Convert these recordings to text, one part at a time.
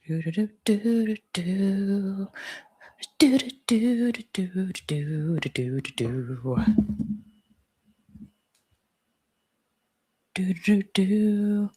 Do do do do do do do do do do do do do do do.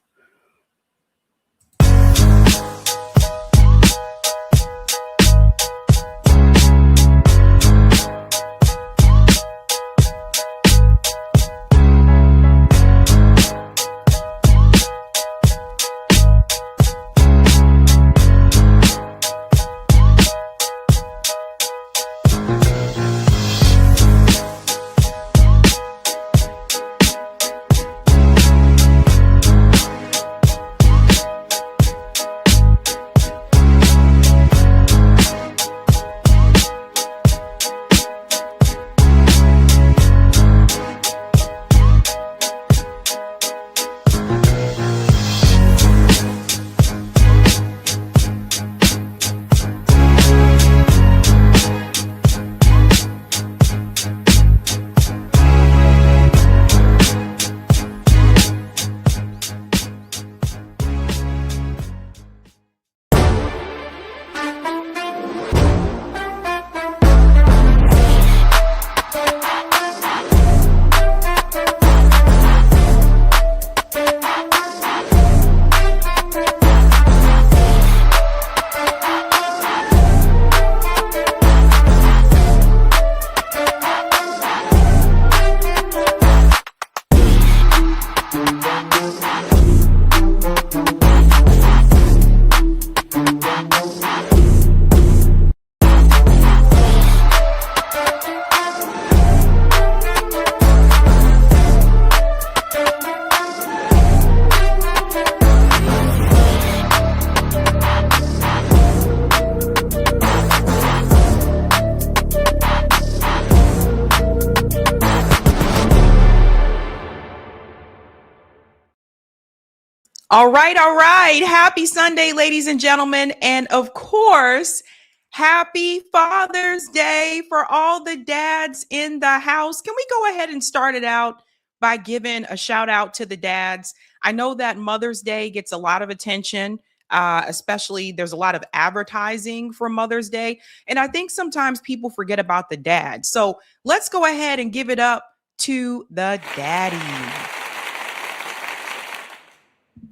All right, all right. Happy Sunday, ladies and gentlemen. And of course, happy Father's Day for all the dads in the house. Can we go ahead and start it out by giving a shout out to the dads? I know that Mother's Day gets a lot of attention, especially there's a lot of advertising for Mother's Day. And I think sometimes people forget about the dad. So let's go ahead and give it up to the daddy.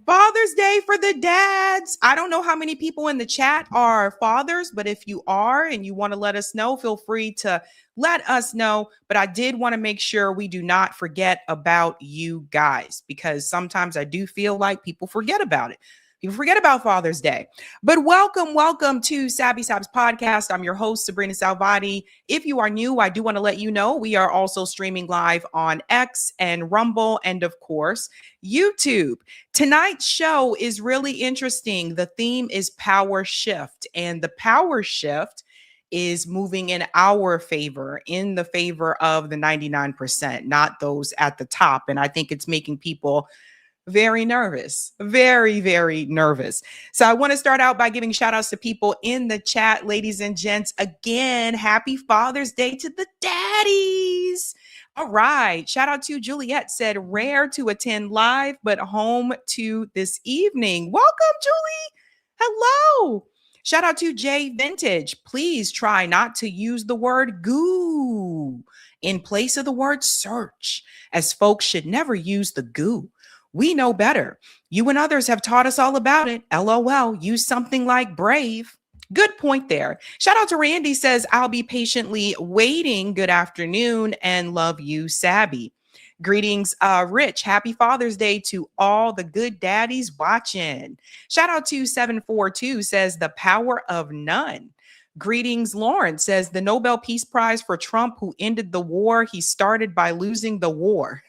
Father's Day for the dads. I don't know how many people in the chat are fathers, but if you are and you want to let us know, feel free to let us know. But I did want to make sure we do not forget about you guys, because sometimes I do feel like people forget about it. People forget about Father's Day. But welcome to Sab's podcast. I'm your host, sabrinasalvati. If you are new, I do want to let you know we are also streaming live on X and Rumble and, of course, YouTube. Tonight's show is really interesting. The theme is power shift, and the power shift is moving in our favor, in the favor of the 99%, not those at the top. And I think it's making people very nervous, very nervous. So I want to start out by giving shout outs to people in the chat, ladies and gents. Again, happy Father's Day to the daddies. All right. Shout out to Juliet, said rare to attend live, but home to this evening. Welcome, Julie. Hello. Shout out to Jay Vintage. Please try not to use the word goo in place of the word search, as folks should never use the goo. We know better. You and others have taught us all about it. LOL. Use something like brave. Good point there. Shout out to Randy, says, I'll be patiently waiting. Good afternoon and love you, Sabby. Greetings, Rich. Happy Father's Day to all the good daddies watching. Shout out to 742, says the power of none. Greetings, Lauren, says the Nobel Peace Prize for Trump, who ended the war he started by losing the war.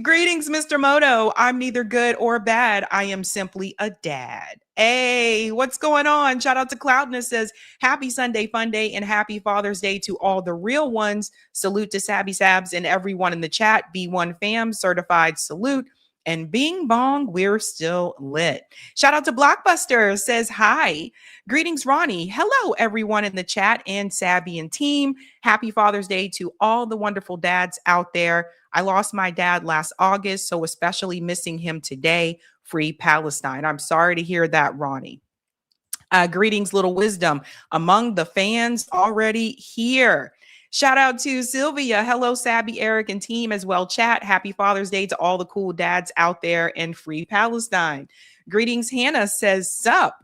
Greetings, Mr. Moto. I'm neither good or bad. I am simply a dad. Hey, what's going on? Shout out to Cloudness, says happy Sunday fun day and happy Father's Day to all the real ones. Salute to Sabby Sabs and everyone in the chat. B1 fam, certified salute. And bing bong, we're still lit. Shout out to Blockbuster, says hi. Greetings, Ronnie. Hello, everyone in the chat and Sabby and team. Happy Father's Day to all the wonderful dads out there. I lost my dad last August, so especially missing him today. free Palestine. I'm sorry to hear that, Ronnie. Greetings, little wisdom among the fans already here. Shout out to Sylvia. Hello, Sabby, Eric, and team as well. Chat. Happy Father's Day to all the cool dads out there in free Palestine. Greetings, Hannah says, sup.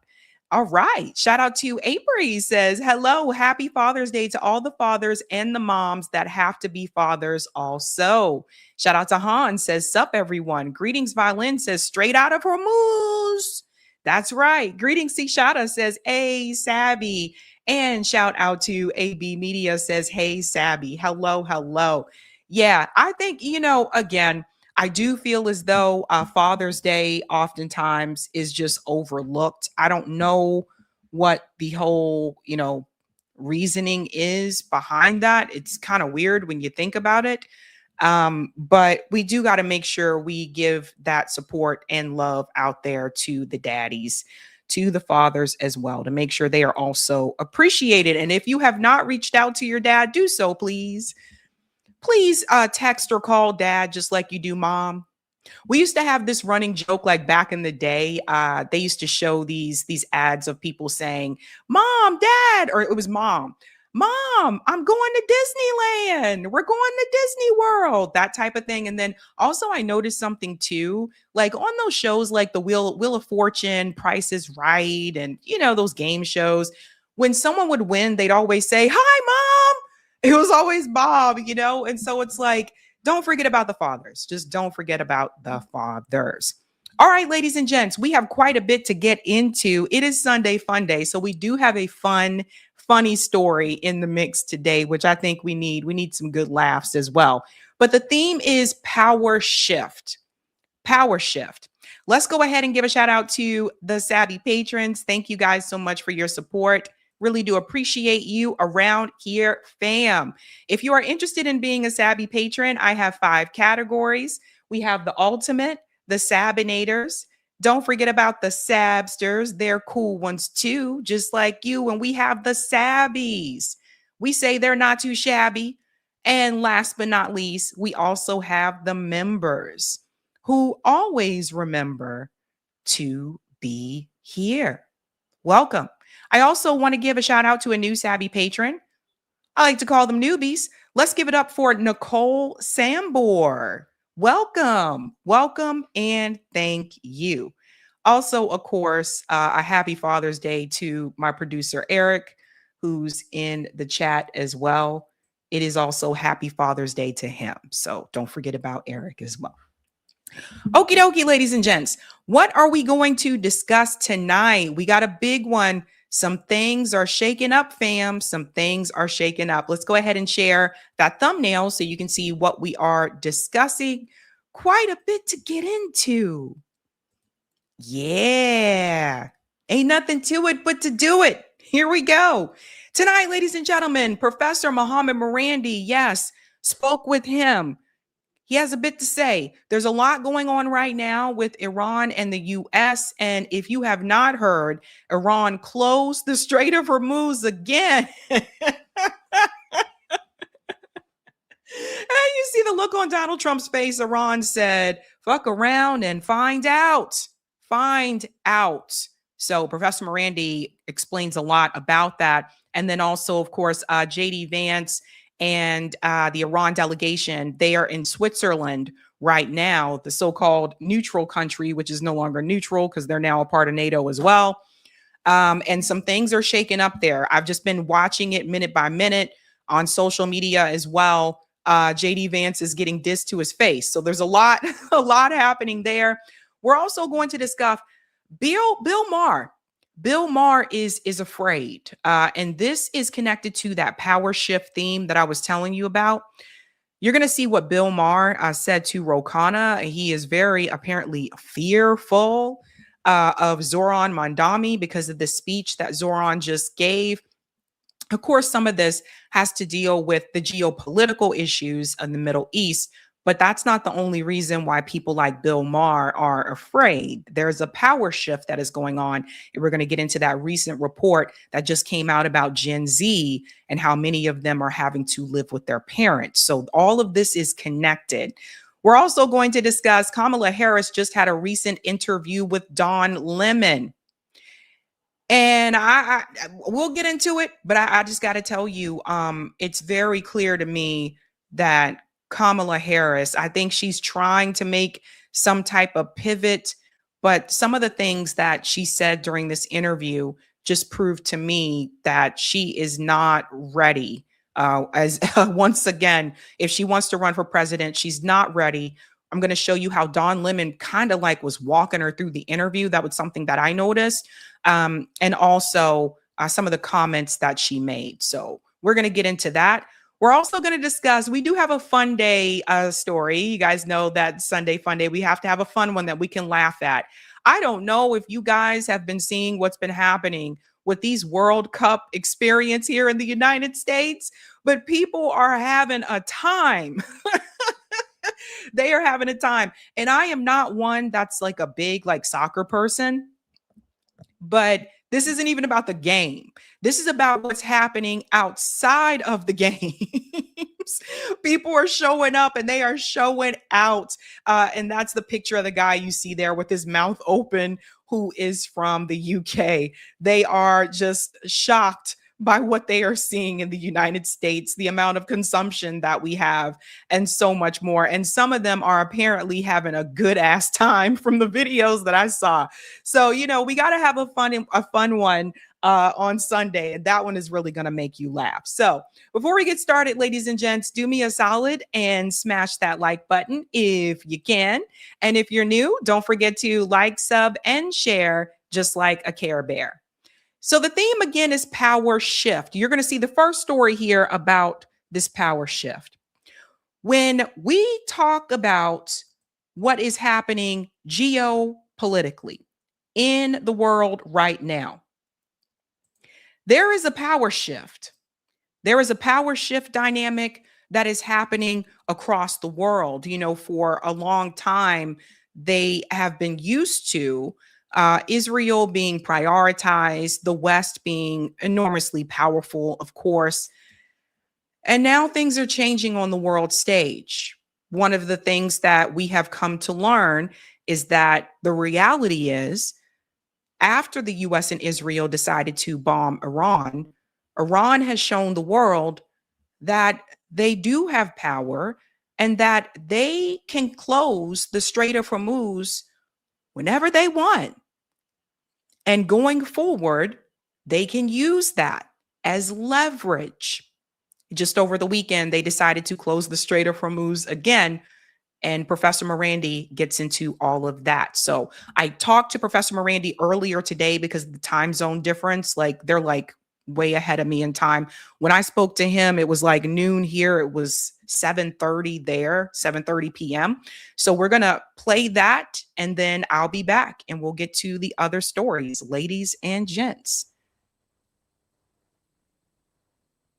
All right. Shout out to April says, hello, happy Father's Day to all the fathers and the moms that have to be fathers also. Shout out to Han says, sup, everyone. Greetings, Violin says, straight out of Hormuz. That's right. Greetings, Sishada says, hey, Sabby. And shout out to AB Media says, hey, Sabby. Hello, hello. Yeah, I think, again, I do feel as though Father's Day oftentimes is just overlooked. I don't know what the whole, reasoning is behind that. It's kind of weird when you think about it. But we do got to make sure we give that support and love out there to the daddies, to the fathers as well, to make sure they are also appreciated. And if you have not reached out to your dad, do so, please. Please text or call dad just like you do mom. We used to have this running joke like back in the day. They used to show these ads of people saying, mom, dad, or it was mom, I'm going to Disneyland. We're going to Disney World, that type of thing. And then also I noticed something too, like on those shows like the Wheel of Fortune, Price is Right, and those game shows, when someone would win, they'd always say, hi, mom. It was always Bob, and so it's like, don't forget about the fathers. Just don't forget about the fathers. All right, ladies and gents, we have quite a bit to get into. It is Sunday Fun Day, so we do have a funny story in the mix today, which I think we need. We need some good laughs as well. But the theme is power shift. Power shift. Let's go ahead and give a shout out to the Sabby patrons. Thank you guys so much for your support. Really do appreciate you around here, fam. If you are interested in being a Sabby patron, I have 5 categories. We have the ultimate, the Sabinators. Don't forget about the Sabsters. They're cool ones too, just like you. And we have the Sabbies. We say they're not too shabby. And last but not least, we also have the members who always remember to be here. Welcome. I also want to give a shout out to a new Sabby patron. I like to call them newbies. Let's give it up for Nicole Sambor. Welcome, and thank you. Also, of course, a happy Father's Day to my producer, Eric, who's in the chat as well. It is also happy Father's Day to him. So don't forget about Eric as well. Okie dokie, ladies and gents. What are we going to discuss tonight? We got a big one. Some things are shaking up, fam. Some things are shaking up. Let's go ahead and share that thumbnail so you can see what we are discussing. Quite a bit to get into. Yeah. Ain't nothing to it but to do it. Here we go. Tonight, ladies and gentlemen, Professor Mohammad Marandi, yes, spoke with him. He has a bit to say. There's a lot going on right now with Iran and the U.S. And if you have not heard, Iran closed the Strait of Hormuz again. And you see the look on Donald Trump's face. Iran said, fuck around and find out. Find out. So Professor Marandi explains a lot about that. And then also, of course, J.D. Vance and the Iran delegation, they are in Switzerland right now, the so-called neutral country, which is no longer neutral because they're now a part of NATO as well. And some things are shaking up there. I've just been watching it minute by minute on social media as well. J.D. Vance is getting dissed to his face. So there's a lot happening there. We're also going to discuss Bill Maher. Bill Maher is afraid. And this is connected to that power shift theme that I was telling you about. You're going to see what Bill Maher said to Khanna. He is very apparently fearful of Zoran Mandami because of the speech that Zoran just gave. Of course, some of this has to deal with the geopolitical issues in the Middle East, but that's not the only reason why people like Bill Maher are afraid. There's a power shift that is going on. And we're going to get into that recent report that just came out about Gen Z and how many of them are having to live with their parents. So all of this is connected. We're also going to discuss Kamala Harris just had a recent interview with Don Lemon. And I we'll get into it, but I just got to tell you, it's very clear to me that Kamala Harris, I think she's trying to make some type of pivot, but some of the things that she said during this interview just proved to me that she is not ready. As once again, if she wants to run for president, she's not ready. I'm going to show you how Don Lemon kind of like was walking her through the interview. That was something that I noticed. And also some of the comments that she made. So we're going to get into that. We're also going to discuss, we do have a fun day story. You guys know that Sunday Fun Day, we have to have a fun one that we can laugh at. I don't know if you guys have been seeing what's been happening with these World Cup experience here in the United States, but people are having a time. They are having a time. And I am not one that's like a big like soccer person, but this isn't even about the game. This is about what's happening outside of the games. People are showing up and they are showing out. And that's the picture of the guy you see there with his mouth open, who is from the UK. They are just shocked by what they are seeing in the United States, the amount of consumption that we have, and so much more. And some of them are apparently having a good ass time from the videos that I saw. So, you know, we got to have a fun one on Sunday, and that one is really going to make you laugh. So before we get started, ladies and gents, do me a solid and smash that like button if you can. And if you're new, don't forget to like, sub, and share, just like a Care Bear. So the theme again is power shift. You're going to see the first story here about this power shift. When we talk about what is happening geopolitically in the world right now, there is a power shift. There is a power shift dynamic that is happening across the world. You know, for a long time, they have been used to Israel being prioritized, the West being enormously powerful, of course. And now things are changing on the world stage. One of the things that we have come to learn is that the reality is, after the US and Israel decided to bomb Iran, Iran has shown the world that they do have power and that they can close the Strait of Hormuz whenever they want. And going forward, they can use that as leverage. Just over the weekend, they decided to close the Strait of Hormuz again. And Professor Marandi gets into all of that. So I talked to Professor Marandi earlier today because of the time zone difference, like they're like way ahead of me in time. When I spoke to him, it was like noon here. It was 7:30 there, 7:30 p.m. So we're going to play that and then I'll be back and we'll get to the other stories, ladies and gents.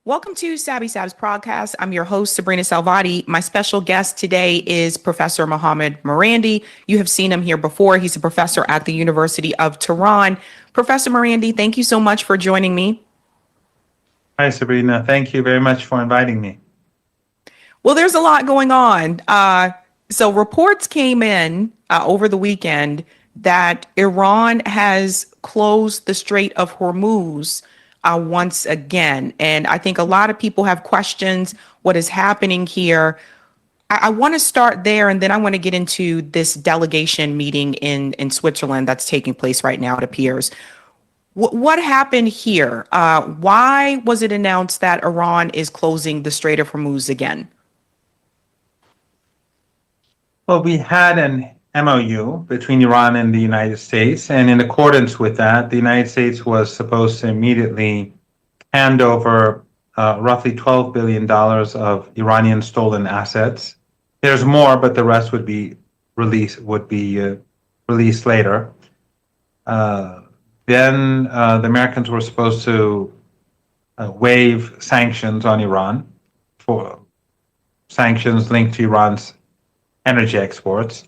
Welcome to Sabby Sabs podcast. I'm your host, sabrinasalvati. My special guest today is Professor Mohammad Marandi. You have seen him here before. He's a professor at the University of Tehran. Professor Marandi, thank you so much for joining me. Hi, Sabrina. Thank you very much for inviting me. Well, there's a lot going on. So reports came in over the weekend that Iran has closed the Strait of Hormuz once again. And I think a lot of people have questions what is happening here. I want to start there, and then I want to get into this delegation meeting in Switzerland that's taking place right now, it appears. What happened here? Why was it announced that Iran is closing the Strait of Hormuz again? Well, we had an MOU between Iran and the United States, and in accordance with that, the United States was supposed to immediately hand over roughly $12 billion of Iranian stolen assets. There's more, but the rest would be released later. Then the Americans were supposed to waive sanctions on Iran for sanctions linked to Iran's energy exports.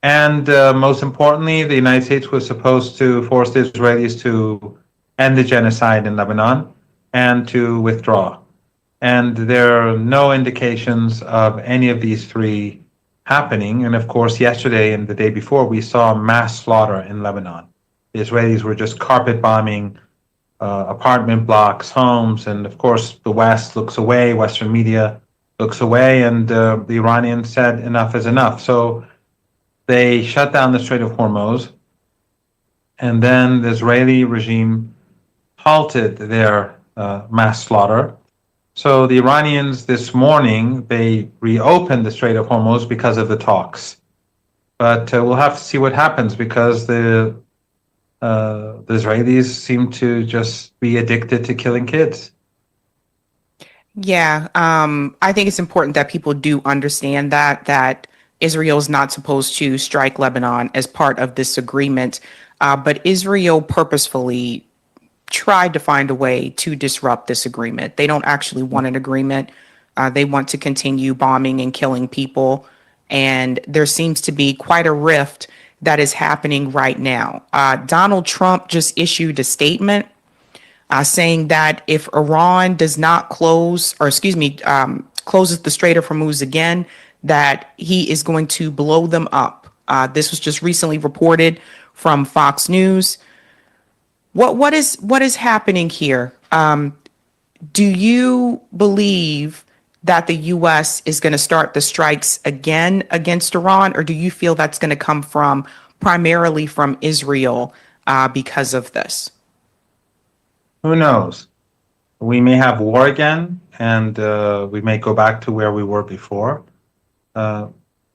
And most importantly, the United States was supposed to force the Israelis to end the genocide in Lebanon and to withdraw. And there are no indications of any of these three happening. And of course, yesterday and the day before, we saw mass slaughter in Lebanon. The Israelis were just carpet bombing apartment blocks, homes, and of course, the West looks away, Western media looks away, and the Iranians said enough is enough. So they shut down the Strait of Hormuz, and then the Israeli regime halted their mass slaughter. So the Iranians this morning, they reopened the Strait of Hormuz because of the talks. But we'll have to see what happens, because the Israelis seem to just be addicted to killing kids. Yeah, I think it's important that people do understand that Israel is not supposed to strike Lebanon as part of this agreement, but Israel purposefully tried to find a way to disrupt this agreement. They don't actually want an agreement. They want to continue bombing and killing people, and there seems to be quite a rift that is happening right now. Donald Trump just issued a statement saying that if Iran does not closes the Strait of Hormuz again, that he is going to blow them up. This was just recently reported from Fox News. What is happening here? Do you believe that the U.S. is going to start the strikes again against Iran, or do you feel that's going to come from primarily from Israel because of this? Who knows? We may have war again, and we may go back to where we were before.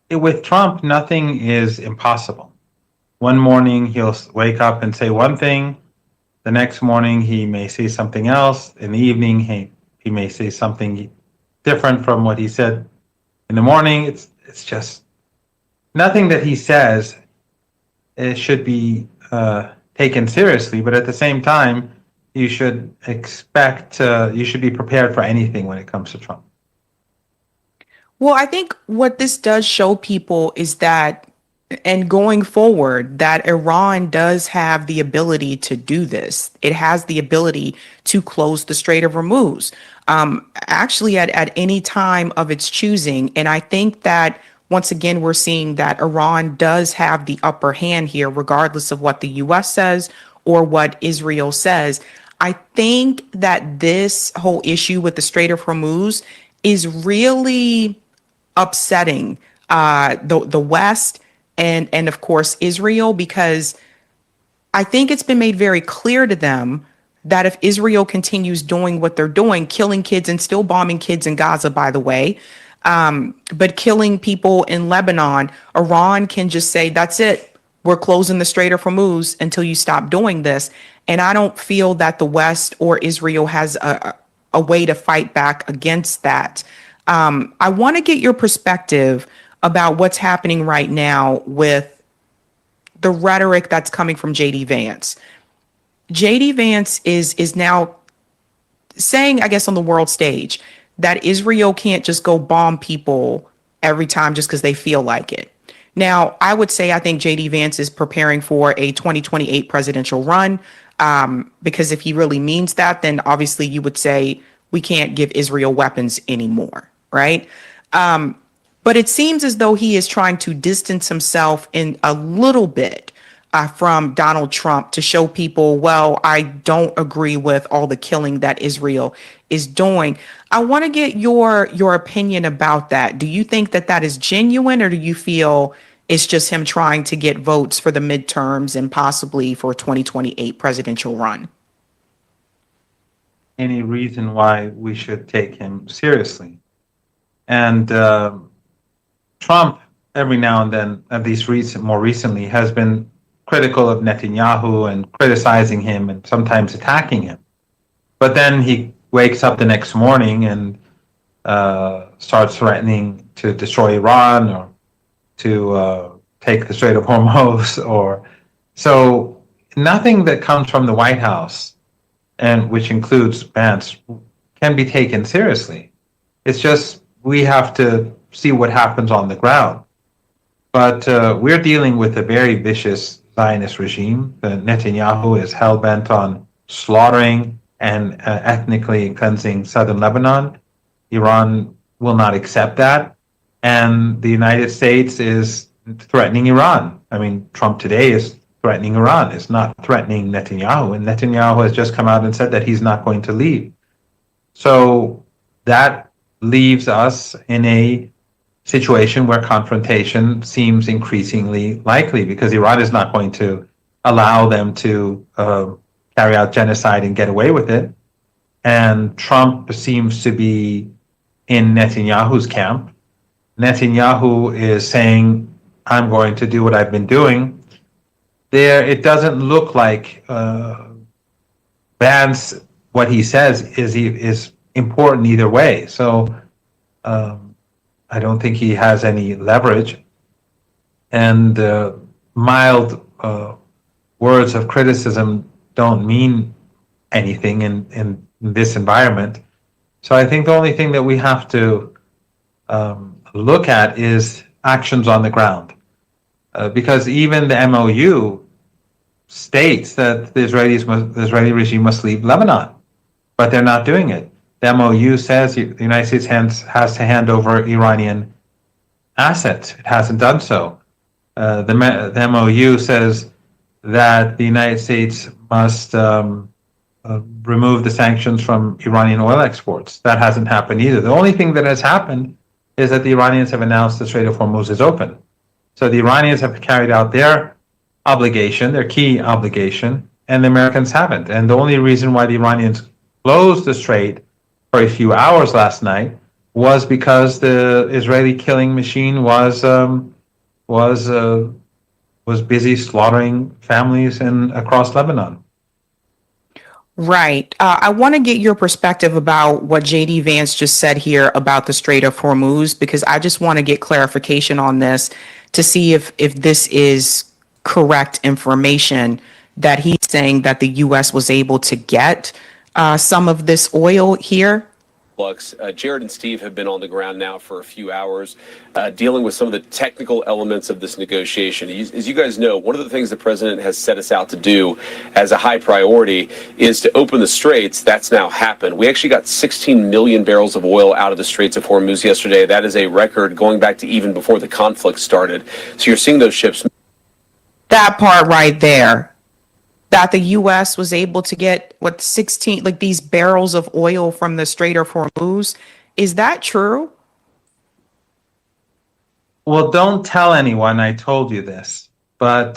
With Trump, nothing is impossible. One morning he'll wake up and say one thing. The next morning he may say something else. In the evening he may say something different from what he said in the morning. It's just nothing that he says should be taken seriously. But at the same time, you should be prepared for anything when it comes to Trump. Well, I think what this does show people is that, and going forward, that Iran does have the ability to do this. It has the ability to close the Strait of Hormuz, actually at any time of its choosing. And I think that once again, we're seeing that Iran does have the upper hand here, regardless of what the U.S. says or what Israel says. I think that this whole issue with the Strait of Hormuz is really upsetting the West and of course Israel, because I think it's been made very clear to them that if Israel continues doing what they're doing, killing kids and still bombing kids in Gaza, by the way, but killing people in Lebanon, Iran can just say, that's it. We're closing the Strait of Hormuz until you stop doing this. And I don't feel that the West or Israel has a way to fight back against that. I want to get your perspective about what's happening right now with the rhetoric that's coming from J.D. Vance. J.D. Vance is now saying, I guess, on the world stage that Israel can't just go bomb people every time just because they feel like it. Now, I would say I think J.D. Vance is preparing for a 2028 presidential run, because if he really means that, then obviously you would say we can't give Israel weapons anymore, right? But it seems as though he is trying to distance himself in a little bit from Donald Trump to show people, well, I don't agree with all the killing that Israel is doing. I want to get your opinion about that. Do you think that that is genuine, or do you feel it's just him trying to get votes for the midterms and possibly for a 2028 presidential run? Any reason why we should take him seriously? And Trump, every now and then, at least more recently, has been critical of Netanyahu and criticizing him and sometimes attacking him. But then he wakes up the next morning and starts threatening to destroy Iran or to take the Strait of Hormuz. So nothing that comes from the White House, and which includes Vance, can be taken seriously. It's just we have to see what happens on the ground. But we're dealing with a very vicious Zionist regime. Netanyahu is hell-bent on slaughtering and ethnically cleansing southern Lebanon. Iran will not accept that. and the United States is threatening Iran. I mean, Trump today is threatening Iran. It's not threatening Netanyahu, and Netanyahu has just come out and said that he's not going to leave. So that leaves us in a situation where confrontation seems increasingly likely, because Iran is not going to allow them to carry out genocide and get away with it. And Trump seems to be in Netanyahu's camp. Netanyahu is saying, I'm going to do what I've been doing. There, it doesn't look like Vance, what he says is important either way. So I don't think he has any leverage. And mild words of criticism don't mean anything in this environment. So I think the only thing that we have to look at is actions on the ground. Because even the MOU states that the Israeli regime must leave Lebanon, but they're not doing it. The MOU says the United States has to hand over Iranian assets. It hasn't done so. The MOU says that the United States must remove the sanctions from Iranian oil exports. That hasn't happened either. The only thing that has happened is that the Iranians have announced the Strait of Hormuz is open. So the Iranians have carried out their obligation, their key obligation, and the Americans haven't. And the only reason why the Iranians closed the strait for a few hours last night was because the Israeli killing machine was busy slaughtering families across Lebanon. Right. I want to get your perspective about what JD Vance just said here about the Strait of Hormuz, because I just want to get clarification on this to see if this is correct information, that he's saying that the U.S. was able to get some of this oil here. Jared and Steve have been on the ground now for a few hours, dealing with some of the technical elements of this negotiation. As you guys know, one of the things the president has set us out to do as a high priority is to open the straits. That's now happened. We actually got 16 million barrels of oil out of the Straits of Hormuz yesterday. That is a record going back to even before the conflict started. So you're seeing those ships. That part right there, that the U.S. was able to get 16, like these barrels of oil from the Strait of Hormuz. Is that true? Well, don't tell anyone I told you this, but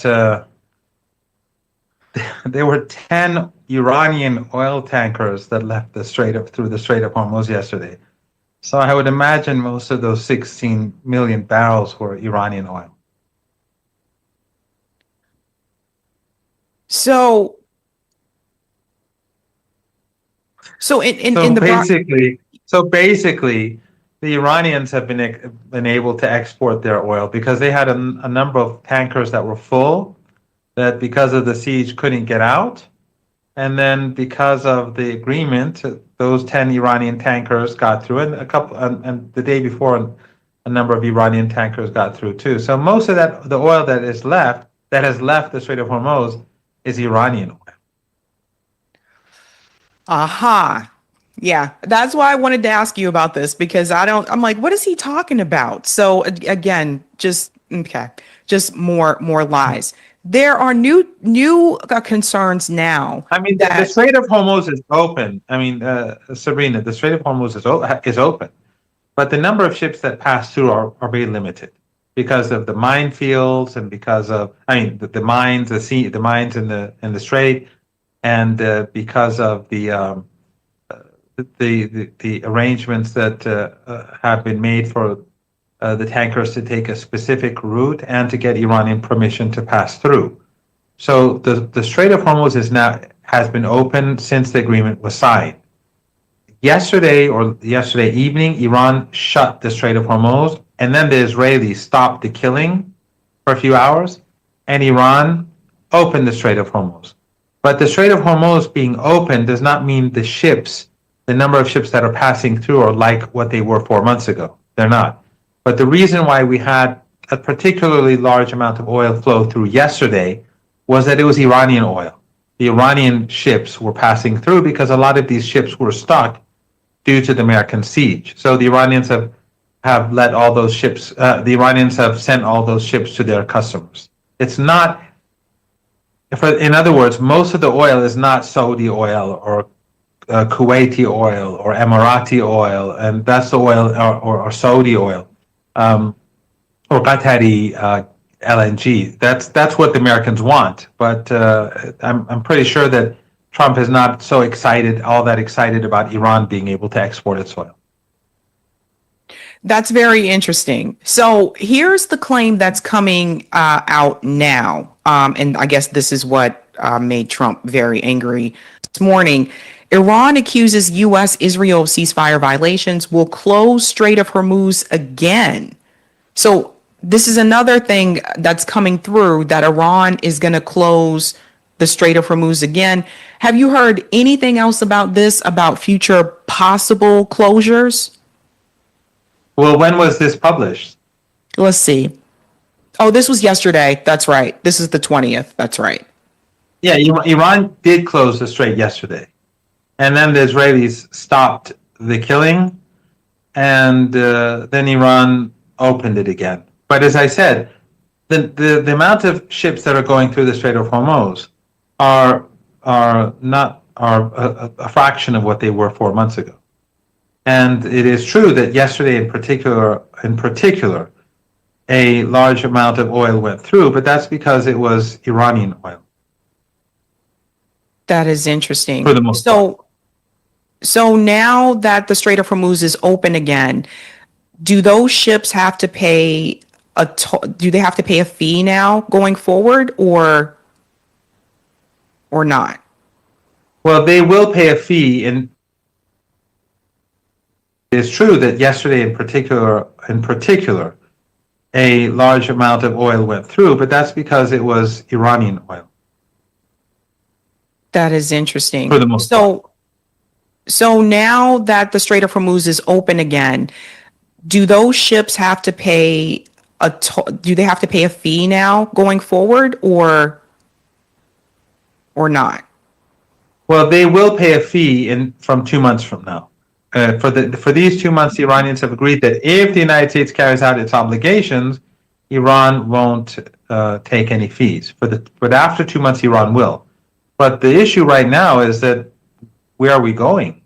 there were 10 Iranian oil tankers that left through the Strait of Hormuz yesterday. So I would imagine most of those 16 million barrels were Iranian oil. So basically, the Iranians have been able to export their oil because they had a number of tankers that were full, that because of the siege couldn't get out, and then because of the agreement, those 10 Iranian tankers got through, and the day before, a number of Iranian tankers got through too. So most of the oil that has left the Strait of Hormuz is Iranian oil. Aha. Yeah, that's why I wanted to ask you about this, because I'm like, what is he talking about? So again, just more lies. There are new concerns now. I mean, the Strait of Hormuz is open. I mean, Sabrina, the Strait of Hormuz is open, but the number of ships that pass through are very limited, because of the minefields and because of, the mines, the mines in the strait, and because of the arrangements that have been made for the tankers to take a specific route and to get Iranian permission to pass through. So the Strait of Hormuz has been open since the agreement was signed. Yesterday evening, Iran shut the Strait of Hormuz, and then the Israelis stopped the killing for a few hours, and Iran opened the Strait of Hormuz. But the Strait of Hormuz being open does not mean the number of ships that are passing through are like what they were 4 months ago. They're not. But the reason why we had a particularly large amount of oil flow through yesterday was that it was Iranian oil. The Iranian ships were passing through because a lot of these ships were stuck due to the American siege. So the Iranians have have let all those ships, the Iranians have sent all those ships to their customers. It's not, in other words, most of the oil is not Saudi oil or Kuwaiti oil or Emirati oil, and that's the oil, or Saudi oil, or Qatari LNG. That's what the Americans want. But I'm pretty sure that Trump is not so excited, all that excited about Iran being able to export its oil. That's very interesting. So here's the claim that's coming out now. And I guess this is what made Trump very angry this morning. Iran accuses U.S. Israel of ceasefire violations, will close Strait of Hormuz again. So this is another thing that's coming through, that Iran is going to close the Strait of Hormuz again. Have you heard anything else about this, about future possible closures? Well, when was this published? Let's see. Oh, this was yesterday. That's right. This is the 20th. That's right. Yeah, Iran did close the strait yesterday. And then the Israelis stopped the killing, and then Iran opened it again. But as I said, the amount of ships that are going through the Strait of Hormuz are a fraction of what they were 4 months ago. And it is true that yesterday in particular, a large amount of oil went through, but that's because it was Iranian oil. That is interesting. For the most part. So now that the Strait of Hormuz is open again, do those ships have to pay do they have to pay a fee now going forward, or not? Well, they will pay a fee, and it's true that yesterday in particular, a large amount of oil went through, but that's because it was Iranian oil. That is interesting. For the most part. So now that the Strait of Hormuz is open again, do those ships have to pay do they have to pay a fee now going forward, or not? Well, they will pay a fee from 2 months from now. For these 2 months, the Iranians have agreed that if the United States carries out its obligations, Iran won't take any fees. But after 2 months, Iran will. But the issue right now is that where are we going?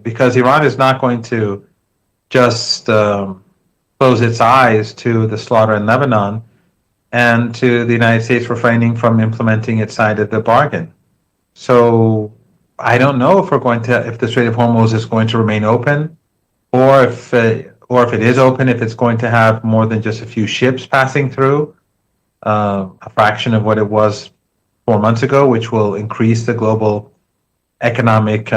Because Iran is not going to just close its eyes to the slaughter in Lebanon and to the United States refraining from implementing its side of the bargain. So I don't know if the Strait of Hormuz is going to remain open, or if it is open, if it's going to have more than just a few ships passing through, a fraction of what it was 4 months ago, which will increase the global economic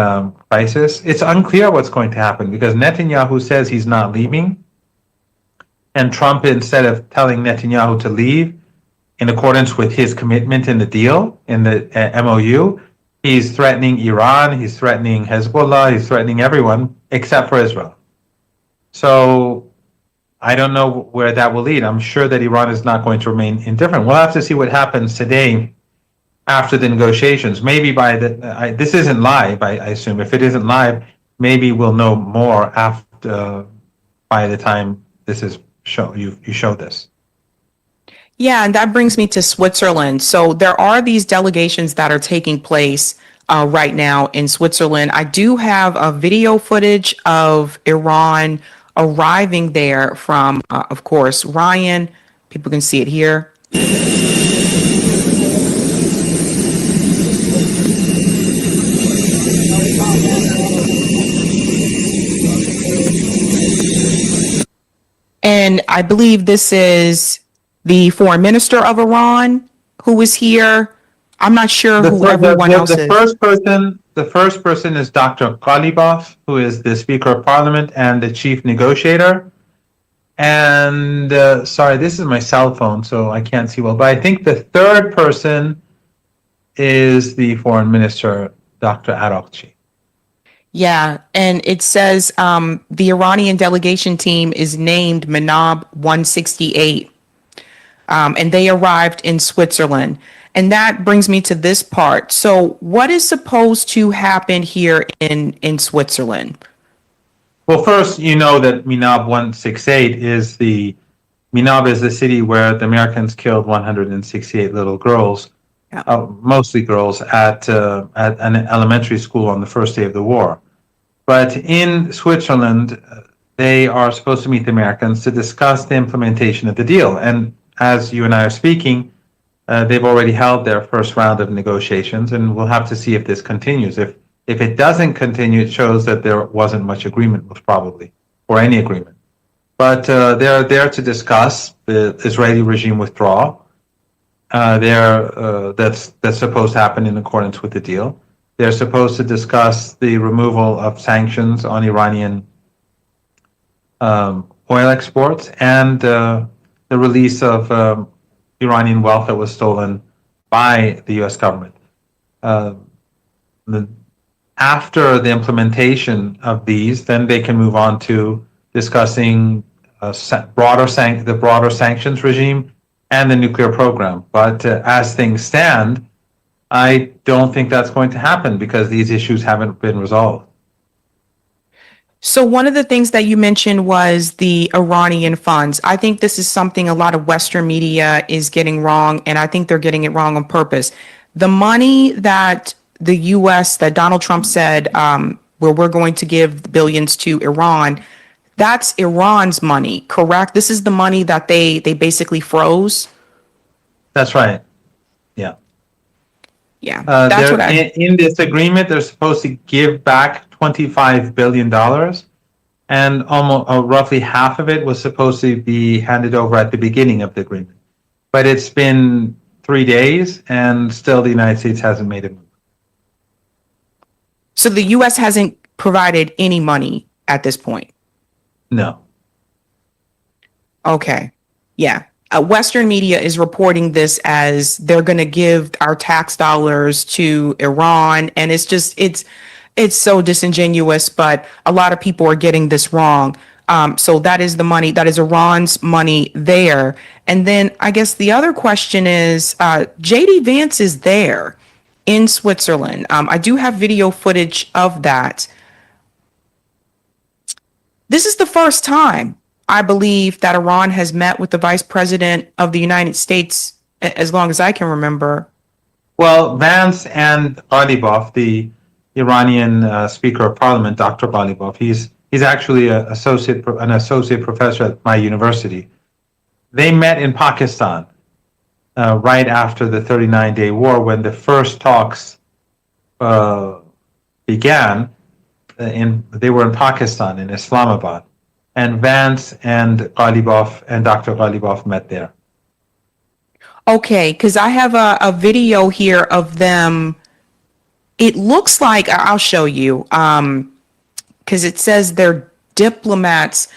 crisis. It's unclear what's going to happen because Netanyahu says he's not leaving, and Trump, instead of telling Netanyahu to leave in accordance with his commitment in the deal, in the MOU, he's threatening Iran, he's threatening Hezbollah, he's threatening everyone except for Israel. So I don't know where that will lead. I'm sure that Iran is not going to remain indifferent. We'll have to see what happens today after the negotiations. Maybe this isn't live, I assume. If it isn't live, maybe we'll know more after by the time this is you show this. Yeah, and that brings me to Switzerland. So there are these delegations that are taking place right now in Switzerland. I do have a video footage of Iran arriving there from, of course, Ryan. People can see it here. And I believe this is the foreign minister of Iran who is here. I'm not sure who everyone else is. The first person is Dr. Ghalibaf, who is the Speaker of Parliament and the chief negotiator. And sorry, this is my cell phone, so I can't see well. But I think the third person is the foreign minister, Dr. Araghchi. Yeah, and it says the Iranian delegation team is named Manab 168, and they arrived in Switzerland. And that brings me to this part. So what is supposed to happen here in Switzerland? Well, first, you know that Minab 168 is Minab is the city where the Americans killed 168 little girls, Yeah. mostly girls, at an elementary school on the first day of the war. But in Switzerland, they are supposed to meet the Americans to discuss the implementation of the deal. And as you and I are speaking, they've already held their first round of negotiations, and we'll have to see if this continues. If it doesn't continue, it shows that there wasn't much agreement, most probably, or any agreement. But they're there to discuss the Israeli regime withdrawal. That's supposed to happen in accordance with the deal. They're supposed to discuss the removal of sanctions on Iranian oil exports and the release of Iranian wealth that was stolen by the U.S. government. After the implementation of these, then they can move on to discussing the broader sanctions regime and the nuclear program. But as things stand, I don't think that's going to happen because these issues haven't been resolved. So one of the things that you mentioned was the Iranian funds. I think this is something a lot of Western media is getting wrong, and I think they're getting it wrong on purpose. The money that the U.S., that Donald Trump said, where we're going to give billions to Iran, that's Iran's money, correct? This is the money that they basically froze? That's right. Yeah. Yeah, that's what in this agreement, they're supposed to give back $25 billion, and almost roughly half of it was supposed to be handed over at the beginning of the agreement. But it's been 3 days, and still the United States hasn't made a move. So the U.S. hasn't provided any money at this point? No. Okay. Yeah. Western media is reporting this as they're going to give our tax dollars to Iran. And it's so disingenuous, but a lot of people are getting this wrong. So that is the money, that is Iran's money there. And then I guess the other question is, JD Vance is there in Switzerland. I do have video footage of that. This is the first time, I believe, that Iran has met with the Vice President of the United States, as long as I can remember. Well, Vance and Ghalibaf, the Iranian Speaker of Parliament, Dr. Ghalibaf, he's actually an associate professor at my university. They met in Pakistan right after the 39-day war, when the first talks began. They were in Pakistan, in Islamabad. And Vance and Ghalibaf and Dr. Ghalibaf met there. Okay, because I have a video here of them. It looks like, I'll show you, because it says they're diplomats.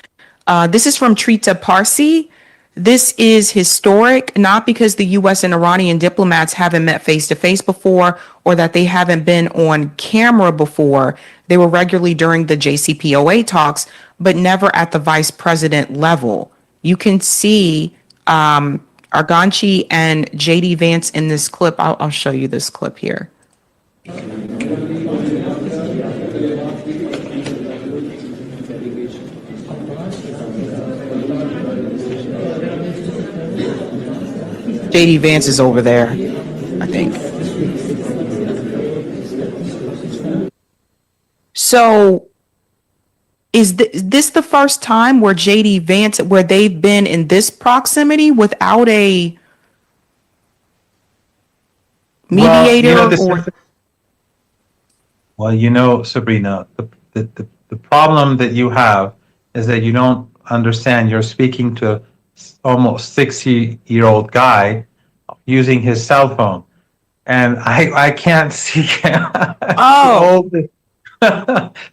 This is from Trita Parsi. This is historic, not because the U.S. and Iranian diplomats haven't met face-to-face before or that they haven't been on camera before. They were regularly during the JCPOA talks, but never at the vice president level. You can see Arganchi and JD Vance in this clip. I'll show you this clip here. JD Vance is over there, I think. So is this the first time where JD Vance, where they've been in this proximity without a mediator? Well, Sabrina, the problem that you have is that you don't understand. You're speaking to almost 60-year-old guy using his cell phone, and I can't see. Oh.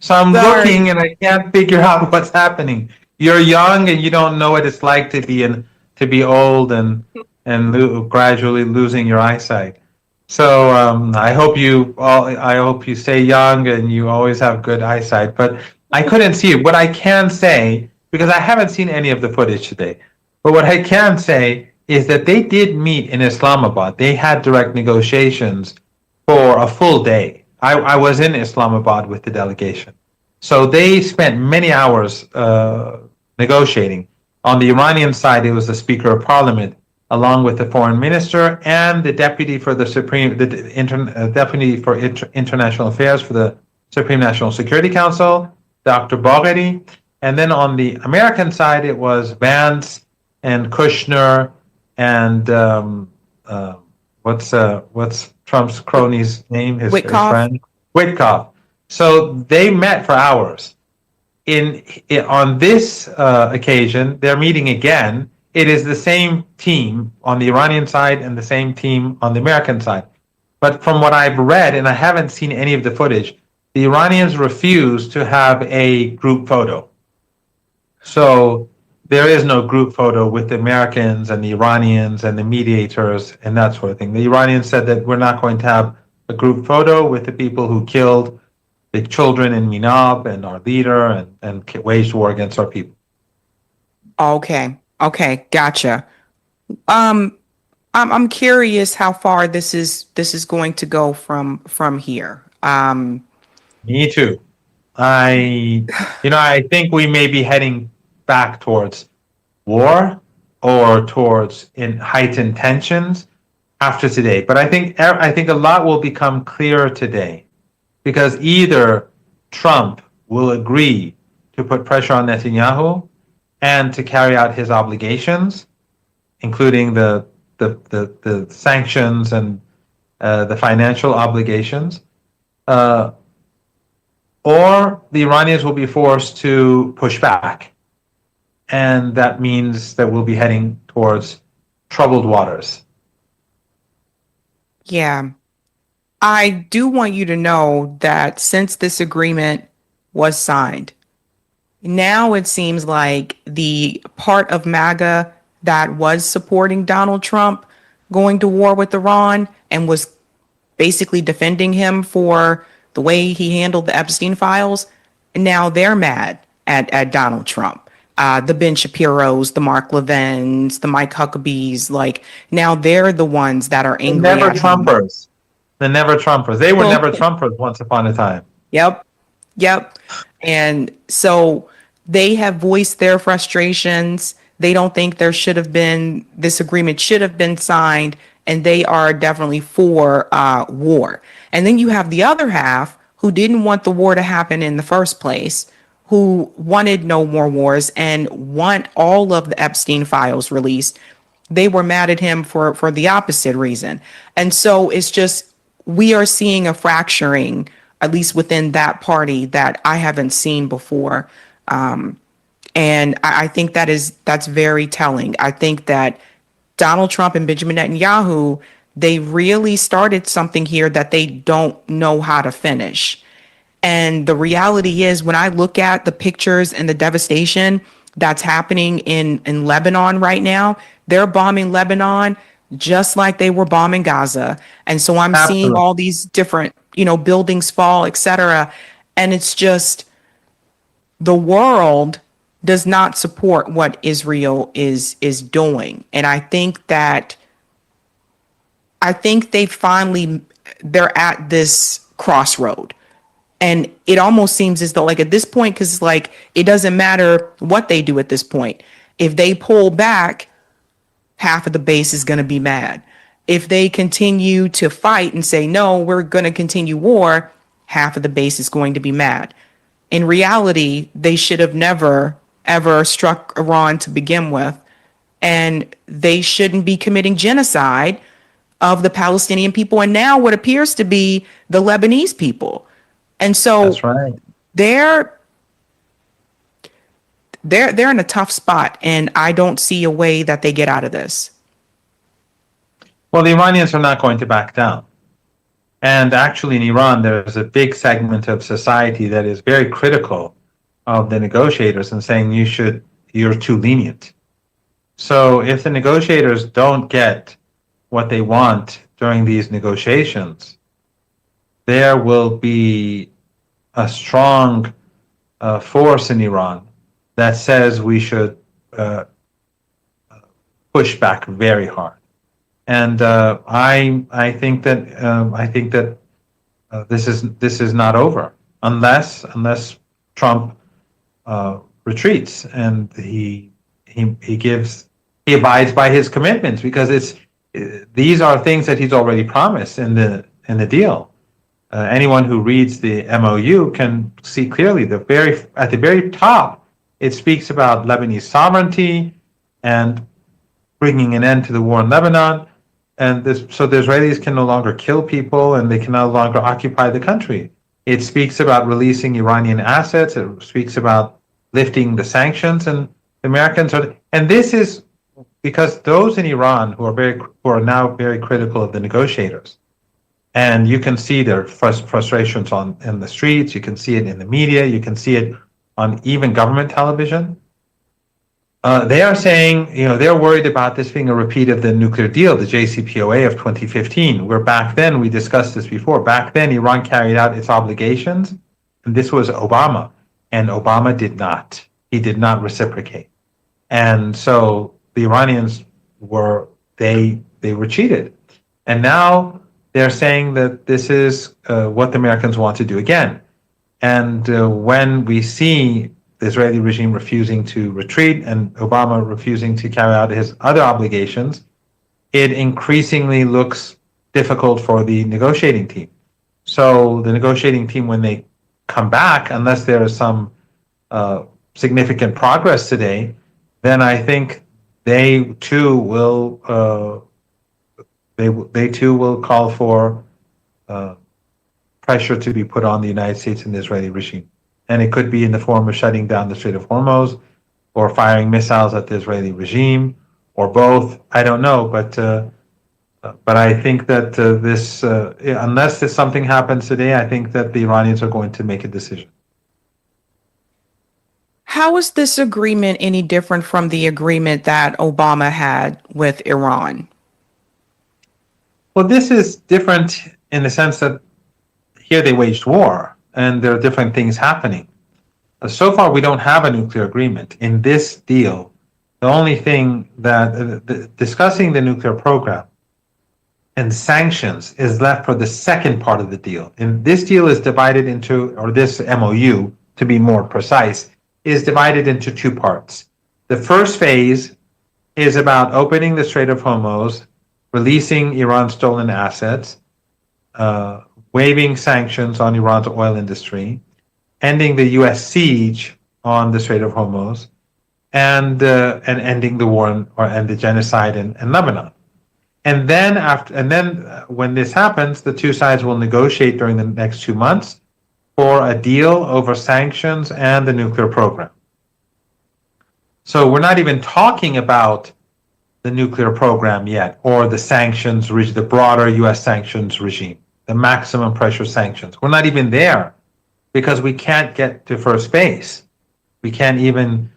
So I'm looking and I can't figure out what's happening. You're young and you don't know what it's like to be old and gradually losing your eyesight. So I hope you stay young and you always have good eyesight. But I couldn't see it. What I can say, because I haven't seen any of the footage today, but what I can say is that they did meet in Islamabad. They had direct negotiations for a full day. I was in Islamabad with the delegation. So they spent many hours negotiating. On the Iranian side, it was the Speaker of Parliament, along with the Foreign Minister and the Deputy for the Deputy for International Affairs for the Supreme National Security Council, Dr. Bagheri. And then on the American side, it was Vance and Kushner and what's Trump's crony's name? His friend Witkoff. So they met for hours. On this occasion, they're meeting again. It is the same team on the Iranian side and the same team on the American side. But from what I've read, and I haven't seen any of the footage, the Iranians refuse to have a group photo. So there is no group photo with the Americans and the Iranians and the mediators and that sort of thing. The Iranians said that we're not going to have a group photo with the people who killed the children in Minab and our leader and waged war against our people. Okay, gotcha. I'm curious how far this is going to go from here. Me too. I think we may be heading back towards war or towards heightened tensions after today. But I think a lot will become clearer today, because either Trump will agree to put pressure on Netanyahu and to carry out his obligations, including the sanctions and the financial obligations, or the Iranians will be forced to push back. And that means that we'll be heading towards troubled waters. Yeah. I do want you to know that since this agreement was signed, now it seems like the part of MAGA that was supporting Donald Trump going to war with Iran and was basically defending him for the way he handled the Epstein files, now they're mad at Donald Trump. The Ben Shapiro's, the Mark Levins, the Mike Huckabees, like now they're the ones that are angry. Never Trumpers. The never Trumpers. They were never Trumpers once upon a time. Yep. And so they have voiced their frustrations. They don't think this agreement should have been signed, and they are definitely for war. And then you have the other half who didn't want the war to happen in the first place, who wanted no more wars and want all of the Epstein files released. They were mad at him for the opposite reason. And so it's just, we are seeing a fracturing, at least within that party, that I haven't seen before. And I think that's very telling. I think that Donald Trump and Benjamin Netanyahu, they really started something here that they don't know how to finish. And the reality is, when I look at the pictures and the devastation that's happening in Lebanon right now, they're bombing Lebanon just like they were bombing Gaza. And so I'm seeing all these different, buildings fall, etc. And it's just, the world does not support what Israel is doing. And I think they're at this crossroad. And it almost seems as though, like, at this point, because like it doesn't matter what they do at this point. If they pull back, half of the base is going to be mad. If they continue to fight and say, no, we're going to continue war, half of the base is going to be mad. In reality, they should have never, ever struck Iran to begin with. And they shouldn't be committing genocide of the Palestinian people. And now what appears to be the Lebanese people. And so that's right. They're in a tough spot, and I don't see a way that they get out of this. Well, the Iranians are not going to back down. And actually in Iran, there's a big segment of society that is very critical of the negotiators and saying you're too lenient. So if the negotiators don't get what they want during these negotiations, there will be a strong force in Iran that says we should push back very hard. And I think that this is not over unless Trump retreats, and he abides by his commitments, because these are things that he's already promised in the deal. Anyone who reads the MOU can see clearly at the very top, it speaks about Lebanese sovereignty and bringing an end to the war in Lebanon, and so the Israelis can no longer kill people and they can no longer occupy the country. It speaks about releasing Iranian assets. It speaks about lifting the sanctions, and Americans are. And this is because those in Iran who are now very critical of the negotiators, and you can see their frustrations in the streets. You can see it in the media. You can see it on even government television. They are saying, they're worried about this being a repeat of the nuclear deal, the JCPOA of 2015, where back then, we discussed this before, back then Iran carried out its obligations, and this was Obama, and Obama did not. He did not reciprocate. And so the Iranians they retreated. And now they're saying that this is what the Americans want to do again. And when we see the Israeli regime refusing to retreat and Obama refusing to carry out his other obligations, it increasingly looks difficult for the negotiating team. So the negotiating team, when they come back, unless there is some significant progress today, then I think they too will call for pressure to be put on the United States and the Israeli regime. And it could be in the form of shutting down the Strait of Hormuz, or firing missiles at the Israeli regime, or both. I don't know, but I think that unless something happens today, I think that the Iranians are going to make a decision. How is this agreement any different from the agreement that Obama had with Iran? Well, this is different in the sense that here they waged war, and there are different things happening. So far, we don't have a nuclear agreement. In this deal, the only thing that discussing the nuclear program and sanctions is left for the second part of the deal. And this deal is divided into, or this MOU, to be more precise, is divided into two parts. The first phase is about opening the Strait of Hormuz, releasing Iran's stolen assets, waiving sanctions on Iran's oil industry, ending the U.S. siege on the Strait of Hormuz, and ending the war and the genocide in Lebanon. And then when this happens, the two sides will negotiate during the next 2 months for a deal over sanctions and the nuclear program. So we're not even talking about the nuclear program yet, or the sanctions, the broader U.S. sanctions regime, the maximum pressure sanctions. We're not even there, because we can't get to first base. We can't even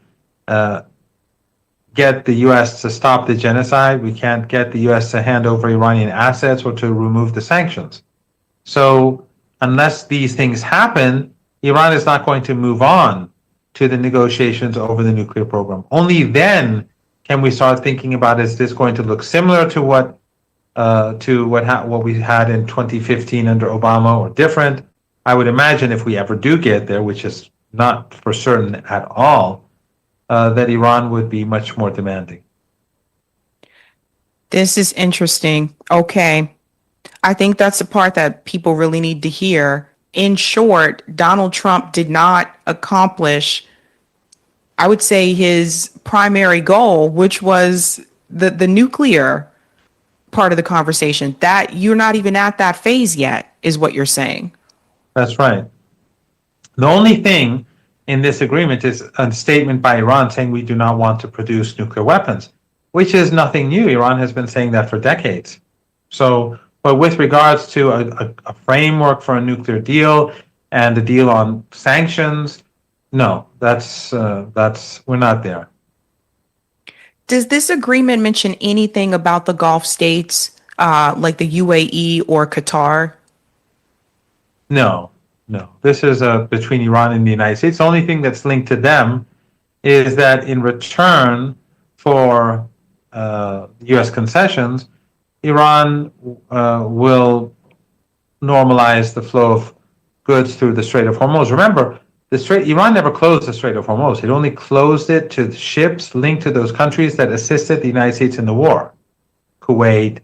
get the U.S. to stop the genocide. We can't get the U.S. to hand over Iranian assets or to remove the sanctions. So unless these things happen, Iran is not going to move on to the negotiations over the nuclear program. Only then can we start thinking about, is this going to look similar to what we had in 2015 under Obama, or different? I would imagine if we ever do get there, which is not for certain at all, that Iran would be much more demanding. This is interesting. Okay. I think that's the part that people really need to hear. In short, Donald Trump did not accomplish, I would say, his primary goal, which was the nuclear part of the conversation. That you're not even at that phase yet, is what you're saying. That's right. The only thing in this agreement is a statement by Iran saying we do not want to produce nuclear weapons, which is nothing new. Iran has been saying that for decades. So, but with regards to a framework for a nuclear deal and a deal on sanctions, no, that's we're not there. Does this agreement mention anything about the Gulf states, like the UAE or Qatar? No. This is between Iran and the United States. The only thing that's linked to them is that in return for U.S. concessions, Iran will normalize the flow of goods through the Strait of Hormuz. Remember, Iran never closed the Strait of Hormuz. It only closed it to ships linked to those countries that assisted the United States in the war. Kuwait,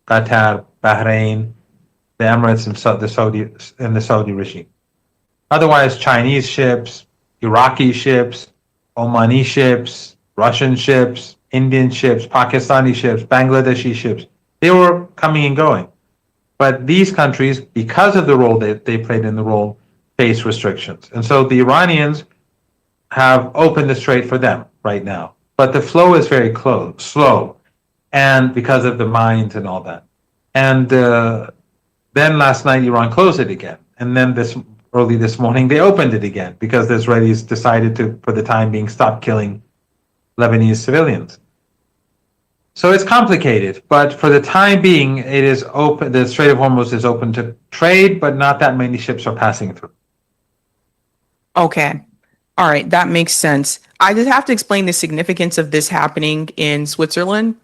Qatar, Bahrain, the Emirates, and the Saudi regime. Otherwise, Chinese ships, Iraqi ships, Omani ships, Russian ships, Indian ships, Pakistani ships, Bangladeshi ships, they were coming and going. But these countries, because of the role that they played in the role, face restrictions. And so the Iranians have opened the strait for them right now. But the flow is very slow, and because of the mines and all that. And then last night, Iran closed it again. And then early this morning, they opened it again because the Israelis decided to, for the time being, stop killing Lebanese civilians. So it's complicated, but for the time being, it is open. The Strait of Hormuz is open to trade, but not that many ships are passing through. Okay. All right. That makes sense. I just have to explain the significance of this happening in Switzerland,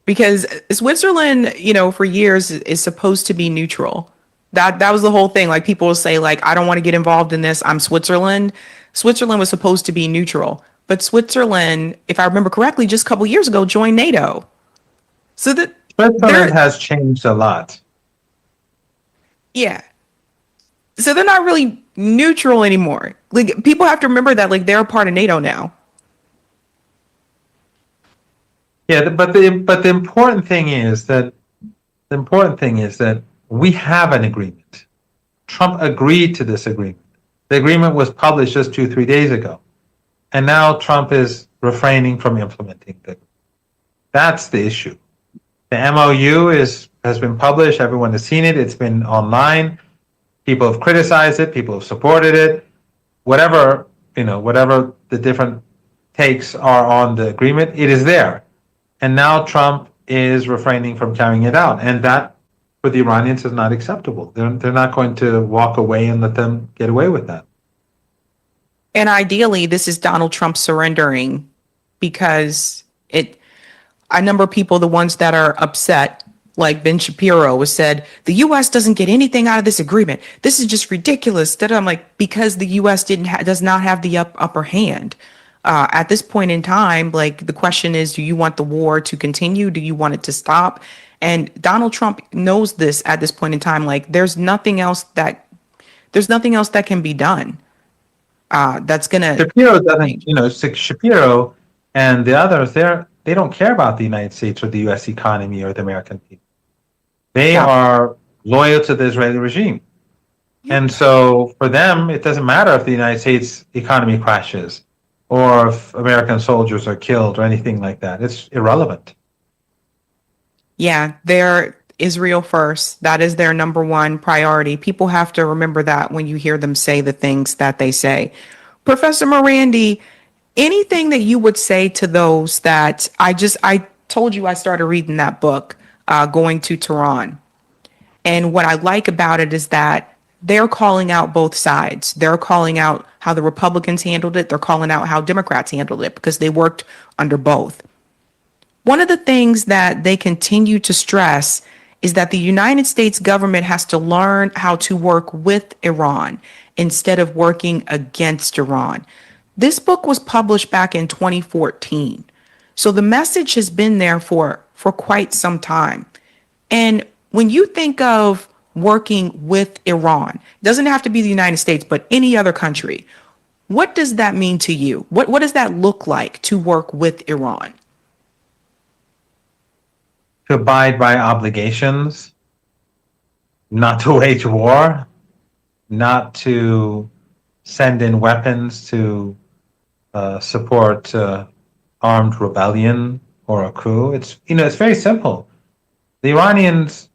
because Switzerland, for years is supposed to be neutral. That was the whole thing. Like, people will say, like, I don't want to get involved in this. I'm Switzerland. Switzerland was supposed to be neutral. But Switzerland, if I remember correctly, just a couple years ago, joined NATO. So that Switzerland has changed a lot. Yeah. So they're not really neutral anymore. Like, people have to remember that, like, they're a part of NATO now. Yeah, but the important thing is that we have an agreement. Trump agreed to this agreement. The agreement was published just 2-3 days ago. And now Trump is refraining from implementing it. That's the issue. The MOU has been published. Everyone has seen it. It's been online. People have criticized it. People have supported it. Whatever the different takes are on the agreement, it is there. And now Trump is refraining from carrying it out. And that, for the Iranians, is not acceptable. They're not going to walk away and let them get away with that. And ideally, this is Donald Trump surrendering, because a number of people, the ones that are upset, like Ben Shapiro, was said, the U.S. doesn't get anything out of this agreement. This is just ridiculous. That I'm like, because the U.S. does not have the upper hand. At this point in time, like, the question is, do you want the war to continue? Do you want it to stop? And Donald Trump knows this at this point in time. Like, there's nothing else that can be done. That's gonna. Shapiro doesn't. Shapiro and the others, they don't care about the United States or the U.S. economy or the American people. They are loyal to the Israeli regime, and so for them, it doesn't matter if the United States economy crashes or if American soldiers are killed or anything like that. It's irrelevant. Yeah, they're Israel first. That is their number one priority. People have to remember that when you hear them say the things that they say. Professor Marandi, anything that you would say to those that I told you I started reading that book, Going to Tehran. And what I like about it is that they're calling out both sides. They're calling out how the Republicans handled it. They're calling out how Democrats handled it, because they worked under both. One of the things that they continue to stress is that the United States government has to learn how to work with Iran instead of working against Iran. This book was published back in 2014. So the message has been there for quite some time. And when you think of working with Iran, it doesn't have to be the United States, but any other country, what does that mean to you? What does that look like to work with Iran? To abide by obligations, not to wage war, not to send in weapons to support armed rebellion or a coup. It's very simple. The Iranians,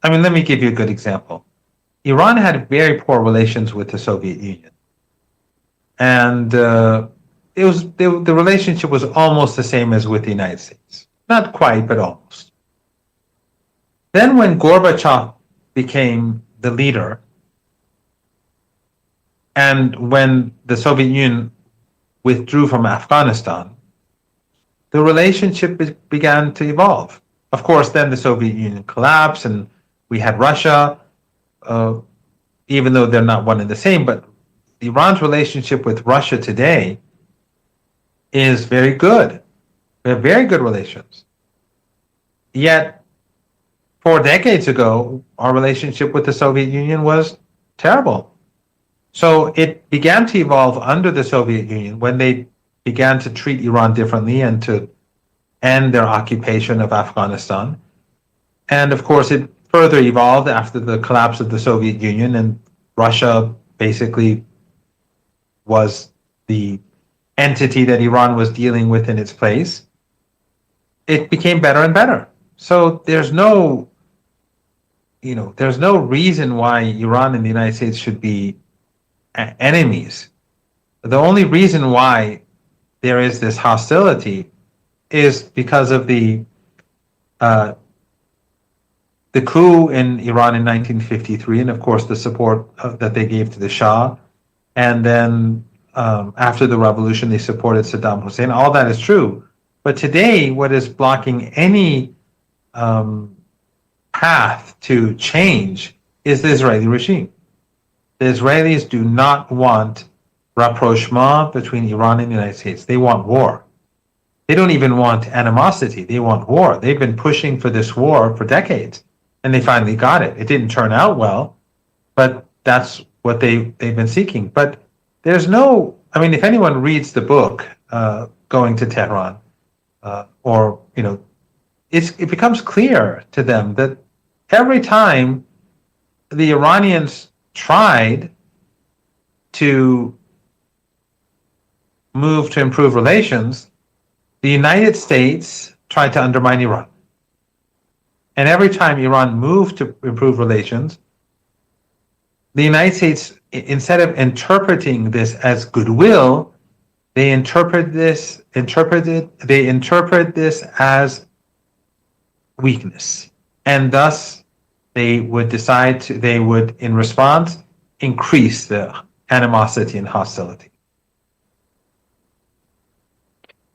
let me give you a good example. Iran had very poor relations with the Soviet Union, and the relationship was almost the same as with the United States. Not quite, but almost. Then when Gorbachev became the leader, and when the Soviet Union withdrew from Afghanistan, the relationship began to evolve. Of course, then the Soviet Union collapsed, and we had Russia, even though they're not one and the same, but Iran's relationship with Russia today is very good. We have very good relations. Yet, 4 decades ago, our relationship with the Soviet Union was terrible. So it began to evolve under the Soviet Union when they began to treat Iran differently and to end their occupation of Afghanistan. And of course, it further evolved after the collapse of the Soviet Union, and Russia basically was the entity that Iran was dealing with in its place. It became better and better. So there's no reason why Iran and the United States should be enemies. The only reason why there is this hostility is because of the coup in Iran in 1953, and of course the support that they gave to the Shah, and then after the revolution they supported Saddam Hussein. All that is true, but today what is blocking any path to change is the Israeli regime. The Israelis do not want rapprochement between Iran and the United States. They want war. They don't even want animosity. They want war. They've been pushing for this war for decades, and they finally got it. It didn't turn out well, but that's what they've been seeking. But there's no, I mean, if anyone reads the book, Going to Tehran, it becomes clear to them that every time the Iranians tried to move to improve relations, the United States tried to undermine Iran. And every time Iran moved to improve relations, the United States, instead of interpreting this as goodwill, they interpret this as weakness. And thus they would in response, increase the animosity and hostility.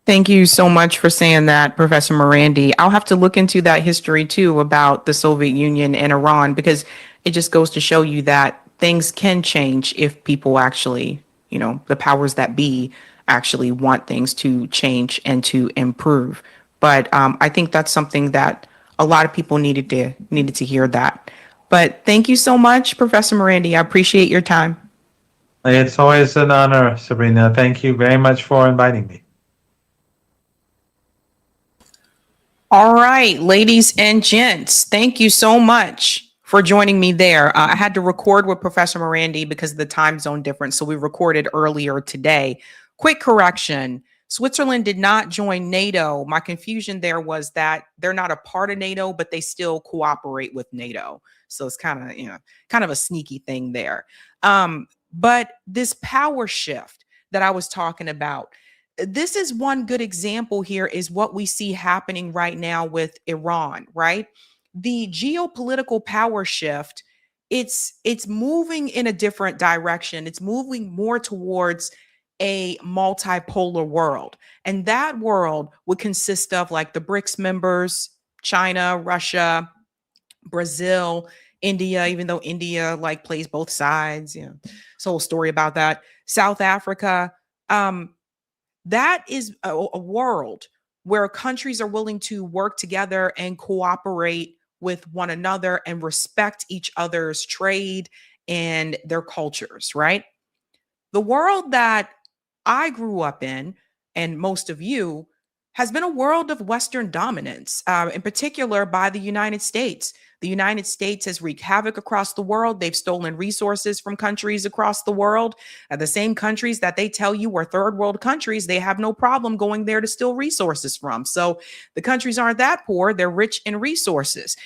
Thank you so much for saying that, Professor Marandi. I'll have to look into that history too about the Soviet Union and Iran, because it just goes to show you that things can change if people actually, the powers that be actually want things to change and to improve. But I think that's something that a lot of people needed to hear that. But thank you so much, Professor Marandi. I appreciate your time. It's always an honor, Sabrina. Thank you very much for inviting me. All right, ladies and gents, thank you so much for joining me there. I had to record with Professor Marandi because of the time zone difference, so we recorded earlier today. Quick correction. Switzerland did not join NATO. My confusion there was that they're not a part of NATO, but they still cooperate with NATO. So it's kind of a sneaky thing there. But this power shift that I was talking about, this is one good example here is what we see happening right now with Iran, right? The geopolitical power shift, it's moving in a different direction. It's moving more towards a multipolar world. And that world would consist of like the BRICS members, China, Russia, Brazil, India, even though India like plays both sides, this whole story about that. South Africa. That is a world where countries are willing to work together and cooperate with one another and respect each other's trade and their cultures, right? The world that I grew up in, and most of you, has been a world of Western dominance, in particular by the United States. The United States has wreaked havoc across the world. They've stolen resources from countries across the world. The same countries that they tell you are third world countries, they have no problem going there to steal resources from. So the countries aren't that poor. They're rich in resources.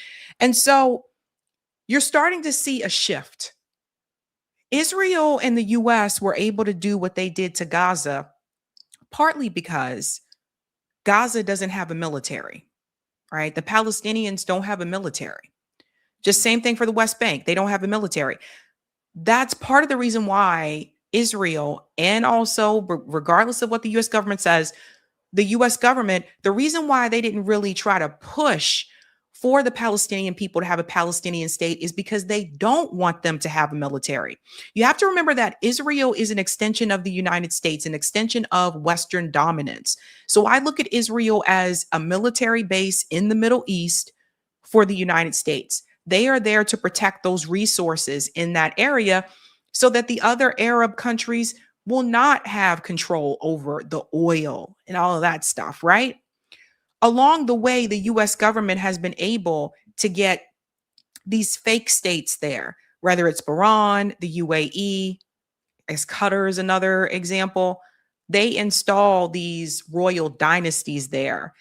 And so you're starting to see a shift. Israel and the US were able to do what they did to Gaza, partly because Gaza doesn't have a military, right? The Palestinians don't have a military. Just same thing for the West Bank. They don't have a military. That's part of the reason why Israel, and also regardless of what the US government says, the US government, the reason why they didn't really try to push for the Palestinian people to have a Palestinian state is because they don't want them to have a military. You have to remember that Israel is an extension of the United States, an extension of Western dominance. So I look at Israel as a military base in the Middle East for the United States. They are there to protect those resources in that area so that the other Arab countries will not have control over the oil and all of that stuff, right? Along the way, the US government has been able to get these fake states there, whether it's Bahrain, the UAE, as Qatar is another example. They install these royal dynasties there.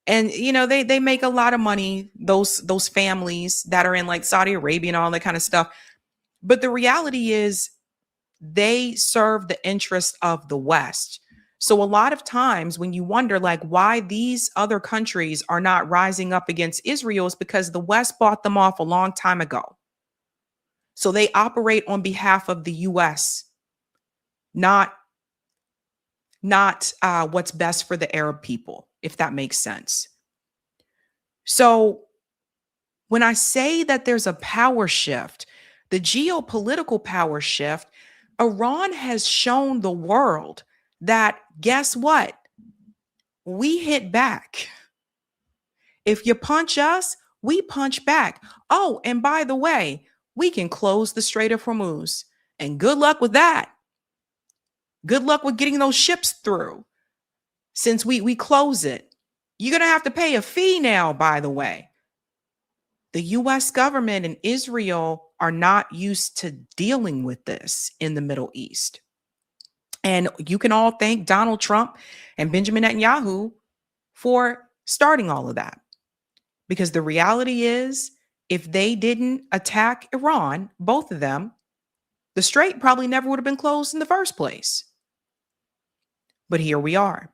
And they make a lot of money, those families that are in like Saudi Arabia and all that kind of stuff. But the reality is they serve the interest of the West. So a lot of times when you wonder like why these other countries are not rising up against Israel is because the West bought them off a long time ago. So they operate on behalf of the US, not what's best for the Arab people, if that makes sense. So when I say that there's a power shift, the geopolitical power shift, Iran has shown the world that, guess what? We hit back. If you punch us, we punch back. Oh, and by the way, we can close the Strait of Hormuz. And good luck with that. Good luck with getting those ships through. Since we close it, you're going to have to pay a fee now, by the way. The US government and Israel are not used to dealing with this in the Middle East. And you can all thank Donald Trump and Benjamin Netanyahu for starting all of that. Because the reality is, if they didn't attack Iran, both of them, the strait probably never would have been closed in the first place. But here we are.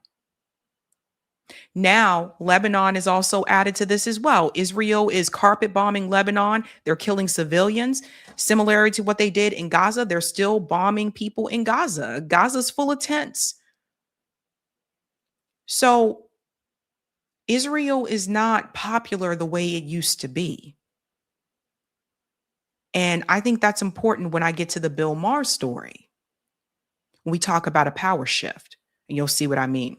Now, Lebanon is also added to this as well. Israel is carpet bombing Lebanon. They're killing civilians. Similar to what they did in Gaza, they're still bombing people in Gaza. Gaza's full of tents. So Israel is not popular the way it used to be. And I think that's important when I get to the Bill Maher story. When we talk about a power shift, and you'll see what I mean.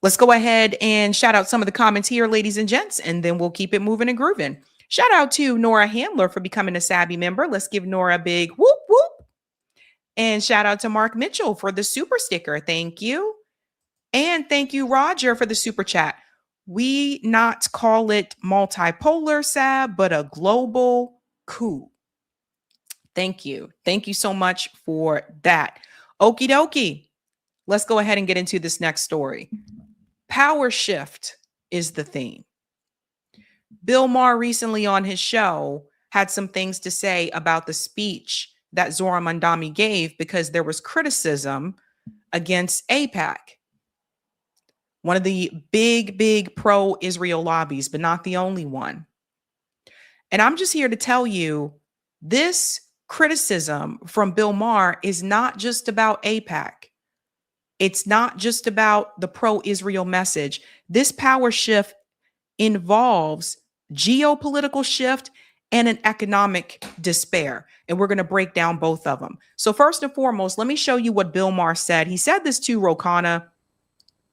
Let's go ahead and shout out some of the comments here, ladies and gents, and then we'll keep it moving and grooving. Shout out to Nora Handler for becoming a Sabby member. Let's give Nora a big whoop, whoop. And shout out to Mark Mitchell for the super sticker. Thank you. And thank you, Roger, for the super chat. We not call it multipolar, Sab, but a global coup. Thank you. Thank you so much for that. Okie dokie. Let's go ahead and get into this next story. Power shift is the theme. Bill Maher recently on his show had some things to say about the speech that Zohran Mamdani gave because there was criticism against AIPAC, one of the big pro-Israel lobbies, but not the only one. And I'm just here to tell you this criticism from Bill Maher is not just about AIPAC. It's not just about the pro-Israel message. This power shift involves geopolitical shift and an economic despair. And we're going to break down both of them. So first and foremost, let me show you what Bill Maher said. He said this to Ro Khanna.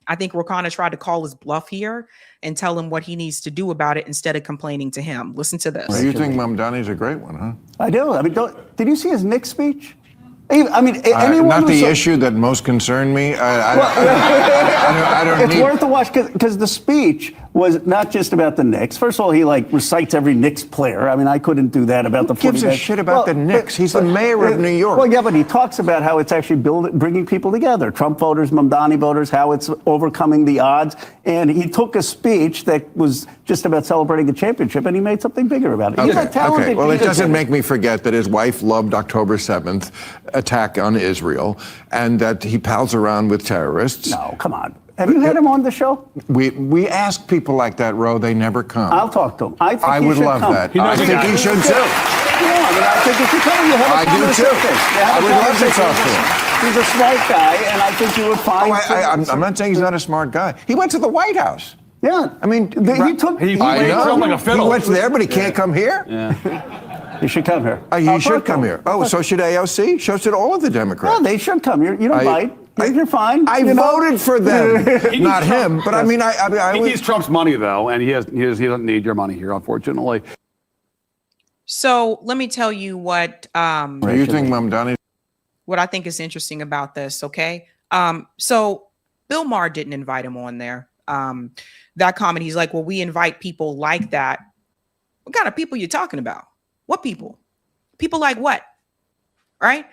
I think Ro Khanna tried to call his bluff here and tell him what he needs to do about it instead of complaining to him. Listen to this. Well, you think Mamdani's a great one, huh? I do. I mean, did you see his Knicks speech? I mean, anyone not the issue that most concerned me. I don't it's need... worth a watch because the speech was not just about the Knicks. First of all, he recites every Knicks player. I mean, I couldn't do that about the 49ers. Who gives a shit about the Knicks? He's the mayor of New York. Well, yeah, but he talks about how it's actually bringing people together. Trump voters, Mamdani voters, how it's overcoming the odds. And he took a speech that was just about celebrating the championship, and he made something bigger about it. Okay, He's a talented. okay. Well, it doesn't make me forget that his wife loved October 7th attack on Israel, and that he pals around with terrorists. No, come on. Have you had him on the show? We ask people like that, Ro. They never come. I'll talk to him. I think I he would should love come. that. I think he should too. Yeah, I mean, I think he should come. You have a I do too. I would love to talk to him. He's a smart guy, and I think you would find. I'm not saying he's not a smart guy. He went to the White House. Yeah. I mean, he took. He I played know. him like a fiddle. He went there, but he can't come here. He should come here. He should come here. Oh, so should AOC? So should all of the Democrats. No, they should come. You don't bite. You're fine. I voted for them, not him. But I mean, he needs Trump's money though, and he doesn't need your money here, unfortunately. So let me tell you what you think Mamdani? what I think is interesting about this. Okay, so Bill Maher didn't invite him on there. That comment, he's like, well, we invite people like that. What kind of people you talking about? What people? People like what? Right?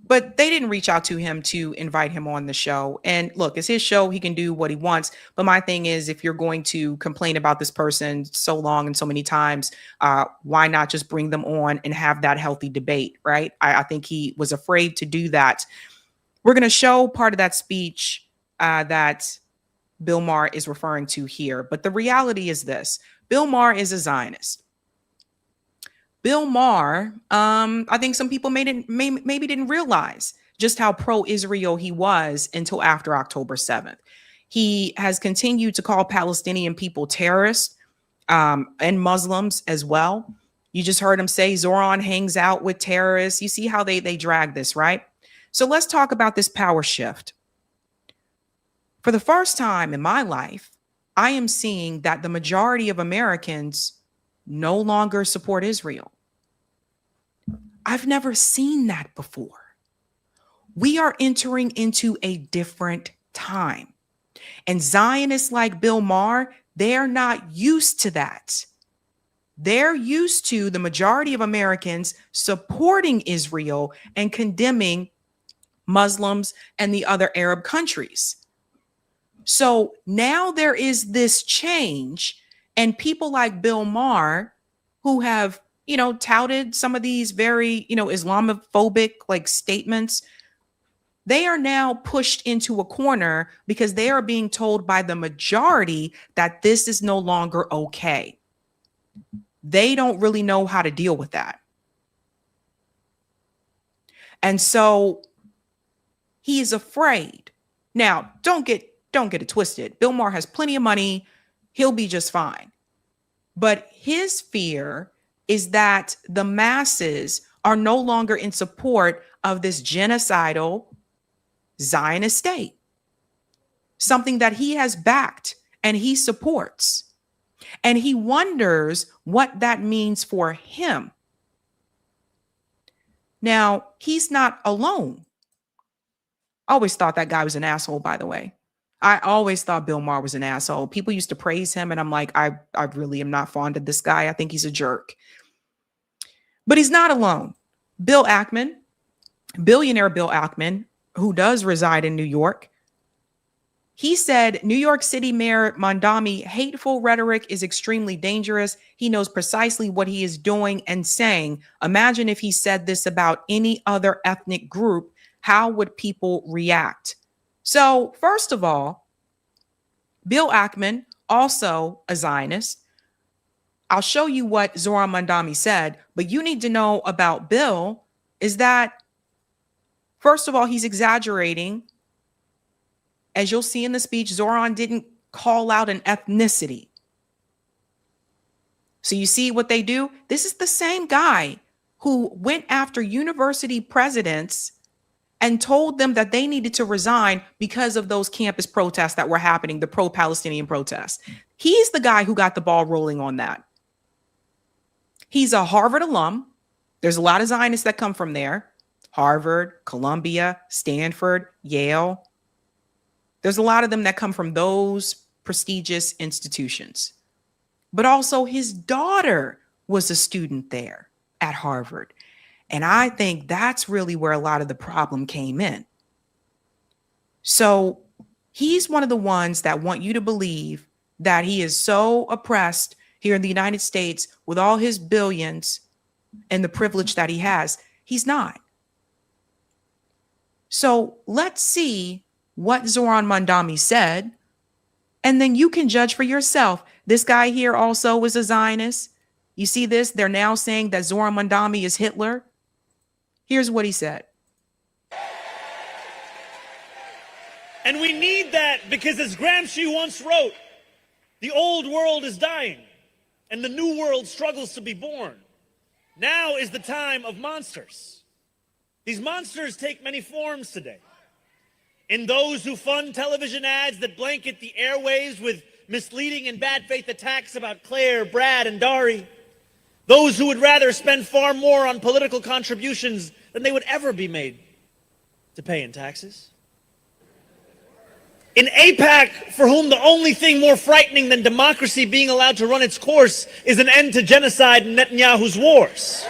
But they didn't reach out to him to invite him on the show. And look, it's his show. He can do what he wants. But my thing is, if you're going to complain about this person so long and so many times, why not just bring them on and have that healthy debate, right? I think he was afraid to do that. We're going to show part of that speech that Bill Maher is referring to here. But the reality is this. Bill Maher is a Zionist. Bill Maher, I think some people maybe didn't realize just how pro-Israel he was until after October 7th. He has continued to call Palestinian people terrorists and Muslims as well. You just heard him say Zoran hangs out with terrorists. You see how they drag this, right? So let's talk about this power shift. For the first time in my life, I am seeing that the majority of Americans no longer support Israel. I've never seen that before. We are entering into a different time. And Zionists like Bill Maher, they're not used to that. They're used to the majority of Americans supporting Israel and condemning Muslims and the other Arab countries. So now there is this change, and people like Bill Maher, who have, touted some of these very, Islamophobic like statements, they are now pushed into a corner because they are being told by the majority that this is no longer okay. They don't really know how to deal with that. And so he is afraid. Now, don't get it twisted. Bill Maher has plenty of money. He'll be just fine. But his fear is that the masses are no longer in support of this genocidal Zionist state, something that he has backed and he supports. And he wonders what that means for him. Now, he's not alone. I always thought that guy was an asshole, by the way. I always thought Bill Maher was an asshole. People used to praise him, and I'm like, I really am not fond of this guy. I think he's a jerk. But he's not alone. Bill Ackman, billionaire Bill Ackman, who does reside in New York, he said New York City Mayor Mamdani, hateful rhetoric is extremely dangerous. He knows precisely what he is doing and saying. Imagine if he said this about any other ethnic group. How would people react? So first of all, Bill Ackman, also a Zionist. I'll show you what Zoran Mamdani said, but you need to know about Bill is that, first of all, he's exaggerating. As you'll see in the speech, Zoran didn't call out an ethnicity. So you see what they do? This is the same guy who went after university presidents and told them that they needed to resign because of those campus protests that were happening, the pro-Palestinian protests. He's the guy who got the ball rolling on that. He's a Harvard alum. There's a lot of Zionists that come from there. Harvard, Columbia, Stanford, Yale. There's a lot of them that come from those prestigious institutions. But also his daughter was a student there at Harvard. And I think that's really where a lot of the problem came in. So he's one of the ones that want you to believe that he is so oppressed here in the United States with all his billions and the privilege that he has. He's not. So let's see what Zoran Mamdani said, and then you can judge for yourself. This guy here also was a Zionist. You see this? They're now saying that Zoran Mamdani is Hitler. Here's what he said. And we need that because, as Gramsci once wrote, The old world is dying, and the new world struggles to be born. Now is the time of monsters. These monsters take many forms today. In those who fund television ads that blanket the airwaves with misleading and bad faith attacks about Claire, Brad, and Dari. Those who would rather spend far more on political contributions than they would ever be made to pay in taxes. In AIPAC, for whom the only thing more frightening than democracy being allowed to run its course is an end to genocide and Netanyahu's wars.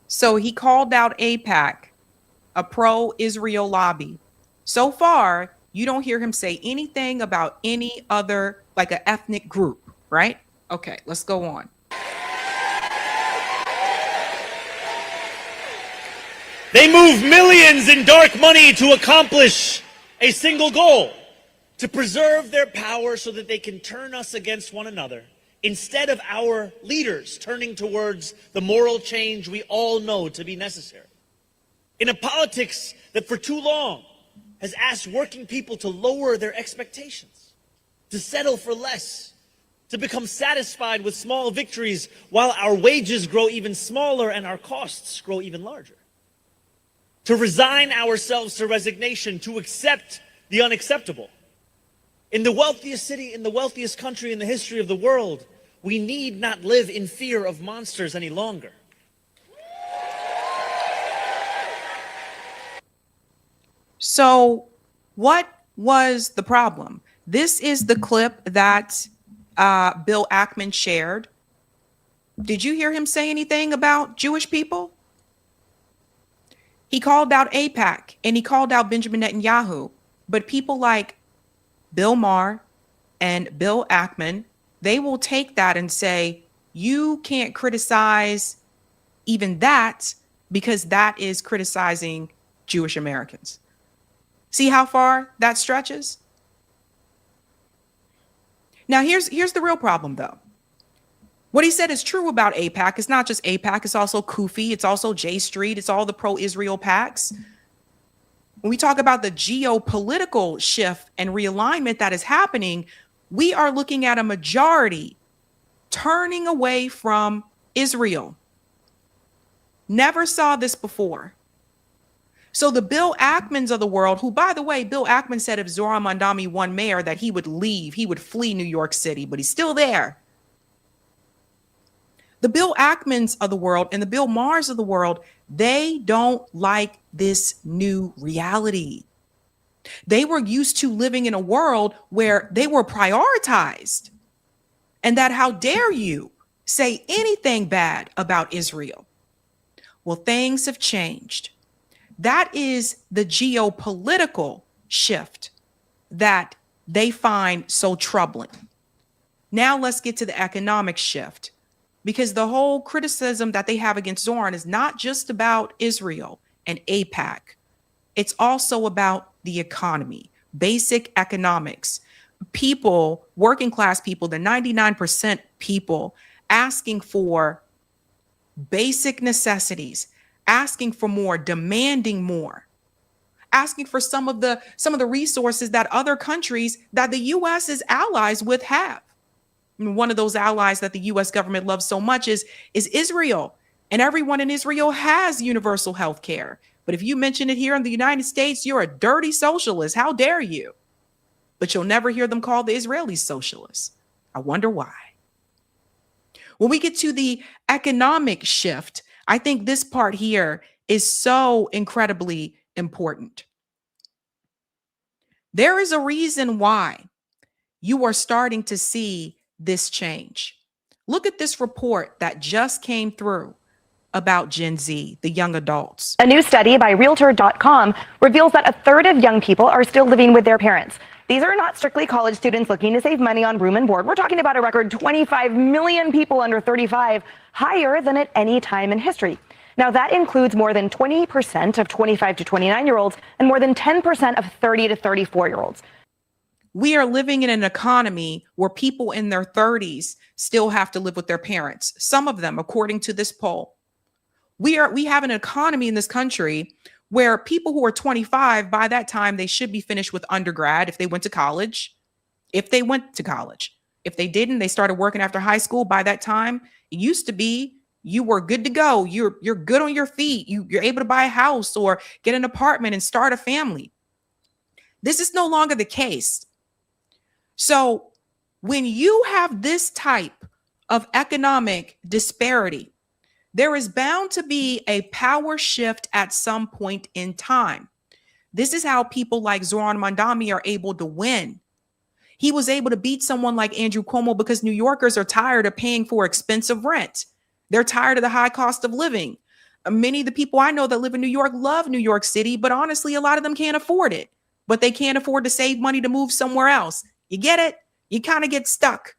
So he called out AIPAC, a pro-Israel lobby. So far, you don't hear him say anything about any other, like an ethnic group, right? Okay, let's go on. They move millions in dark money to accomplish a single goal, to preserve their power so that they can turn us against one another, instead of our leaders turning towards the moral change we all know to be necessary. In a politics that for too long has asked working people to lower their expectations, to settle for less, to become satisfied with small victories while our wages grow even smaller and our costs grow even larger. To resign ourselves to resignation, to accept the unacceptable. In the wealthiest city, in the wealthiest country in the history of the world, we need not live in fear of monsters any longer. So what was the problem? This is the clip that Bill Ackman shared. Did you hear him say anything about Jewish people? He called out AIPAC and he called out Benjamin Netanyahu. But people like Bill Maher and Bill Ackman, they will take that and say, you can't criticize even that because that is criticizing Jewish Americans. See how far that stretches? Now, here's the real problem, though. What he said is true about AIPAC. It's not just AIPAC. It's also Kufi. It's also J Street. It's all the pro-Israel PACs. When we talk about the geopolitical shift and realignment that is happening, we are looking at a majority turning away from Israel. Never saw this before. So the Bill Ackmans of the world, who, by the way, Bill Ackman said if Zohran Mamdani won mayor that he would leave, he would flee New York City, but he's still there. The Bill Ackmans of the world and the Bill Mahers of the world, they don't like this new reality. They were used to living in a world where they were prioritized, and that how dare you say anything bad about Israel? Well, things have changed. That is the geopolitical shift that they find so troubling. Now let's get to the economic shift, because the whole criticism that they have against Zohran is not just about Israel and AIPAC. It's also about the economy, basic economics. People, working class people, the 99% people asking for basic necessities, asking for more, demanding more, asking for some of the resources that other countries that the U.S. is allies with have. I mean, one of those allies that the U.S. government loves so much is Israel, and everyone in Israel has universal health care. But if you mention it here in the United States, you're a dirty socialist. How dare you? But you'll never hear them call the Israelis socialists. I wonder why. When we get to the economic shift, I think this part here is so incredibly important. There is a reason why you are starting to see this change. Look at this report that just came through about Gen Z, the young adults. A new study by Realtor.com reveals that a third of young people are still living with their parents. These are not strictly college students looking to save money on room and board. We're talking about a record 25 million people under 35, higher than at any time in history. Now, that includes more than 20% of 25 to 29-year-olds and more than 10% of 30 to 34-year-olds. We are living in an economy where people in their 30s still have to live with their parents. Some of them, according to this poll. We have an economy in this country where people who are 25, by that time, they should be finished with undergrad if they went to college. If they went to college. If they didn't, they started working after high school. By that time, it used to be you were good to go. You're good on your feet. You're able to buy a house or get an apartment and start a family. This is no longer the case. So when you have this type of economic disparity, there is bound to be a power shift at some point in time. This is how people like Zoran Mandami are able to win. He was able to beat someone like Andrew Cuomo because New Yorkers are tired of paying for expensive rent. They're tired of the high cost of living. Many of the people I know that live in New York love New York City, but honestly, a lot of them can't afford it. But they can't afford to save money to move somewhere else. You get it? You kind of get stuck.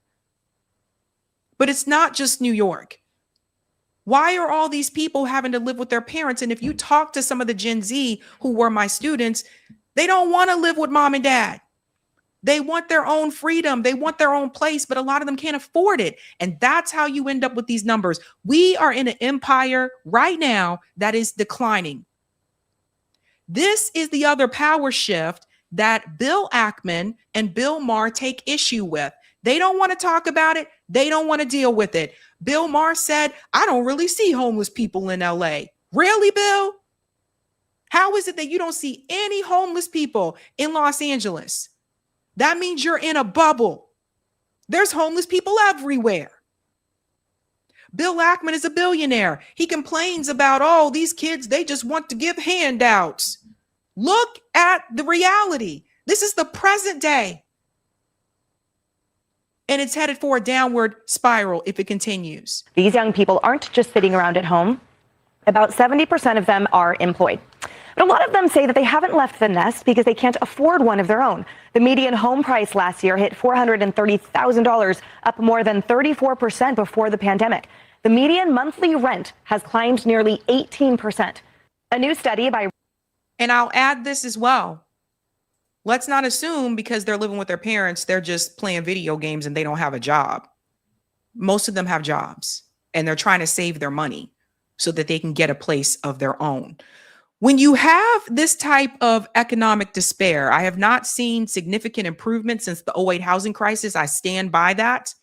But it's not just New York. Why are all these people having to live with their parents? And if you talk to some of the Gen Z who were my students, they don't want to live with mom and dad. They want their own freedom. They want their own place, but a lot of them can't afford it. And that's how you end up with these numbers. We are in an empire right now that is declining. This is the other power shift that Bill Ackman and Bill Maher take issue with. They don't want to talk about it. They don't want to deal with it. Bill Maher said, I don't really see homeless people in LA. Really, Bill? How is it that you don't see any homeless people in Los Angeles? That means you're in a bubble. There's homeless people everywhere. Bill Ackman is a billionaire. He complains about, oh, these kids, they just want to give handouts. Look at the reality. This is the present day. And it's headed for a downward spiral if it continues. These young people aren't just sitting around at home. About 70% of them are employed. But a lot of them say that they haven't left the nest because they can't afford one of their own. The median home price last year hit $430,000, up more than 34% before the pandemic. The median monthly rent has climbed nearly 18%. A new study by... And I'll add this as well. Let's not assume because they're living with their parents, they're just playing video games and they don't have a job. Most of them have jobs and they're trying to save their money so that they can get a place of their own. When you have this type of economic despair, I have not seen significant improvement since the 2008 housing crisis. I stand by that.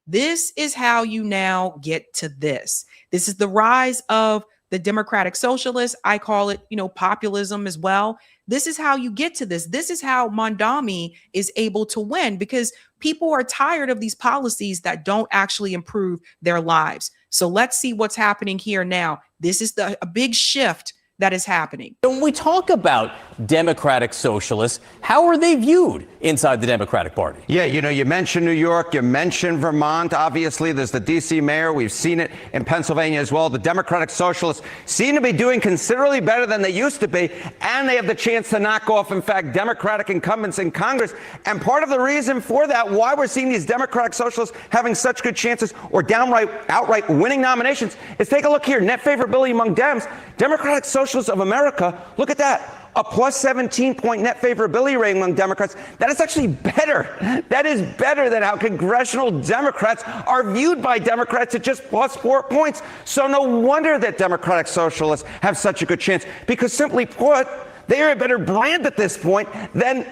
This is how you now get to this. This is the rise of the democratic socialists. I call it, populism as well. This is how you get to this. This is how Mandami is able to win because people are tired of these policies that don't actually improve their lives. So let's see what's happening here now. This is a big shift that is happening. When we talk about democratic socialists, how are they viewed inside the Democratic Party? Yeah, you mentioned New York, you mentioned Vermont. Obviously, there's the D.C. mayor. We've seen it in Pennsylvania as well. The Democratic Socialists seem to be doing considerably better than they used to be, and they have the chance to knock off, in fact, Democratic incumbents in Congress. And part of the reason for that, why we're seeing these Democratic Socialists having such good chances or outright winning nominations, is take a look here. Net favorability among Dems. Democratic Socialists of America, look at that. A plus 17-point net favorability rating among Democrats. That is actually better. That is better than how congressional Democrats are viewed by Democrats at just plus 4 points. So no wonder that Democratic Socialists have such a good chance, because simply put, they are a better brand at this point than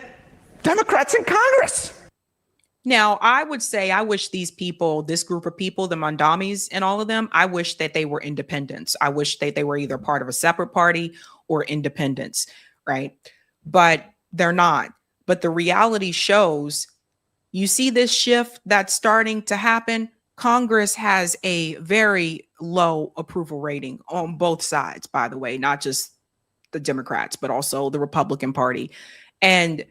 Democrats in Congress. Now, I would say I wish these people, this group of people, the Mandamis and all of them, I wish that they were independents. I wish that they were either part of a separate party or independents, right? But they're not. But the reality shows, you see this shift that's starting to happen. Congress has a very low approval rating on both sides, by the way, not just the Democrats, but also the Republican Party. And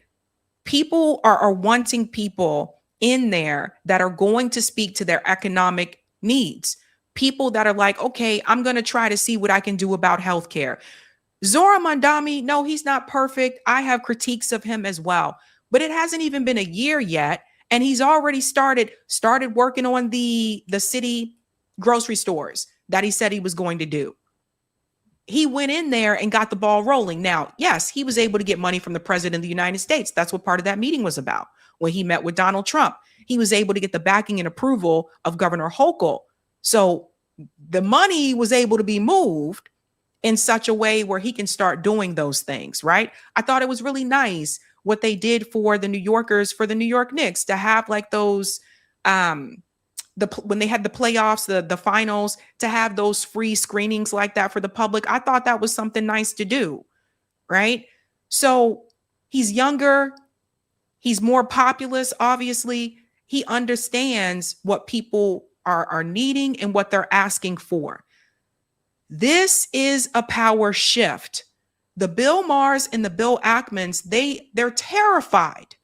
people are wanting people in there that are going to speak to their economic needs. People that are like, okay, I'm going to try to see what I can do about healthcare. Zoran Mandami, no, he's not perfect. I have critiques of him as well, but it hasn't even been a year yet. And he's already started working on the city grocery stores that he said he was going to do. He went in there and got the ball rolling. Now, yes, he was able to get money from the president of the United States. That's what part of that meeting was about. When he met with Donald Trump, he was able to get the backing and approval of Governor Hochul. So the money was able to be moved in such a way where he can start doing those things, right? I thought it was really nice what they did for the New Yorkers, for the New York Knicks, to have like those, when they had the playoffs, the finals, to have those free screenings like that for the public. I thought that was something nice to do, right? So he's younger, he's more populist, obviously. He understands what people are needing and what they're asking for. This is a power shift. The Bill Mahers and the Bill Ackmans, they're terrified.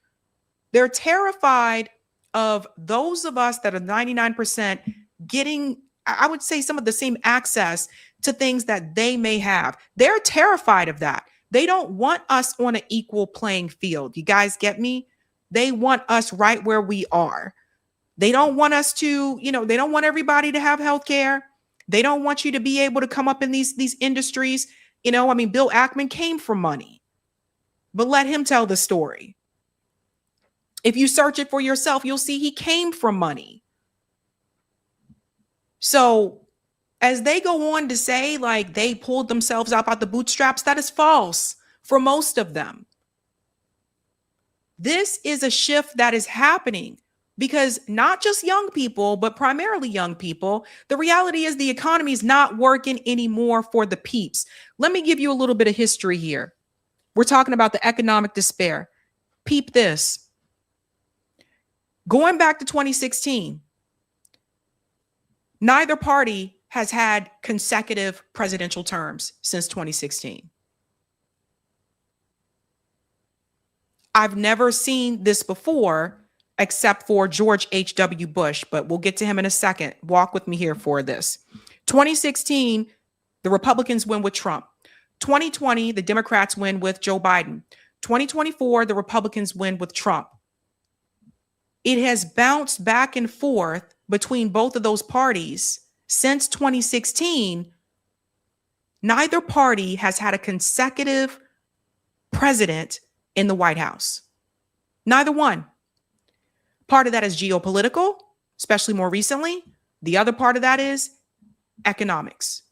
They're terrified of those of us that are 99% getting, I would say, some of the same access to things that they may have. They're terrified of that. They don't want us on an equal playing field. You guys get me? They want us right where we are. They don't want us to, they don't want everybody to have health care. They don't want you to be able to come up in these industries. Bill Ackman came from money, but let him tell the story. If you search it for yourself, you'll see he came from money. So as they go on to say, like, they pulled themselves up out the bootstraps, that is false for most of them. This is a shift that is happening because not just young people, but primarily young people, the reality is the economy is not working anymore for the peeps. Let me give you a little bit of history here. We're talking about the economic despair. Peep this. Going back to 2016, neither party has had consecutive presidential terms since 2016. I've never seen this before, except for George H.W. Bush, but we'll get to him in a second. Walk with me here for this. 2016, the Republicans win with Trump. 2020, the Democrats win with Joe Biden. 2024, the Republicans win with Trump. It has bounced back and forth between both of those parties since 2016. Neither party has had a consecutive president in the White House. Neither one. Part of that is geopolitical, especially more recently. The other part of that is economics.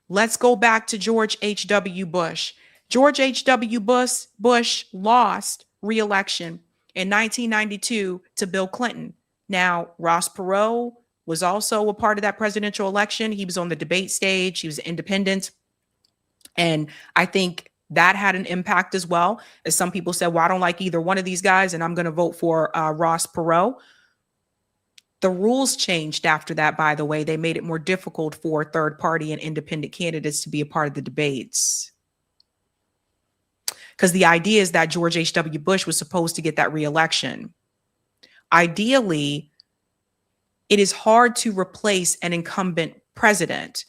Let's go back to George H.W. Bush. George H.W. Bush lost re-election in 1992 to Bill Clinton. Now, Ross Perot was also a part of that presidential election. He was on the debate stage. He was independent. And I think that had an impact as well. As some people said, well, I don't like either one of these guys, and I'm going to vote for Ross Perot. The rules changed after that, by the way. They made it more difficult for third party and independent candidates to be a part of the debates. Because the idea is that George H.W. Bush was supposed to get that re-election. Ideally, it is hard to replace an incumbent president.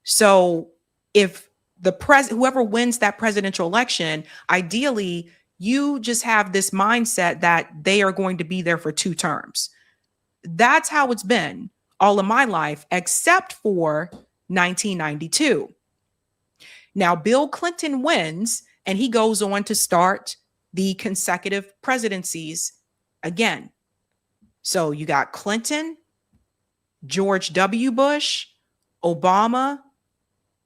So if whoever wins that presidential election, ideally, you just have this mindset that they are going to be there for 2 terms. That's how it's been all of my life, except for 1992. Now, Bill Clinton wins, and he goes on to start the consecutive presidencies again. So you got Clinton, George W. Bush, Obama,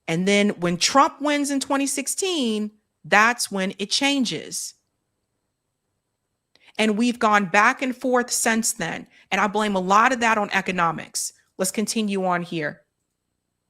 and then when Trump wins in 2016, that's when it changes. And we've gone back and forth since then. And I blame a lot of that on economics. Let's continue on here.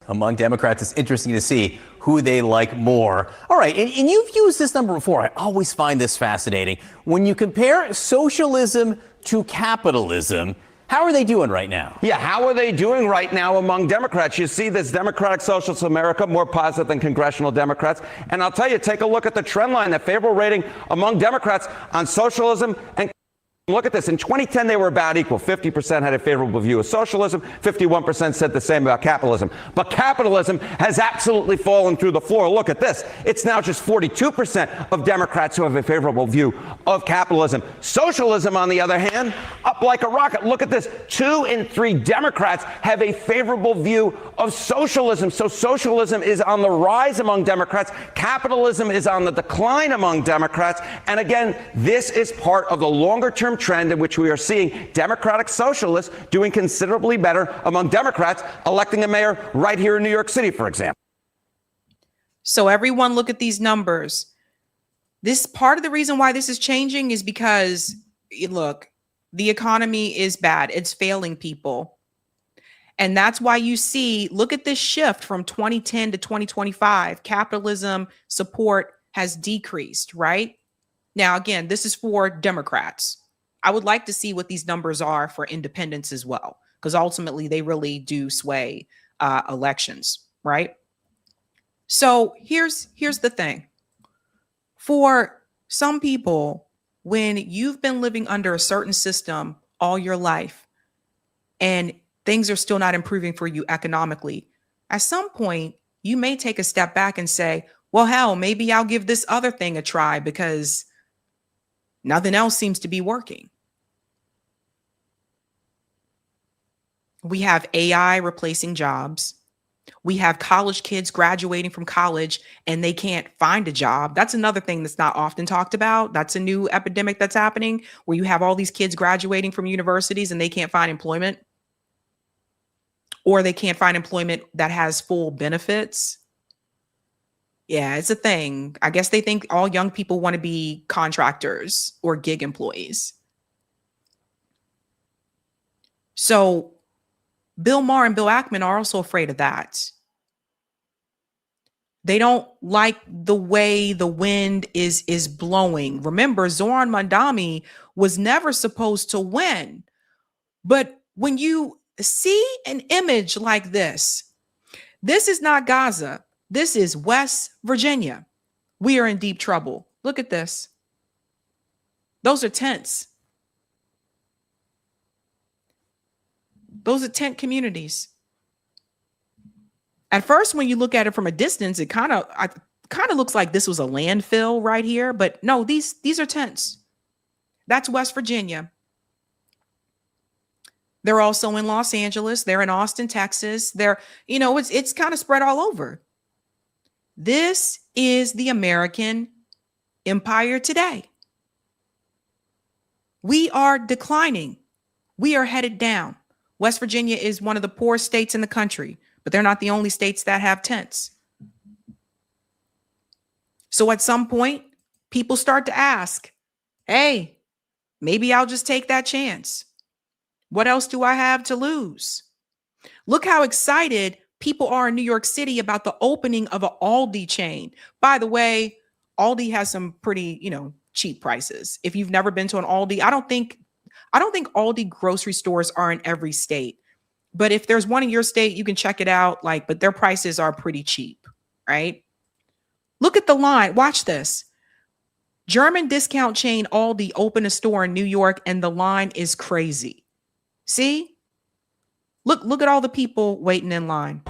Among Democrats, it's interesting to see who they like more. All right, and you've used this number before. I always find this fascinating. When you compare socialism to capitalism, how are they doing right now? Yeah, how are they doing right now among Democrats? You see this Democratic Socialist America more positive than congressional Democrats. And I'll tell you, take a look at the trend line, the favorable rating among Democrats on socialism and look at this. In 2010, they were about equal. 50% had a favorable view of socialism. 51% said the same about capitalism. But capitalism has absolutely fallen through the floor. Look at this. It's now just 42% of Democrats who have a favorable view of capitalism. Socialism, on the other hand, up like a rocket. Look at this. 2 in 3 Democrats have a favorable view of socialism. So socialism is on the rise among Democrats. Capitalism is on the decline among Democrats. And again, this is part of the longer-term trend in which we are seeing Democratic socialists doing considerably better among Democrats, electing a mayor right here in New York City, for example. So everyone look at these numbers. This part of the reason why this is changing is because, look, the economy is bad. It's failing people. And that's why you see, look at this shift from 2010 to 2025. Capitalism support has decreased, right? Now, again, this is for Democrats. I would like to see what these numbers are for independents as well, because ultimately they really do sway elections, right? So here's the thing. For some people, when you've been living under a certain system all your life and things are still not improving for you economically, at some point, you may take a step back and say, well, hell, maybe I'll give this other thing a try because nothing else seems to be working. We have AI replacing jobs. We have college kids graduating from college and they can't find a job. That's another thing that's not often talked about. That's a new epidemic that's happening where you have all these kids graduating from universities and they can't find employment, or they can't find employment that has full benefits. Yeah, it's a thing. I guess they think all young people want to be contractors or gig employees. So Bill Maher and Bill Ackman are also afraid of that. They don't like the way the wind is blowing. Remember, Zoran Mandami was never supposed to win. But when you see an image like this, this is not Gaza. This is West Virginia. We are in deep trouble. Look at this. Those are tents. Those are tent communities. At first, when you look at it from a distance, it kind of looks like this was a landfill right here. But no, these are tents. That's West Virginia. They're also in Los Angeles. They're in Austin, Texas. They're, it's kind of spread all over. This is the American empire today. We are declining. We are headed down. West Virginia is one of the poorest states in the country, but they're not the only states that have tents. So at some point, people start to ask, hey, maybe I'll just take that chance. What else do I have to lose? Look how excited people are in New York City about the opening of an Aldi chain. By the way, Aldi has some pretty, cheap prices. If you've never been to an Aldi, I don't think Aldi grocery stores are in every state, but if there's one in your state, you can check it out. But their prices are pretty cheap, right? Look at the line. Watch this. German discount chain Aldi opened a store in New York and the line is crazy. See? Look at all the people waiting in line.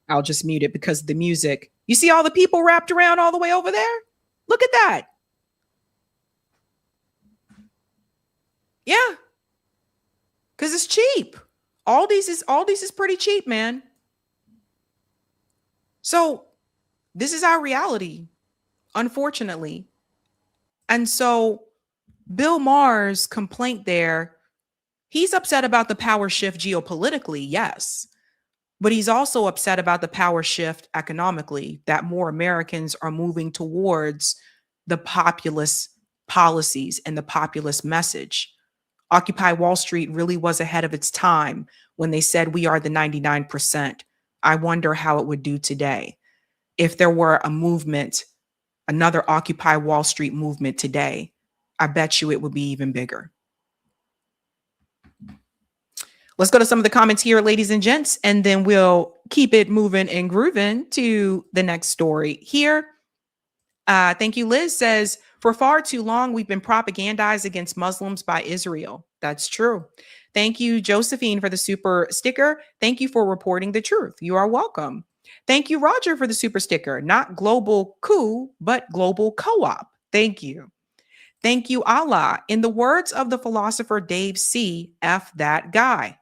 I'll just mute it because of the music. You see all the people wrapped around all the way over there? Look at that. Yeah. Because it's cheap. Aldi's is pretty cheap, man. So this is our reality, unfortunately. And so Bill Maher's complaint there, he's upset about the power shift geopolitically, yes. But he's also upset about the power shift economically, that more Americans are moving towards the populist policies and the populist message. Occupy Wall Street really was ahead of its time when they said we are the 99%. I wonder how it would do today. If there were a movement, another Occupy Wall Street movement today, I bet you it would be even bigger. Let's go to some of the comments here, ladies and gents, and then we'll keep it moving and grooving to the next story here. Thank you. Liz says, for far too long, we've been propagandized against Muslims by Israel. That's true. Thank you, Josephine, for the super sticker. Thank you for reporting the truth. You are welcome. Thank you, Roger, for the super sticker. Not global coup, but global co-op. Thank you. Thank you, Allah. In the words of the philosopher Dave C., F that guy.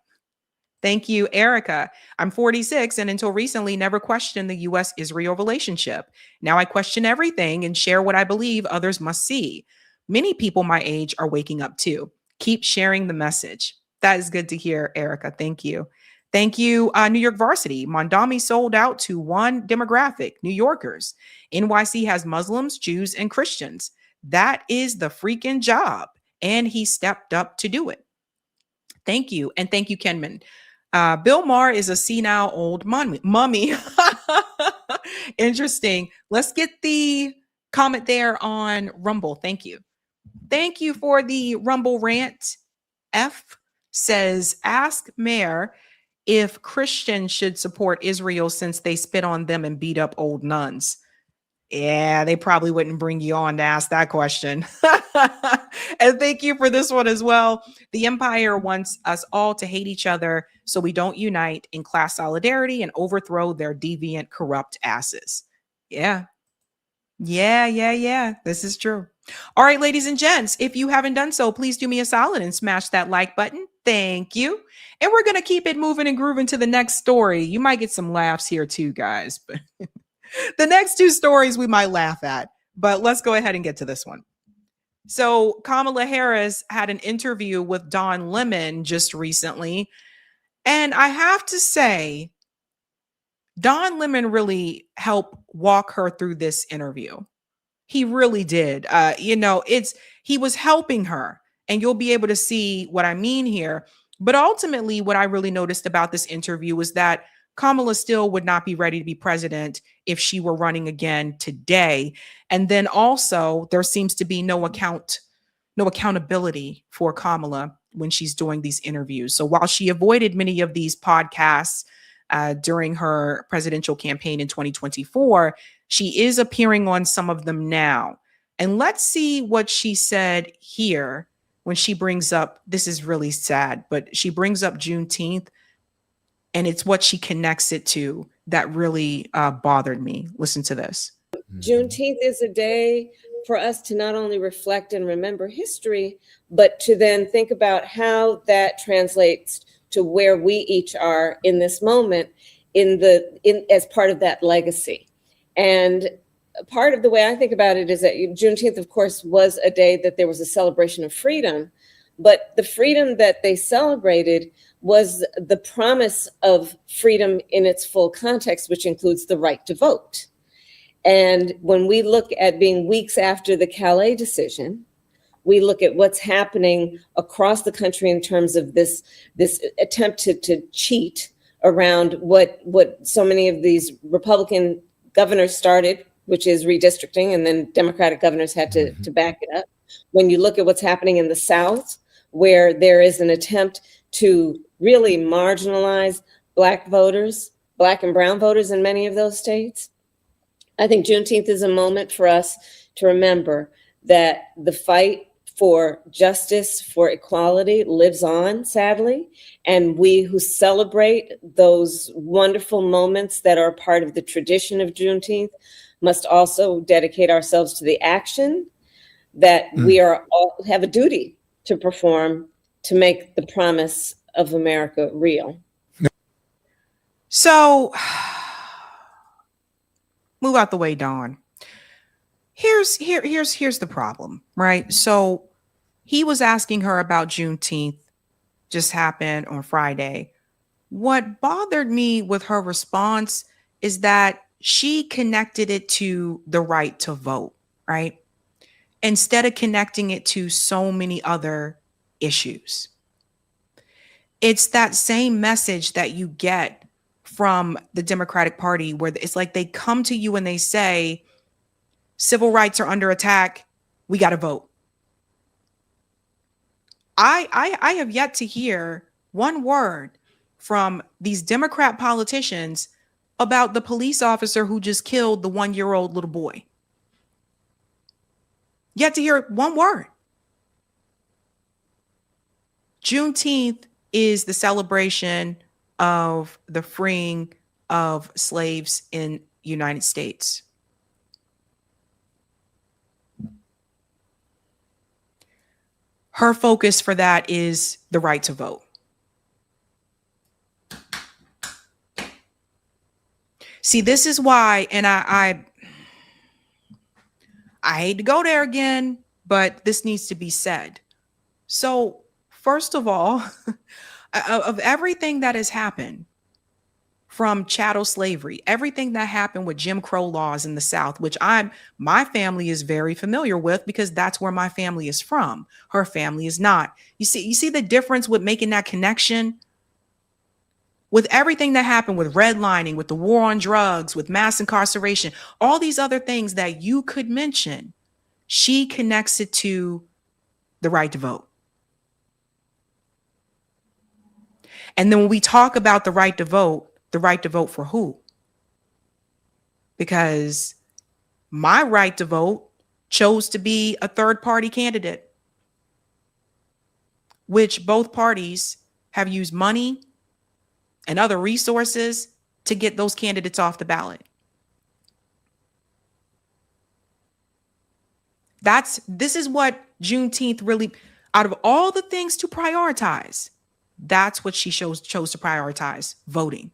Thank you, Erica. I'm 46 and until recently never questioned the US-Israel relationship. Now I question everything and share what I believe others must see. Many people my age are waking up too. Keep sharing the message. That is good to hear, Erica. Thank you. Thank you, New York Varsity. Mondami sold out to one demographic, New Yorkers. NYC has Muslims, Jews, and Christians. That is the freaking job. And he stepped up to do it. Thank you. And thank you, Kenman. Bill Maher is a senile old mummy. Interesting. Let's get the comment there on Rumble. Thank you. Thank you for the Rumble rant. F says, ask Maher if Christians should support Israel since they spit on them and beat up old nuns. Yeah, they probably wouldn't bring you on to ask that question. And thank you for this one as well. The empire wants us all to hate each other so we don't unite in class solidarity and overthrow their deviant, corrupt asses. Yeah. This is true. All right, ladies and gents, if you haven't done so, please do me a solid and smash that like button. Thank you. And we're going to keep it moving and grooving to the next story. You might get some laughs here too, guys, but the next two stories we might laugh at, but let's go ahead and get to this one. So Kamala Harris had an interview with Don Lemon just recently. And I have to say, Don Lemon really helped walk her through this interview. He really did. He was helping her, and you'll be able to see what I mean here. But ultimately, what I really noticed about this interview was that Kamala still would not be ready to be president if she were running again today. And then also there seems to be no accountability for Kamala when she's doing these interviews. So while she avoided many of these podcasts during her presidential campaign in 2024, she is appearing on some of them now. And let's see what she said here when she brings up, this is really sad, but she brings up Juneteenth. And it's what she connects it to that really bothered me. Listen to this. Juneteenth is a day for us to not only reflect and remember history, but to then think about how that translates to where we each are in this moment as part of that legacy. And part of the way I think about it is that Juneteenth, of course, was a day that there was a celebration of freedom, but the freedom that they celebrated was the promise of freedom in its full context, which includes the right to vote. And when we look at being weeks after the Calais decision, we look at what's happening across the country in terms of this attempt to cheat around what so many of these Republican governors started, which is redistricting, and then Democratic governors had to back it up. When you look at what's happening in the South, where there is an attempt to really marginalize Black voters, Black and brown voters in many of those states. I think Juneteenth is a moment for us to remember that the fight for justice, for equality lives on, sadly. And we who celebrate those wonderful moments that are part of the tradition of Juneteenth must also dedicate ourselves to the action that we all have a duty to perform to make the promise of America real. So move out the way, Dawn. Here's the problem, right? So he was asking her about Juneteenth, just happened on Friday. What bothered me with her response is that she connected it to the right to vote, right? Instead of connecting it to so many other issues. It's that same message that you get from the Democratic Party where it's like they come to you and they say, civil rights are under attack. We got to vote. I have yet to hear one word from these Democrat politicians about the police officer who just killed the 1-year-old little boy. Yet to hear one word. Juneteenth is the celebration of the freeing of slaves in the United States. Her focus for that is the right to vote. See, this is why, and I hate to go there again, but this needs to be said. So, first of all, of everything that has happened, from chattel slavery, everything that happened with Jim Crow laws in the South, which my family is very familiar with because that's where my family is from. Her family is not. You see the difference with making that connection? With everything that happened with redlining, with the war on drugs, with mass incarceration, all these other things that you could mention, she connects it to the right to vote. And then when we talk about the right to vote for who? Because my right to vote chose to be a third party candidate, which both parties have used money and other resources to get those candidates off the ballot. This is what Juneteenth really, out of all the things to prioritize, that's what she chose to prioritize, voting.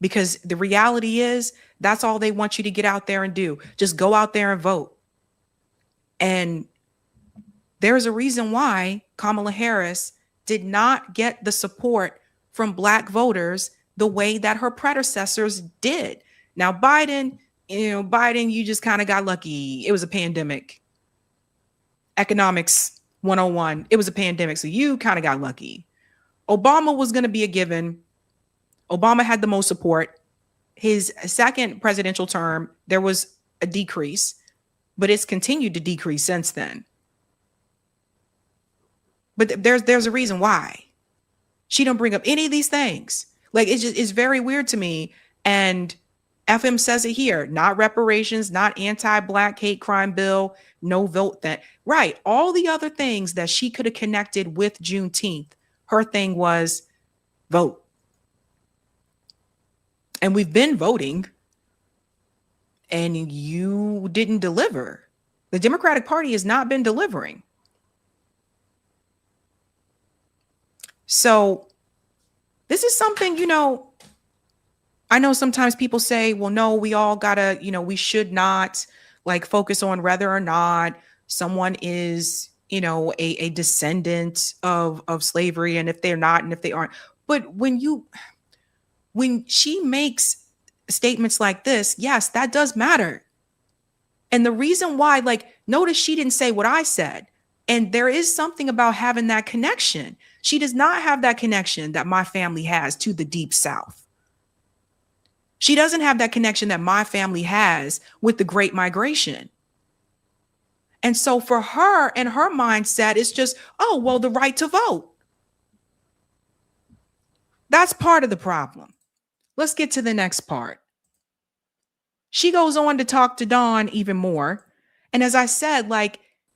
Because the reality is, that's all they want you to get out there and do. Just go out there and vote. And there's a reason why Kamala Harris did not get the support from Black voters the way that her predecessors did. Now, Biden, you just kind of got lucky. It was a pandemic. Economics 101. It was a pandemic. So you kind of got lucky. Obama was going to be a given. Obama had the most support. His second presidential term, there was a decrease, but it's continued to decrease since then. But there's a reason why. She don't bring up any of these things. Like, it's very weird to me. And FM says it here, not reparations, not anti-Black hate crime bill, no vote that. Right. All the other things that she could have connected with Juneteenth. Her thing was vote. And we've been voting, and you didn't deliver. The Democratic Party has not been delivering. So this is something, I know sometimes people say, well, no, we all gotta, we should not focus on whether or not someone is, a descendant of slavery, and if they're not, and if they aren't. But when she makes statements like this, yes, that does matter. And the reason why, notice she didn't say what I said. And there is something about having that connection. She does not have that connection that my family has to the Deep South. She doesn't have that connection that my family has with the Great Migration. And so for her and her mindset, it's just, oh, well, the right to vote. That's part of the problem. Let's get to the next part. She goes on to talk to Dawn even more. And as I said,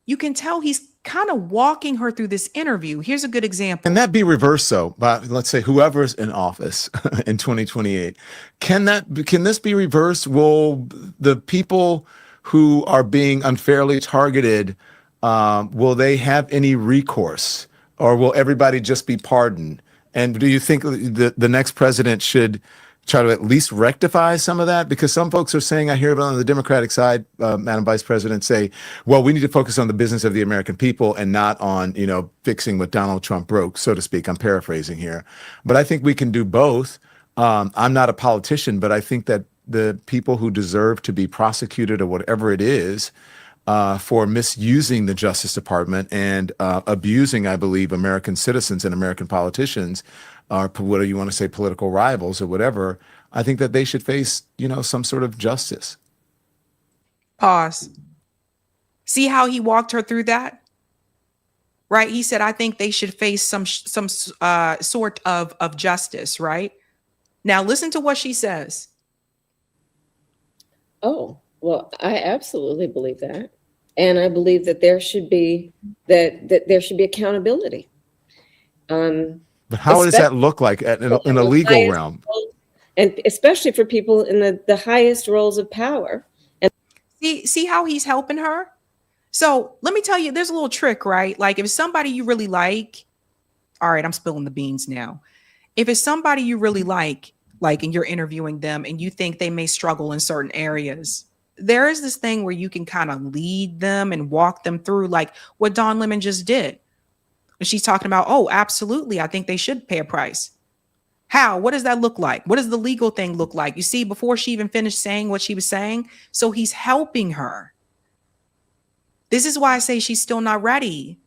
you can tell he's kind of walking her through this interview. Here's a good example. Can that be reversed, though, by, let's say, whoever's in office in 2028? Can this be reversed? Will the people who are being unfairly targeted, will they have any recourse, or will everybody just be pardoned? And do you think the next president should try to at least rectify some of that? Because some folks are saying, I hear on the Democratic side, Madam Vice President, say, well, we need to focus on the business of the American people and not on, fixing what Donald Trump broke, so to speak. I'm paraphrasing here. But I think we can do both. I'm not a politician, but I think that the people who deserve to be prosecuted or whatever it is for misusing the Justice Department and abusing, I believe, American citizens and American politicians, or whatever you want to say, political rivals or whatever, I think that they should face, some sort of justice. Pause. See how he walked her through that? Right? He said, I think they should face some sort of justice, right? Now listen to what she says. Oh, well, I absolutely believe that. And I believe that there should be there should be accountability. But how does that look like in a legal realm? and especially for people in the highest roles of power. And see how he's helping her? So let me tell you, there's a little trick, right? Like if it's somebody you really like, all right, I'm spilling the beans now. If it's somebody you really like, and you're interviewing them and you think they may struggle in certain areas, there is this thing where you can kind of lead them and walk them through, like what Don Lemon just did. And she's talking about, oh, absolutely, I think they should pay a price. How? What does that look like? What does the legal thing look like? You see, before she even finished saying what she was saying, so he's helping her. This is why I say she's still not ready.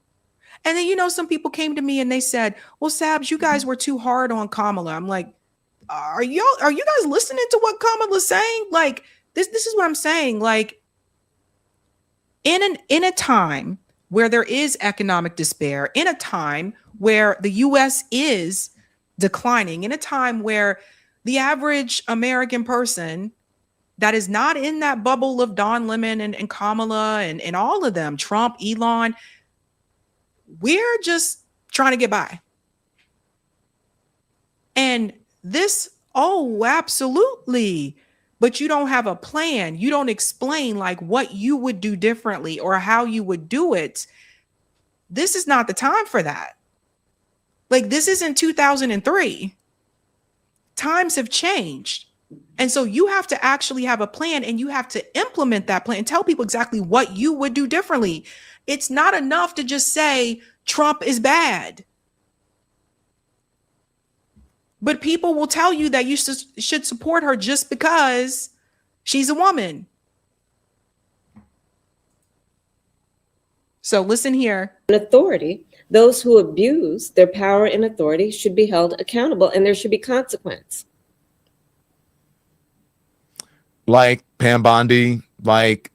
And then, you know, some people came to me and they said, well, Sabs, you guys were too hard on Kamala. I'm like, are you guys listening to what Kamala's saying? Like, this is what I'm saying. Like, in a time where there is economic despair, in a time where the US is declining, in a time where the average American person that is not in that bubble of Don Lemon and Kamala and all of them, Trump, Elon, we're just trying to get by. And this, oh, absolutely. But you don't have a plan. You don't explain like what you would do differently or how you would do it. This is not the time for that. Like, this isn't 2003. Times have changed. And so you have to actually have a plan, and you have to implement that plan and tell people exactly what you would do differently. It's not enough to just say Trump is bad. But people will tell you that you should support her just because she's a woman. So listen here. Authority, those who abuse their power and authority should be held accountable, and there should be consequence. Like Pam Bondi, like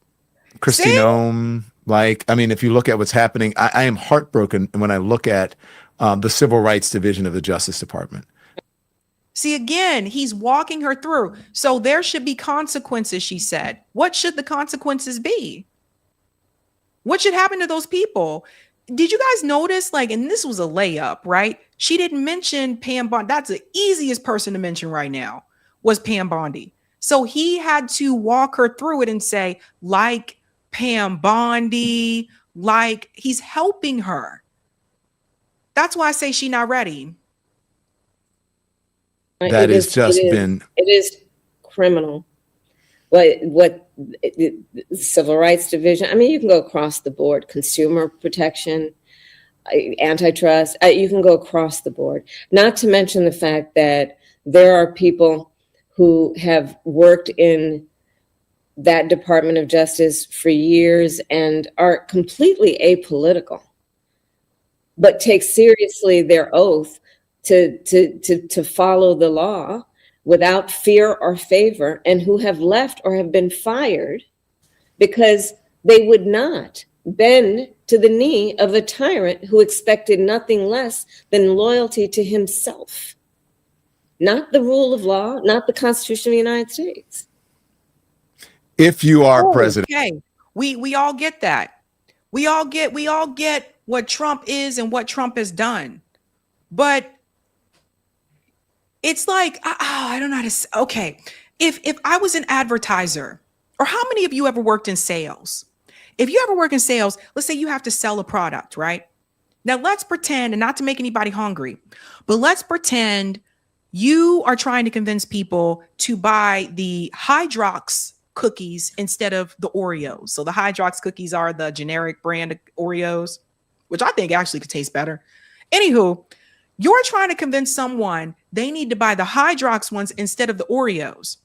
Kristi Noem, like, I mean, if you look at what's happening, I am heartbroken when I look at the Civil Rights Division of the Justice Department. See, again, he's walking her through. So there should be consequences, she said. What should the consequences be? What should happen to those people? Did you guys notice, like, and this was a layup, right? She didn't mention Pam Bondi. That's the easiest person to mention right now was Pam Bondi. So he had to walk her through it and say, like Pam Bondi, like he's helping her. That's why I say she's not ready. That has just been. It is criminal. What the Civil Rights Division, I mean, you can go across the board, consumer protection, antitrust, you can go across the board. Not to mention the fact that there are people who have worked in that Department of Justice for years and are completely apolitical, but take seriously their oath to follow the law without fear or favor, and who have left or have been fired because they would not bend to the knee of a tyrant who expected nothing less than loyalty to himself, not the rule of law, not the Constitution of the United States. If you are president. Okay, we all get that. We all get what Trump is and what Trump has done. But it's like, I don't know how to say, okay, if I was an advertiser, or how many of you ever worked in sales? If you ever work in sales, let's say you have to sell a product, right? Now let's pretend, and not to make anybody hungry, but let's pretend you are trying to convince people to buy the Hydrox cookies instead of the Oreos. So the Hydrox cookies are the generic brand of Oreos, which I think actually could taste better. Anywho, you're trying to convince someone they need to buy the Hydrox ones instead of the Oreos.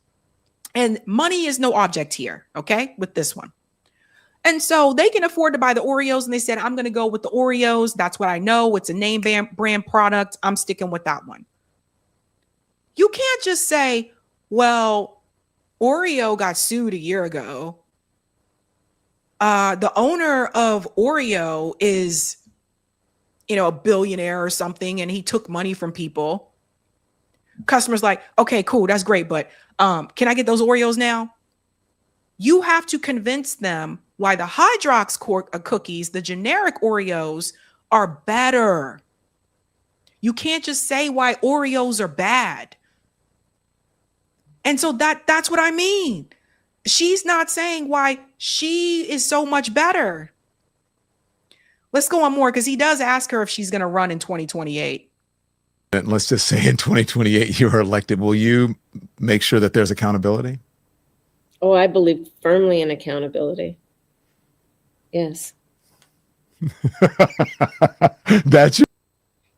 And money is no object here, okay, with this one. And so they can afford to buy the Oreos, and they said, I'm going to go with the Oreos. That's what I know. It's a name brand product. I'm sticking with that one. You can't just say, well, Oreo got sued a year ago. The owner of Oreo is, a billionaire or something, and he took money from people. Customers like, okay, cool, that's great, but can I get those Oreos now? You have to convince them why the Hydrox cookies, the generic Oreos, are better. You can't just say why Oreos are bad. And so that's what I mean. She's not saying why she is so much better. Let's go on more, because he does ask her if she's going to run in 2028. And let's just say in 2028 you are elected. Will you make sure that there's accountability? Oh, I believe firmly in accountability. Yes. That's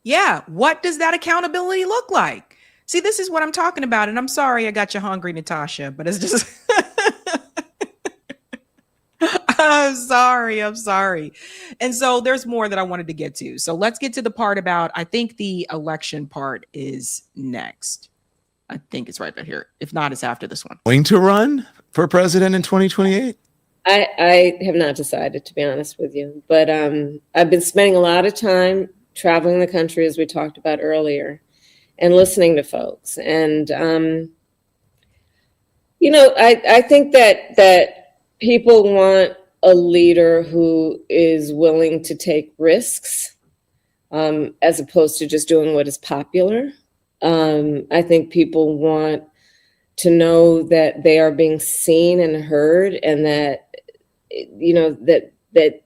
Yeah. What does that accountability look like? See, this is what I'm talking about. And I'm sorry I got you hungry, Natasha, but it's just, I'm sorry. And so there's more that I wanted to get to. So let's get to the part about, I think the election part is next. I think it's right back here. If not, it's after this one. going to run for president in 2028? I have not decided, to be honest with you, but I've been spending a lot of time traveling the country, as we talked about earlier, and listening to folks. And, I think that people want a leader who is willing to take risks, as opposed to just doing what is popular. I think people want to know that they are being seen and heard, and that, that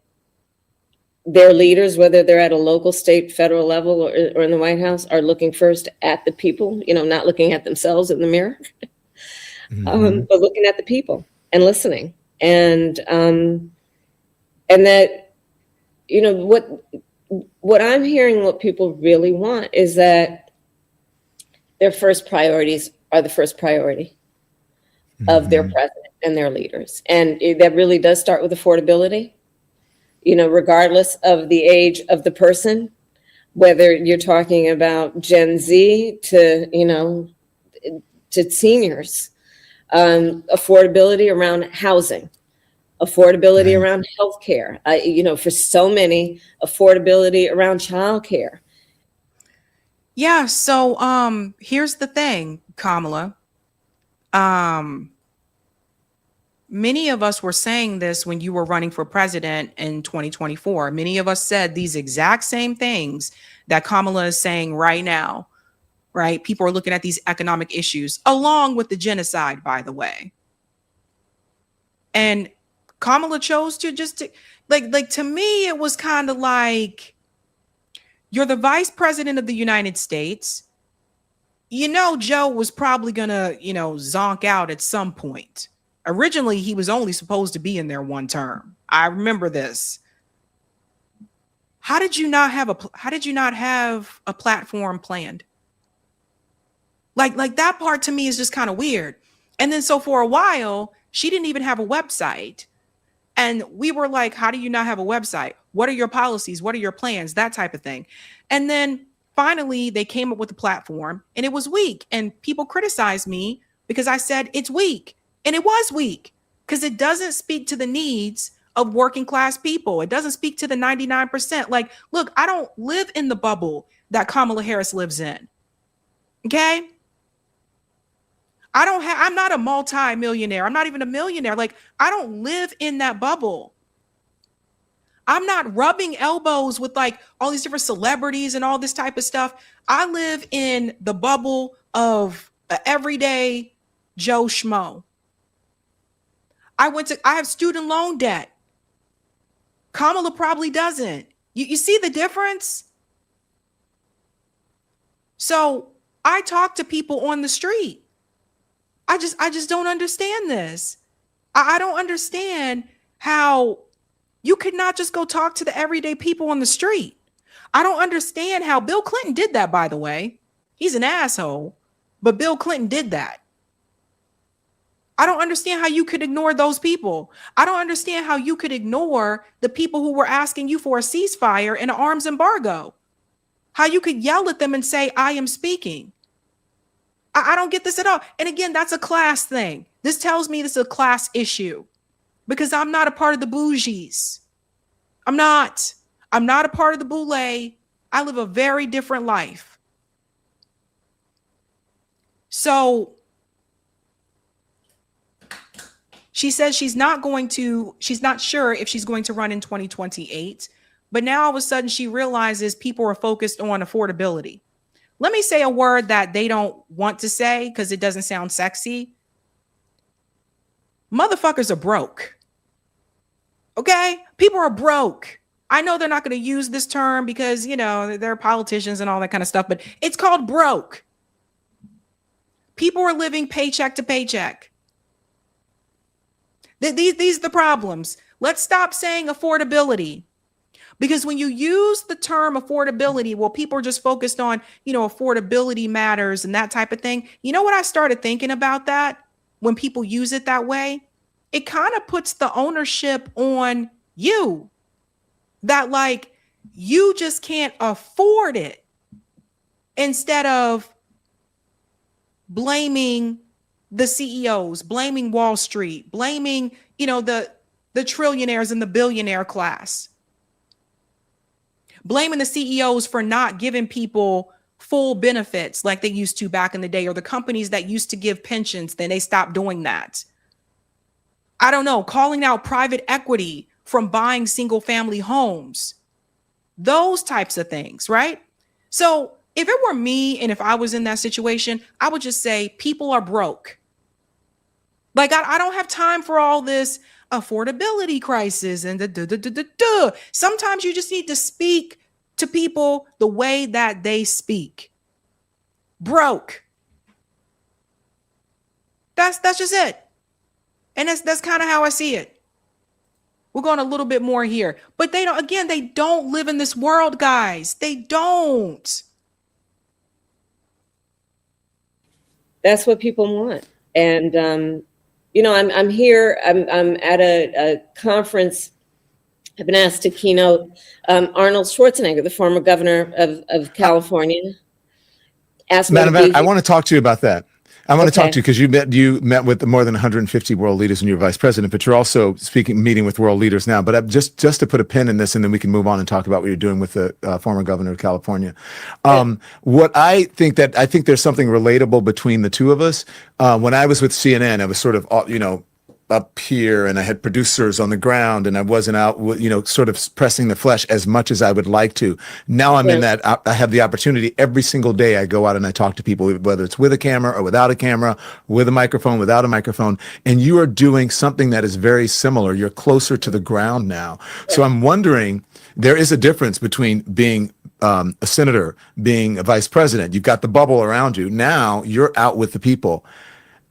their leaders, whether they're at a local, state, federal level, or in the White House, are looking first at the people, not looking at themselves in the mirror, but looking at the people and listening. And that, what I'm hearing, what people really want is that their first priorities are the first priority of their president and their leaders. And that really does start with affordability, regardless of the age of the person, whether you're talking about Gen Z to seniors, affordability around housing, affordability around healthcare, for so many, affordability around childcare. Yeah. So here's the thing, Kamala. Many of us were saying this when you were running for president in 2024. Many of us said these exact same things that Kamala is saying right now, right? People are looking at these economic issues along with the genocide, by the way. And Kamala chose to just like to me, it was kind of like, you're the vice president of the United States. Joe was probably going to, zonk out at some point. Originally, he was only supposed to be in there one term. I remember this. How did you not have a platform planned? Like that part to me is just kind of weird. And then so for a while, she didn't even have a website. And we were like, how do you not have a website? What are your policies? What are your plans? That type of thing. And then finally, they came up with a platform and it was weak. And people criticized me because I said it's weak. And it was weak because it doesn't speak to the needs of working class people. It doesn't speak to the 99%. Like, look, I don't live in the bubble that Kamala Harris lives in. Okay? I'm not a multi-millionaire. I'm not even a millionaire. Like, I don't live in that bubble. I'm not rubbing elbows with like all these different celebrities and all this type of stuff. I live in the bubble of an everyday Joe Schmo. I have student loan debt. Kamala probably doesn't. You see the difference? So I talk to people on the street. I just don't understand this. I don't understand how you could not just go talk to the everyday people on the street. I don't understand how Bill Clinton did that, by the way. He's an asshole, but Bill Clinton did that. I don't understand how you could ignore those people. I don't understand how you could ignore the people who were asking you for a ceasefire and an arms embargo. How you could yell at them and say, I am speaking. I don't get this at all. And again, that's a class thing. This tells me this is a class issue because I'm not a part of the bougies. I'm not a part of the boule. I live a very different life. So she says she's not sure if she's going to run in 2028. But now all of a sudden she realizes people are focused on affordability. let me say a word that they don't want to say because it doesn't sound sexy. Motherfuckers are broke. Okay? People are broke. I know they're not going to use this term because, you know, they're politicians and all that kind of stuff, but it's called broke. People are living paycheck to paycheck. These are the problems. Let's stop saying affordability. Because when you use the term affordability, well, people are just focused on, you know, affordability matters and that type of thing. You know what I started thinking about that when people use it that way? It kind of puts the ownership on you that like you just can't afford it instead of blaming the CEOs, blaming Wall Street, blaming, you know, the trillionaires and the billionaire class. Blaming the CEOs for not giving people full benefits like they used to back in the day, or the companies that used to give pensions, then they stopped doing that. I don't know, calling out private equity from buying single family homes, those types of things, right? So if it were me and if I was in that situation, I would just say people are broke. Like, I don't have time for all this affordability crisis and sometimes you just need to speak to people the way that they speak. Broke. That's just it. And that's kind of how I see it. We're going a little bit more here, but they don't live in this world, guys. They don't. That's what people want. And you know, I'm here. I'm at a conference. I've been asked to keynote Arnold Schwarzenegger, the former governor of California. Asked me to be I want to talk to you about that. I want to talk to you because you met with more than 150 world leaders and you're vice president, but you're also meeting with world leaders now. But just to put a pin in this, and then we can move on and talk about what you're doing with the former governor of California. What I think there's something relatable between the two of us. When I was with CNN, I was sort of, you know, up here and I had producers on the ground and I wasn't out, you know, sort of pressing the flesh as much as I would like to. Now I'm in that, I have the opportunity every single day. I go out and I talk to people, whether it's with a camera or without a camera, with a microphone, without a microphone. And you are doing something that is very similar. You're closer to the ground now. So I'm wondering, there is a difference between being a senator, being a vice president. You've got the bubble around you. Now you're out with the people.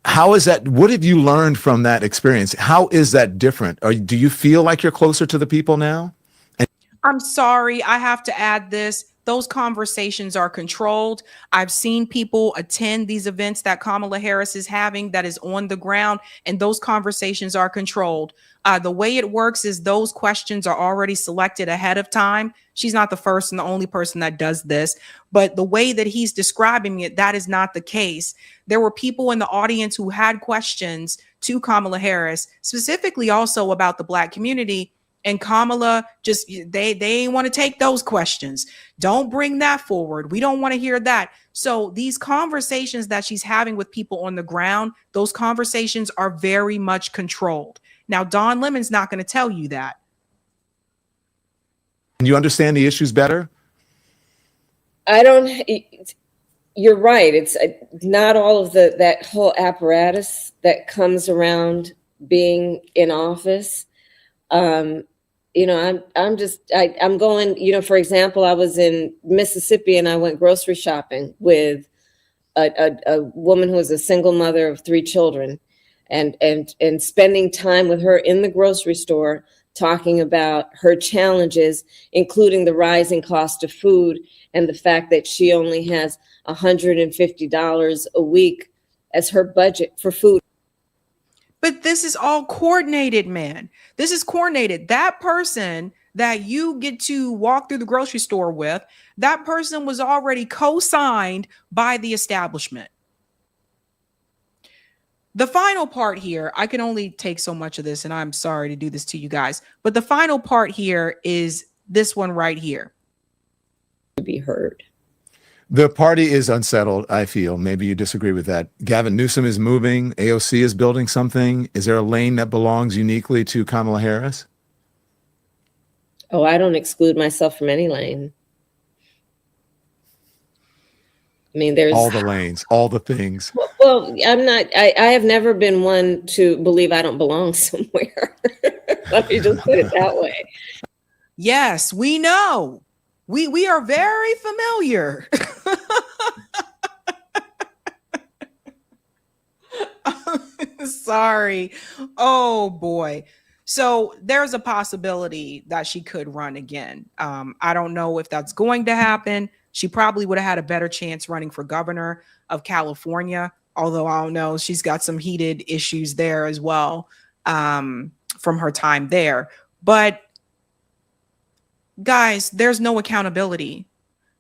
How is that? What have you learned from that experience? How is that different? Or do you feel like you're closer to the people now? I'm sorry, I have to add this. Those conversations are controlled. I've seen people attend these events that Kamala Harris is having that is on the ground, and those conversations are controlled. The way it works is those questions are already selected ahead of time. She's not the first and the only person that does this, but the way that he's describing it, that is not the case. There were people in the audience who had questions to Kamala Harris, specifically also about the Black community. And Kamala just, they want to take those questions. Don't bring that forward. We don't want to hear that. So these conversations that she's having with people on the ground, those conversations are very much controlled. Now, Don Lemon's not going to tell you that. And you understand the issues better? You're right. It's not all of that whole apparatus that comes around being in office. You know, I'm going, you know, for example, I was in Mississippi and I went grocery shopping with a woman who was a single mother of 3 children and spending time with her in the grocery store, talking about her challenges, including the rising cost of food and the fact that she only has $150 a week as her budget for food. But this is all coordinated, man. This is coordinated. That person that you get to walk through the grocery store with, that person was already co-signed by the establishment. The final part here, I can only take so much of this, and I'm sorry to do this to you guys, but the final part here is this one right here. To be heard. The party is unsettled, I feel. Maybe you disagree with that. Gavin Newsom is moving. AOC is building something. Is there a lane that belongs uniquely to Kamala Harris? Oh, I don't exclude myself from any lane. I mean, there's all the lanes, all the things. well, I have never been one to believe I don't belong somewhere. Let me just put it that way. Yes, we know. We are very familiar. Sorry. Oh boy. So there's a possibility that she could run again. I don't know if that's going to happen. She probably would have had a better chance running for governor of California, although I don't know. She's got some heated issues there as well from her time there. But guys, there's no accountability.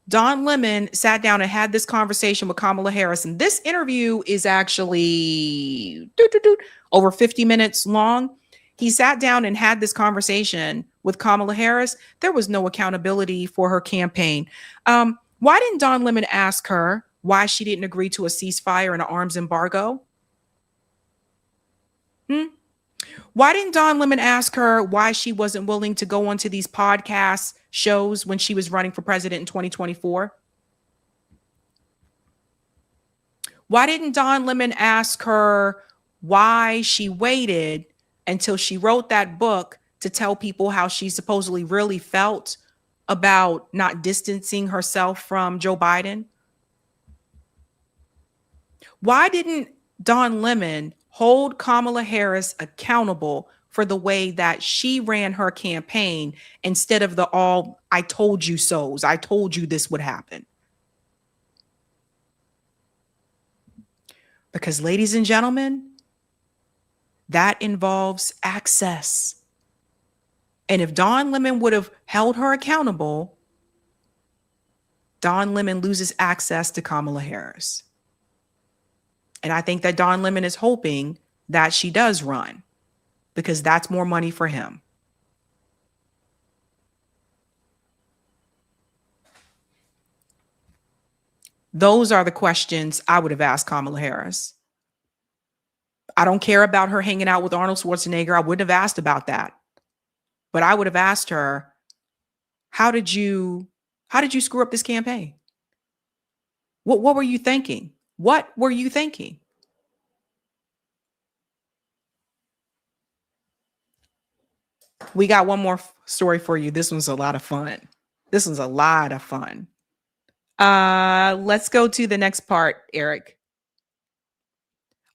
Don Lemon sat down and had this conversation with Kamala Harris, and this interview is actually over 50 minutes long. He sat down and had this conversation with Kamala Harris. There was no accountability for her campaign. Why didn't Don Lemon ask her why she didn't agree to a ceasefire and an arms embargo? Why didn't Don Lemon ask her why she wasn't willing to go onto these podcast shows when she was running for president in 2024? Why didn't Don Lemon ask her why she waited until she wrote that book to tell people how she supposedly really felt about not distancing herself from Joe Biden? Why didn't Don Lemon hold Kamala Harris accountable for the way that she ran her campaign instead of the all "I told you so's"? I told you this would happen. Because, ladies and gentlemen, that involves access. And if Don Lemon would have held her accountable, Don Lemon loses access to Kamala Harris. And I think that Don Lemon is hoping that she does run, because that's more money for him. Those are the questions I would have asked Kamala Harris. I don't care about her hanging out with Arnold Schwarzenegger. I wouldn't have asked about that. But I would have asked her, how did you screw up this campaign? What were you thinking? What were you thinking? We got one more story for you. This one's a lot of fun. Let's go to the next part, Eric.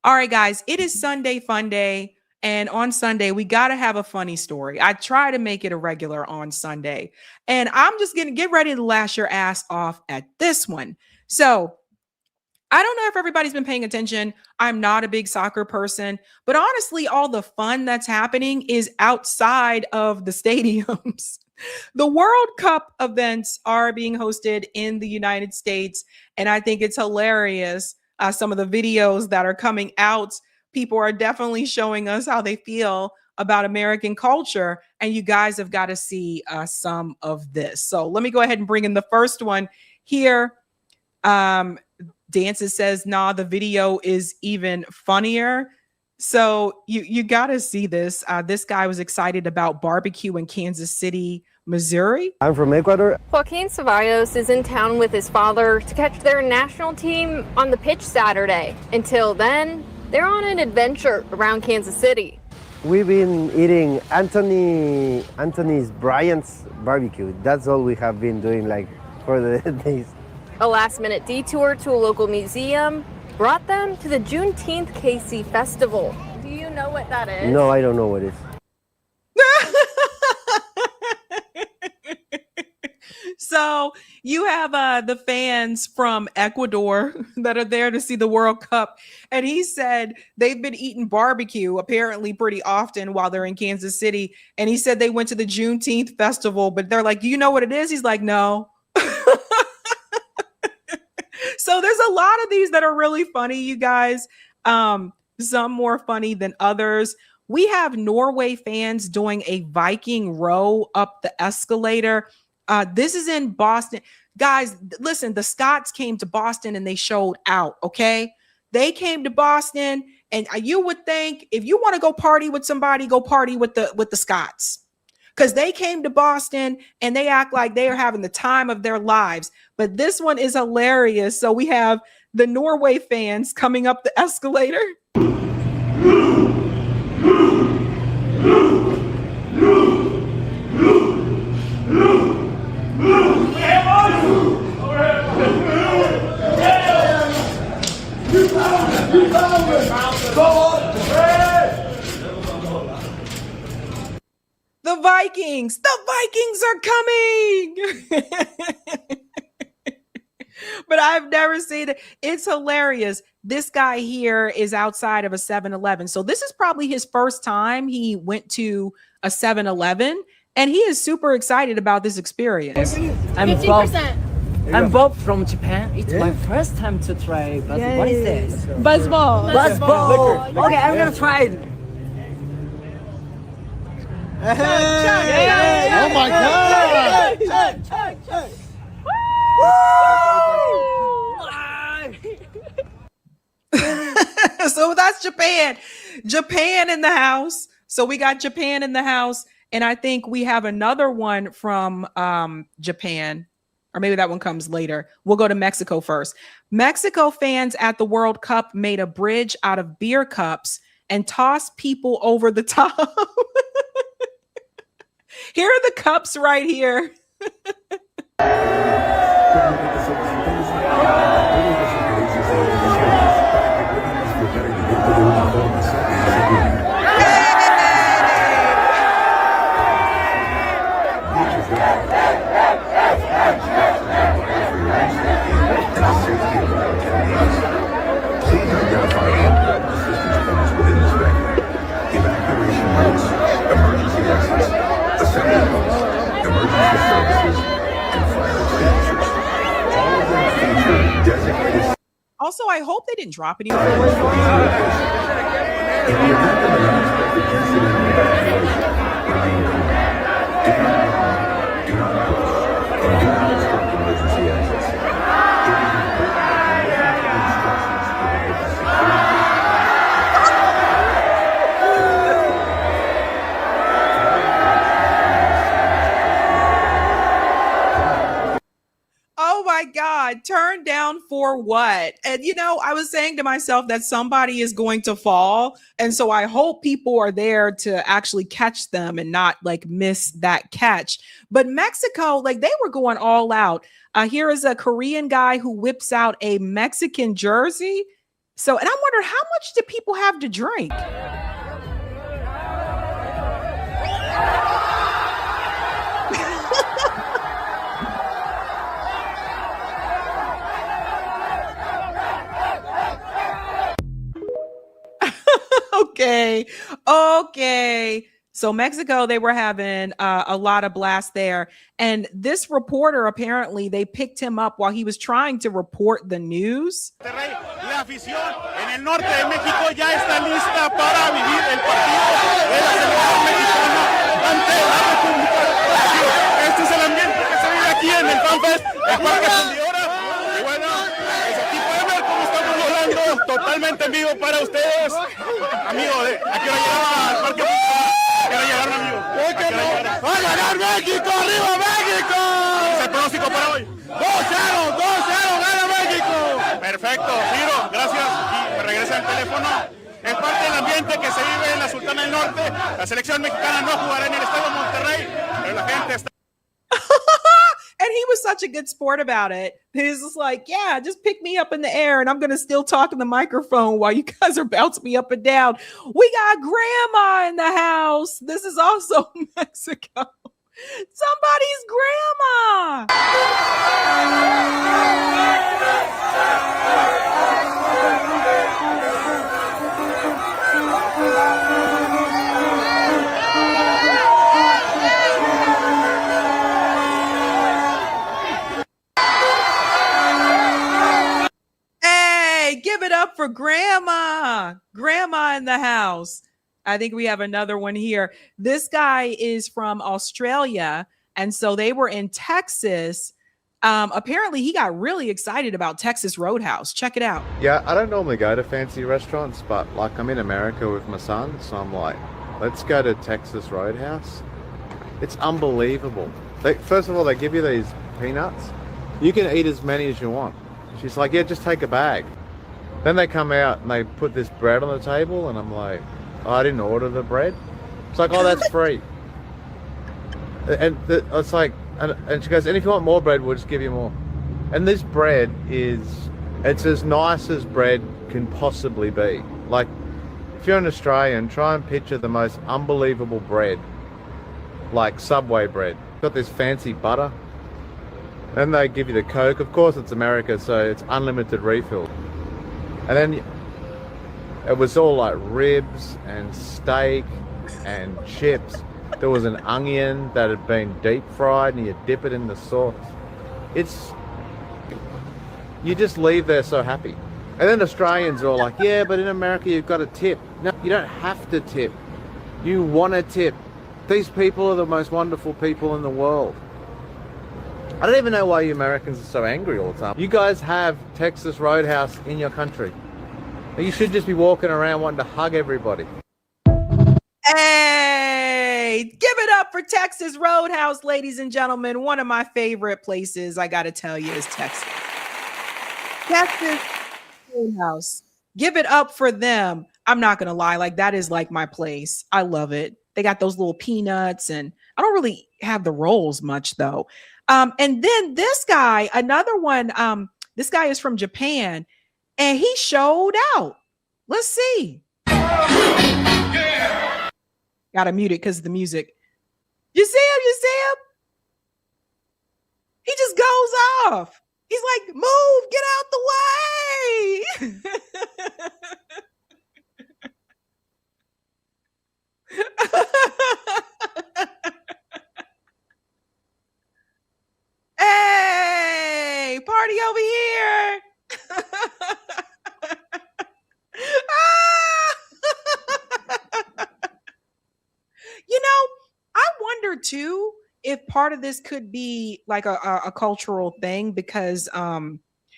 All right, guys, it is Sunday Fun Day. And on Sunday, we got to have a funny story. I try to make it a regular on Sunday. And I'm just going to get ready to lash your ass off at this one. So I don't know if everybody's been paying attention. I'm not a big soccer person, but honestly, all the fun that's happening is outside of the stadiums. The World Cup events are being hosted in the United States, and I think it's hilarious. Some of the videos that are coming out, people are definitely showing us how they feel about American culture, and you guys have got to see some of this. So let me go ahead and bring in the first one here. Dances says, nah, the video is even funnier. So you got to see this. This guy was excited about barbecue in Kansas City, Missouri. I'm from Ecuador. Joaquin Ceballos is in town with his father to catch their national team on the pitch Saturday. Until then, they're on an adventure around Kansas City. We've been eating Anthony's Bryant's barbecue. That's all we have been doing like for the days. A last-minute detour to a local museum brought them to the Juneteenth KC Festival. Do you know what that is? No, I don't know what it is. So you have the fans from Ecuador that are there to see the World Cup. And he said they've been eating barbecue apparently pretty often while they're in Kansas City. And he said they went to the Juneteenth festival, but they're like, do you know what it is? He's like, no. So there's a lot of these that are really funny, you guys. Some more funny than others. We have Norway fans doing a Viking row up the escalator. This is in Boston. Guys, listen, the Scots came to Boston and they showed out, okay? They came to Boston, and you would think if you want to go party with somebody, go party with the Scots. because they came to Boston and they act like they are having the time of their lives. But this one is hilarious. So we have the Norway fans coming up the escalator. The Vikings are coming. But I've never seen it. It's hilarious. This guy here is outside of a 7-Eleven. So this is probably his first time he went to a 7-Eleven, and he is super excited about this experience. I'm Bob from Japan. It's my first time to try buzzball. What is this? Buzzball. Buzzball. Okay, I'm gonna try it. Oh my God! So that's Japan. Japan in the house. So we got Japan in the house. And I think we have another one from Japan. Or maybe that one comes later. We'll go to Mexico first. Mexico fans at the World Cup made a bridge out of beer cups and tossed people over the top. Here are the cups right here. Also, I hope they didn't drop any. Oh my God, turned down for what? And you know, I was saying to myself that somebody is going to fall. And so I hope people are there to actually catch them and not like miss that catch. But Mexico, like they were going all out. Here is a Korean guy who whips out a Mexican jersey. So, and I wonder how much do people have to drink? Okay. So Mexico, they were having a lot of blast there. And this reporter, apparently, they picked him up while he was trying to report the news. La afición en el norte de México ya está lista para vivir el partido de la selección mexicana ante la República de Brasil. Este es el ambiente que se vive aquí en el FanFest, el Parque Fundidora. Y bueno, pues aquí pueden ver cómo estamos volando totalmente en vivo para ustedes. Amigo, ¿a qué hora llegaba al Parque Fundidora? ¿A qué hora llegaron, amigo? ¡Va a ganar México! ¡Arriba México! ¿Qué es el pronóstico para hoy? 2-0, gana México. Perfecto, Ciro, gracias. Y me regresa el teléfono. Es parte del ambiente que se vive en la Sultana del Norte. La selección mexicana no jugará en el Estadio Monterrey, pero la gente está. And he was such a good sport about it. He's just like, yeah, just pick me up in the air and I'm going to still talk in the microphone while you guys are bouncing me up and down. We got grandma in the house. This is also Mexico. Somebody's grandma. Hey, give it up for grandma. Grandma in the house. I think we have another one here. This guy is from Australia. And so they were in Texas. Apparently, he got really excited about Texas Roadhouse. Check it out. Yeah, I don't normally go to fancy restaurants, but like I'm in America with my son. So I'm like, let's go to Texas Roadhouse. It's unbelievable. First of all, they give you these peanuts. You can eat as many as you want. She's like, yeah, just take a bag. Then they come out and they put this bread on the table, and I'm like, oh, I didn't order the bread. It's like, oh, that's free. It's like, and she goes, and if you want more bread, we'll just give you more. And this bread it's as nice as bread can possibly be. Like, if you're an Australian, try and picture the most unbelievable bread, like Subway bread. It's got this fancy butter. Then they give you the Coke. Of course, it's America, so it's unlimited refill. And then it was all like ribs and steak and chips. There was an onion that had been deep fried, and you dip it in the sauce. You just leave there so happy. And then Australians are all like, yeah, but in America you've got to tip. No, you don't have to tip. You want to tip. These people are the most wonderful people in the world. I don't even know why you Americans are so angry all the time. You guys have Texas Roadhouse in your country. You should just be walking around wanting to hug everybody. Hey, give it up for Texas Roadhouse, ladies and gentlemen. One of my favorite places, I got to tell you, is Texas. Texas Roadhouse. Give it up for them. I'm not going to lie. Like, that is like my place. I love it. They got those little peanuts, and I don't really have the rolls much, though. And then this guy, another one, this guy is from Japan, and he showed out. Let's see. Yeah. Gotta mute it because of the music. You see him? You see him? He just goes off. He's like, move, get out the way. Hey, party over here. You know, I wonder too if part of this could be like a cultural thing, because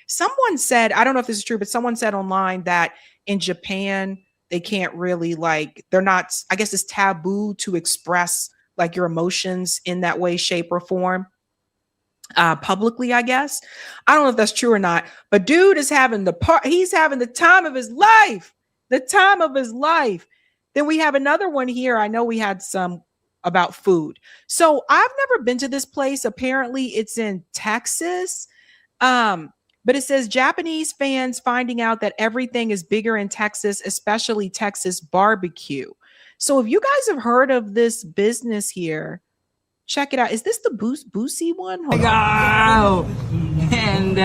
someone said, I don't know if this is true, but someone said online that in Japan, they can't really they're not, I guess it's taboo to express like your emotions in that way, shape, or form. Publicly, I guess. I don't know if that's true or not, but dude is having he's having the time of his life. The time of his life. Then we have another one here. I know we had some about food. So I've never been to this place. Apparently it's in Texas. But it says Japanese fans finding out that everything is bigger in Texas, especially Texas barbecue. So if you guys have heard of this business here, check it out. Is this the Boosie one? Hold on. And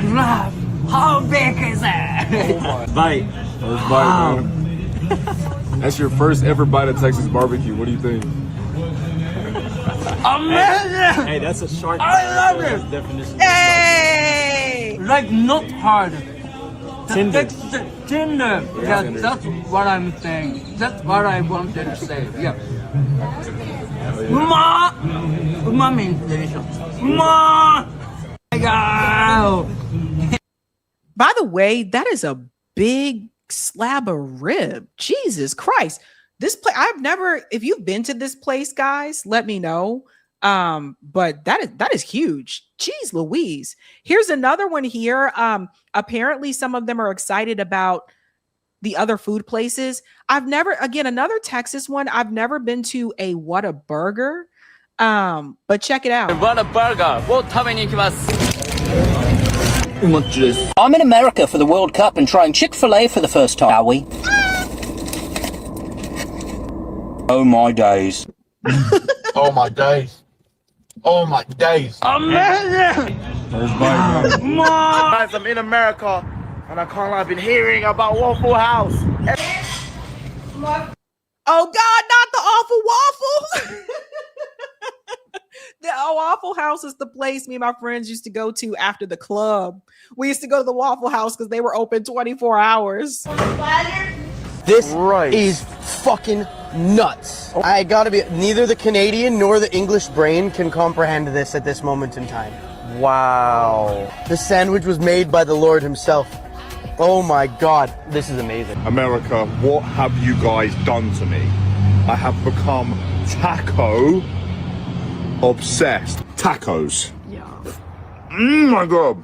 crap. How big is that? Oh bite. First bite, man. That's your first ever bite of Texas barbecue. What do you think? Amazing! Hey, that's a shark. I love it. Definition. Hey! Like not hard. Tender. Tender. Yeah, tender. that's what I'm saying. That's what I wanted to say. Yeah. Uma means delicious. By the way, that is a big slab of rib. Jesus Christ. This place, I've never, if you've been to this place, guys, let me know. But that is huge. Jeez Louise. Here's another one here. Apparently some of them are excited about the other food places. Another Texas one. I've never been to a Whataburger. But check it out. Whataburger. I'm in America for the World Cup and trying Chick-fil-A for the first time, are we? Oh my days. Oh my days. Oh my days. Amazing! Guys, I'm in America and I can't lie, I've been hearing about Waffle House. Oh God, not the awful waffle. The Waffle House is the place me and my friends used to go to after the club. We used to go to the Waffle House because they were open 24 hours. This is fucking nuts. I gotta be, neither the Canadian nor the English brain can comprehend this at this moment in time. Wow. The sandwich was made by the Lord himself. Oh my God, this is amazing. America, what have you guys done to me? I have become taco obsessed. Tacos. Yeah. My God.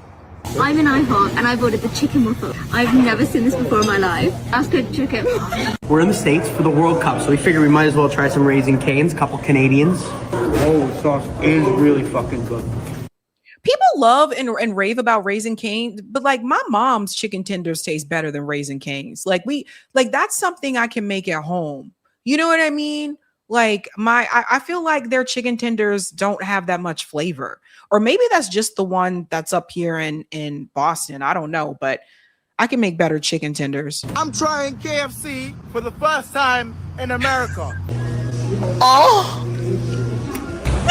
I'm in iHeart and I voted the chicken waffle. I've never seen this before in my life. That's good chicken. We're in the States for the World Cup, so we figured we might as well try some Raising Cane's, a couple Canadians. Oh, the sauce is really fucking good. People love and rave about Raising Cane's, but like my mom's chicken tenders taste better than Raising Cane's. Like that's something I can make at home. You know what I mean? Like I feel like their chicken tenders don't have that much flavor, or maybe that's just the one that's up here in Boston. I don't know, but I can make better chicken tenders. I'm trying KFC for the first time in America. Oh!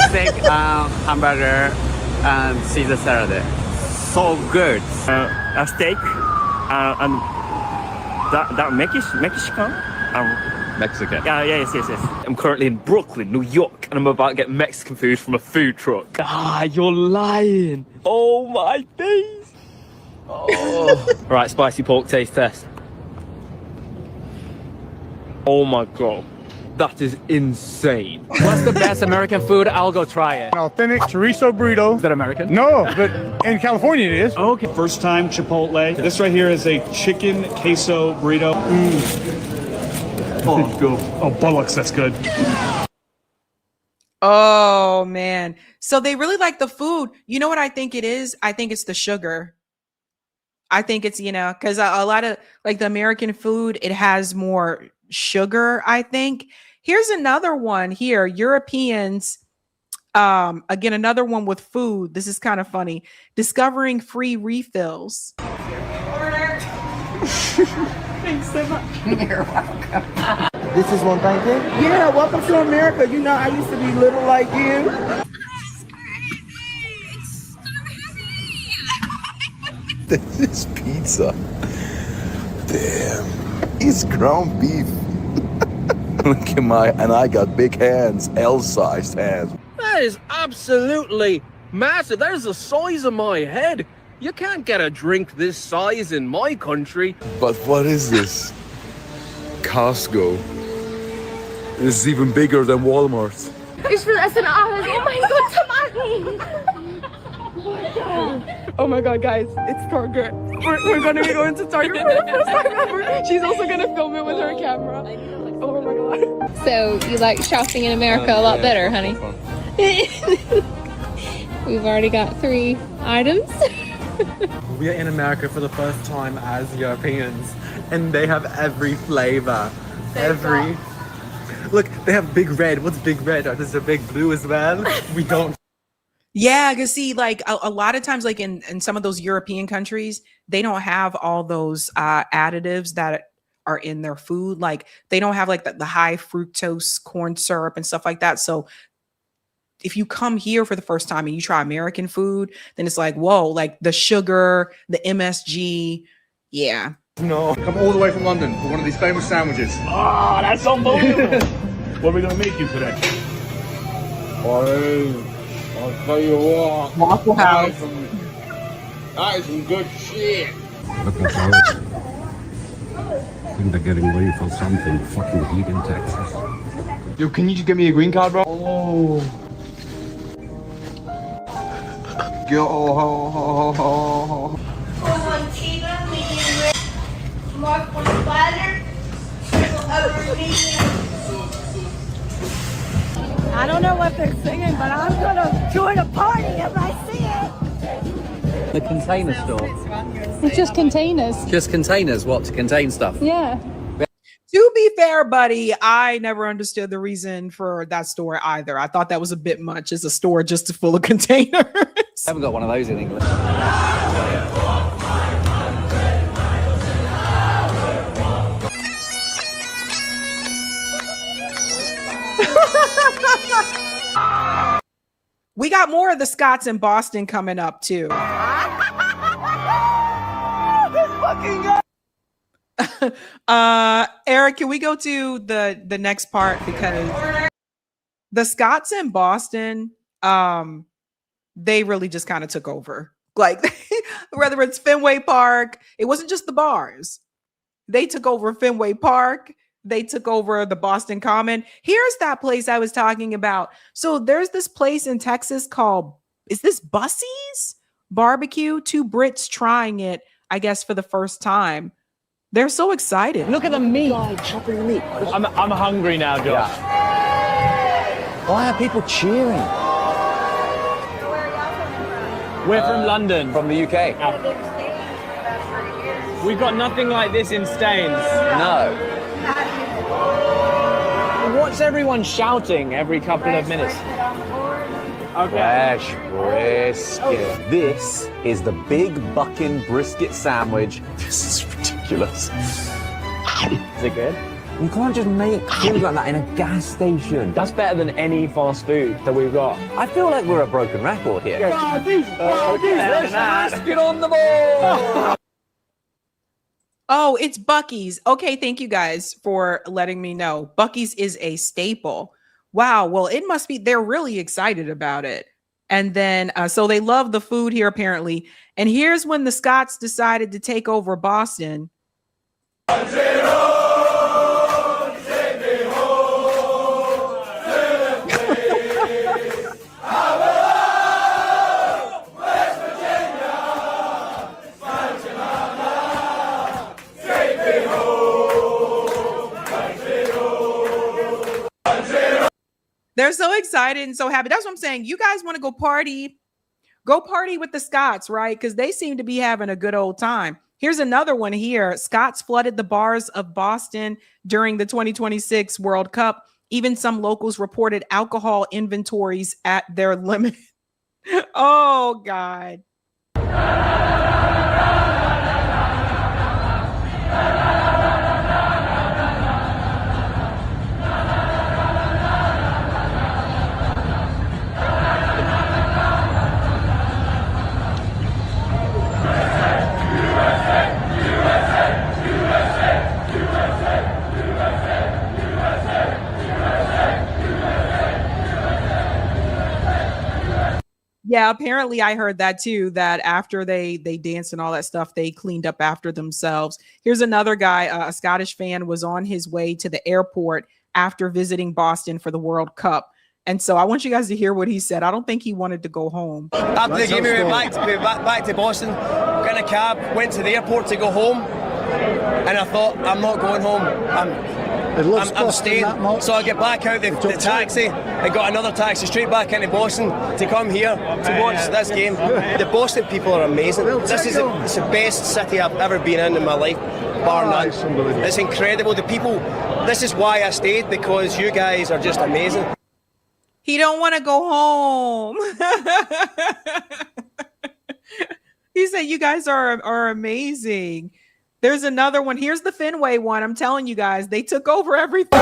Steak, hamburger, and Caesar salad. So good. A steak and that Mexican. Mexican. Yes. I'm currently in Brooklyn, New York, and I'm about to get Mexican food from a food truck. Ah, you're lying. Oh my days. Oh. Right, spicy pork taste test. Oh my God. That is insane. What's the best American food? I'll go try it. An authentic chorizo burrito. Is that American? No, but in California it is. Okay. First time Chipotle. This right here is a chicken queso burrito. Oh, bollocks, that's good. Oh man. So they really like the food. You know what I think it is? I think it's the sugar. I think it's, because a lot of like the American food, it has more sugar, I think. Here's another one here. Europeans, again, another one with food. This is kind of funny. Discovering free refills. Thanks so much. You're welcome. This is one thing. Yeah, welcome to America. You know, I used to be little like you. This is pizza. Damn. It's ground beef. Look at and I got big hands, L-sized hands. That is absolutely massive. That is the size of my head. You can't get a drink this size in my country. But what is this? Costco. This is even bigger than Walmart. Ich will essen alles. Oh my God, Oh my God, guys, it's Target. We're gonna be going to Target for the first time ever. She's also gonna film it with her camera. Oh my God. So you like shopping in America a lot better, honey? We've already got 3 items. We are in America for the first time as Europeans, and they have every flavor. Look, they have big red. What's big red? Oh, there's a big blue as well. We don't. Yeah, because see, like a lot of times, like in some of those European countries, they don't have all those additives that are in their food. Like they don't have like the high fructose corn syrup and stuff like that. So if you come here for the first time and you try American food, then it's like, whoa, like the sugar, the MSG. Yeah. No. Come all the way from London for one of these famous sandwiches. Ah, that's unbelievable. What are we gonna make you today? I'll tell you what. Waffle House. That is some good shit. Looking forward. I think they're getting ready for something fucking heat in Texas. Yo, can you just give me a green card, bro? Oh. Yo. Mark on the platter. I don't know what they're singing, but I'm gonna join a party if I see it. The container store. It's just containers. Just containers, what, to contain stuff? Yeah. To be fair, buddy, I never understood the reason for that store either. I thought that was a bit much as a store just full of containers. Haven't got one of those in England. We got more of the Scots in Boston coming up too. Eric, can we go to the next part, because the Scots in Boston, they really just kind of took over. Like whether it's Fenway Park, it wasn't just the bars. They took over Fenway Park. they took over the Boston Common. Here's that place I was talking about. So there's this place in Texas called, is this Bussey's Barbecue? Two Brits trying it, I guess, for the first time. They're so excited. Look at the meat. Chopping the meat. I'm hungry now, Josh. Yeah. Why are people cheering? We're from London. From the UK. We've got nothing like this in Staines. No. What's everyone shouting every couple of minutes? Okay. Fresh brisket. This is the big bucking brisket sandwich. This is ridiculous. Is it good? You can't just make food like that in a gas station. That's better than any fast food that we've got. I feel like we're a broken record here. Let's get on the ball. Oh, it's Buc-ee's. Okay, thank you guys for letting me know. Buc-ee's is a staple. Wow, well, it must be, they're really excited about it. And then, so they love the food here, apparently. And here's when the Scots decided to take over Boston. They're so excited and so happy. That's what I'm saying. You guys want to go party with the Scots, right? Because they seem to be having a good old time. Here's another one here. Scots flooded the bars of Boston during the 2026 World Cup. Even some locals reported alcohol inventories at their limit. Oh, God. Yeah, apparently I heard that too, that after they danced and all that stuff, they cleaned up after themselves. Here's another guy, a Scottish fan, was on his way to the airport after visiting Boston for the World Cup. And so I want you guys to hear what he said. I don't think he wanted to go home. After the game, we went back to Boston, got in a cab, went to the airport to go home. And I thought, I'm not going home. I'm staying. So I get back out the taxi. I got another taxi straight back into Boston to come here to watch this game. The Boston people are amazing. This is it's the best city I've ever been in my life, bar none. It's incredible. The people, this is why I stayed, because you guys are just amazing. He don't want to go home. He said, you guys are amazing. There's another one. Here's the Fenway one. I'm telling you guys, they took over everything.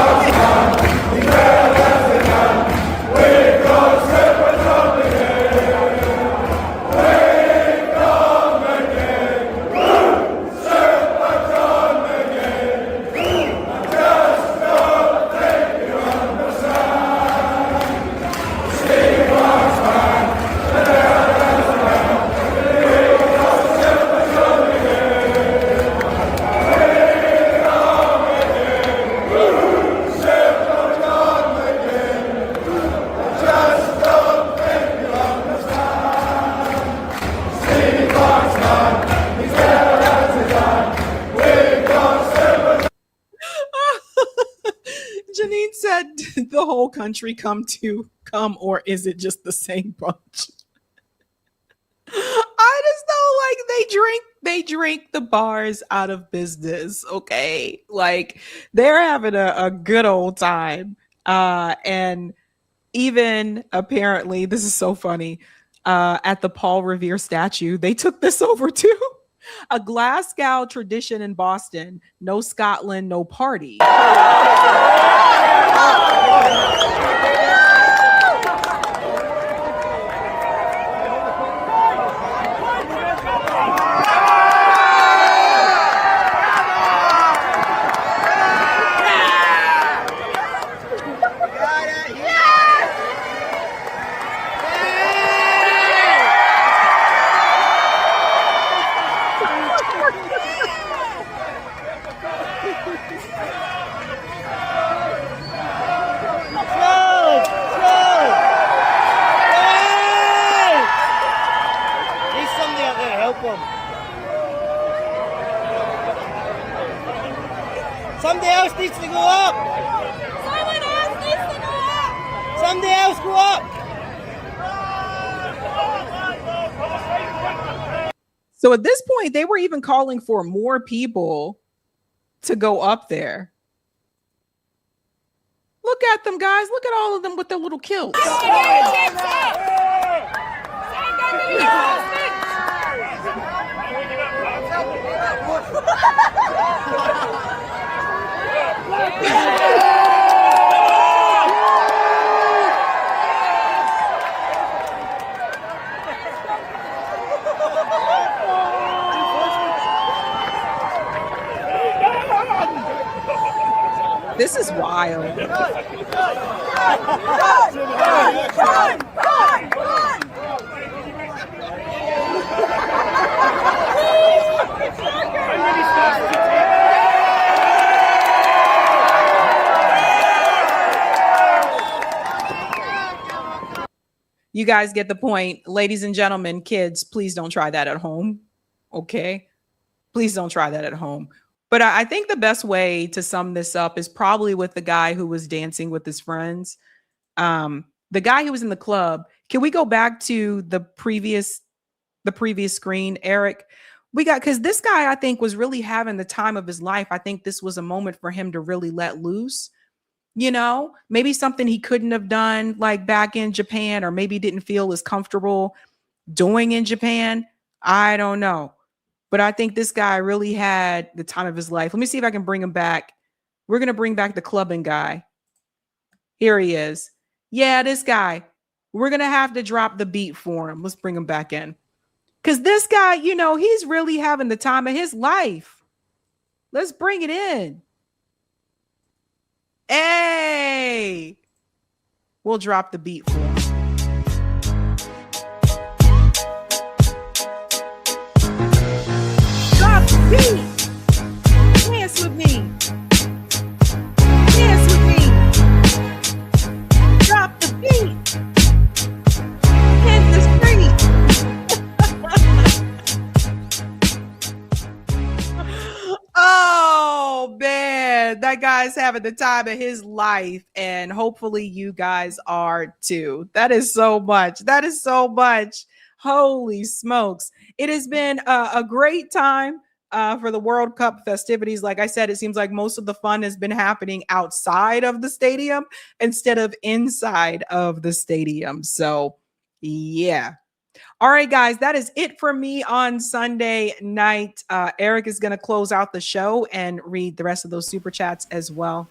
Janine said, the whole country come, or is it just the same bunch? I just know, like, they drink the bars out of business. Okay. Like, they're having a good old time. And even apparently, this is so funny, at the Paul Revere statue, they took this over too. A Glasgow tradition in Boston. No Scotland, no party. Somebody else needs to go up. Someone else needs to go up. Somebody else go up. So at this point, they were even calling for more people to go up there. Look at them, guys. Look at all of them with their little kilts. This is wild. You guys get the point. Ladies and gentlemen, kids, please don't try that at home. Okay? Please don't try that at home. But I think the best way to sum this up is probably with the guy who was dancing with his friends. The guy who was in the club. Can we go back to the previous screen, Eric? Because this guy, I think, was really having the time of his life. I think this was a moment for him to really let loose. You know, maybe something he couldn't have done like back in Japan, or maybe didn't feel as comfortable doing in Japan. I don't know. But I think this guy really had the time of his life. Let me see if I can bring him back. We're going to bring back the clubbing guy. Here he is. Yeah, this guy. We're going to have to drop the beat for him. Let's bring him back in. Because this guy, you know, he's really having the time of his life. Let's bring it in. Hey! We'll drop the beat for him. Beat. Dance with me. Dance with me. Drop the beat. Hit the street. Oh man, that guy's having the time of his life, and hopefully you guys are too. That is so much. That is so much. Holy smokes. It has been a great time. For the World Cup festivities. Like I said, it seems like most of the fun has been happening outside of the stadium instead of inside of the stadium. So, yeah. All right, guys, that is it for me on Sunday night. Eric is going to close out the show and read the rest of those super chats as well.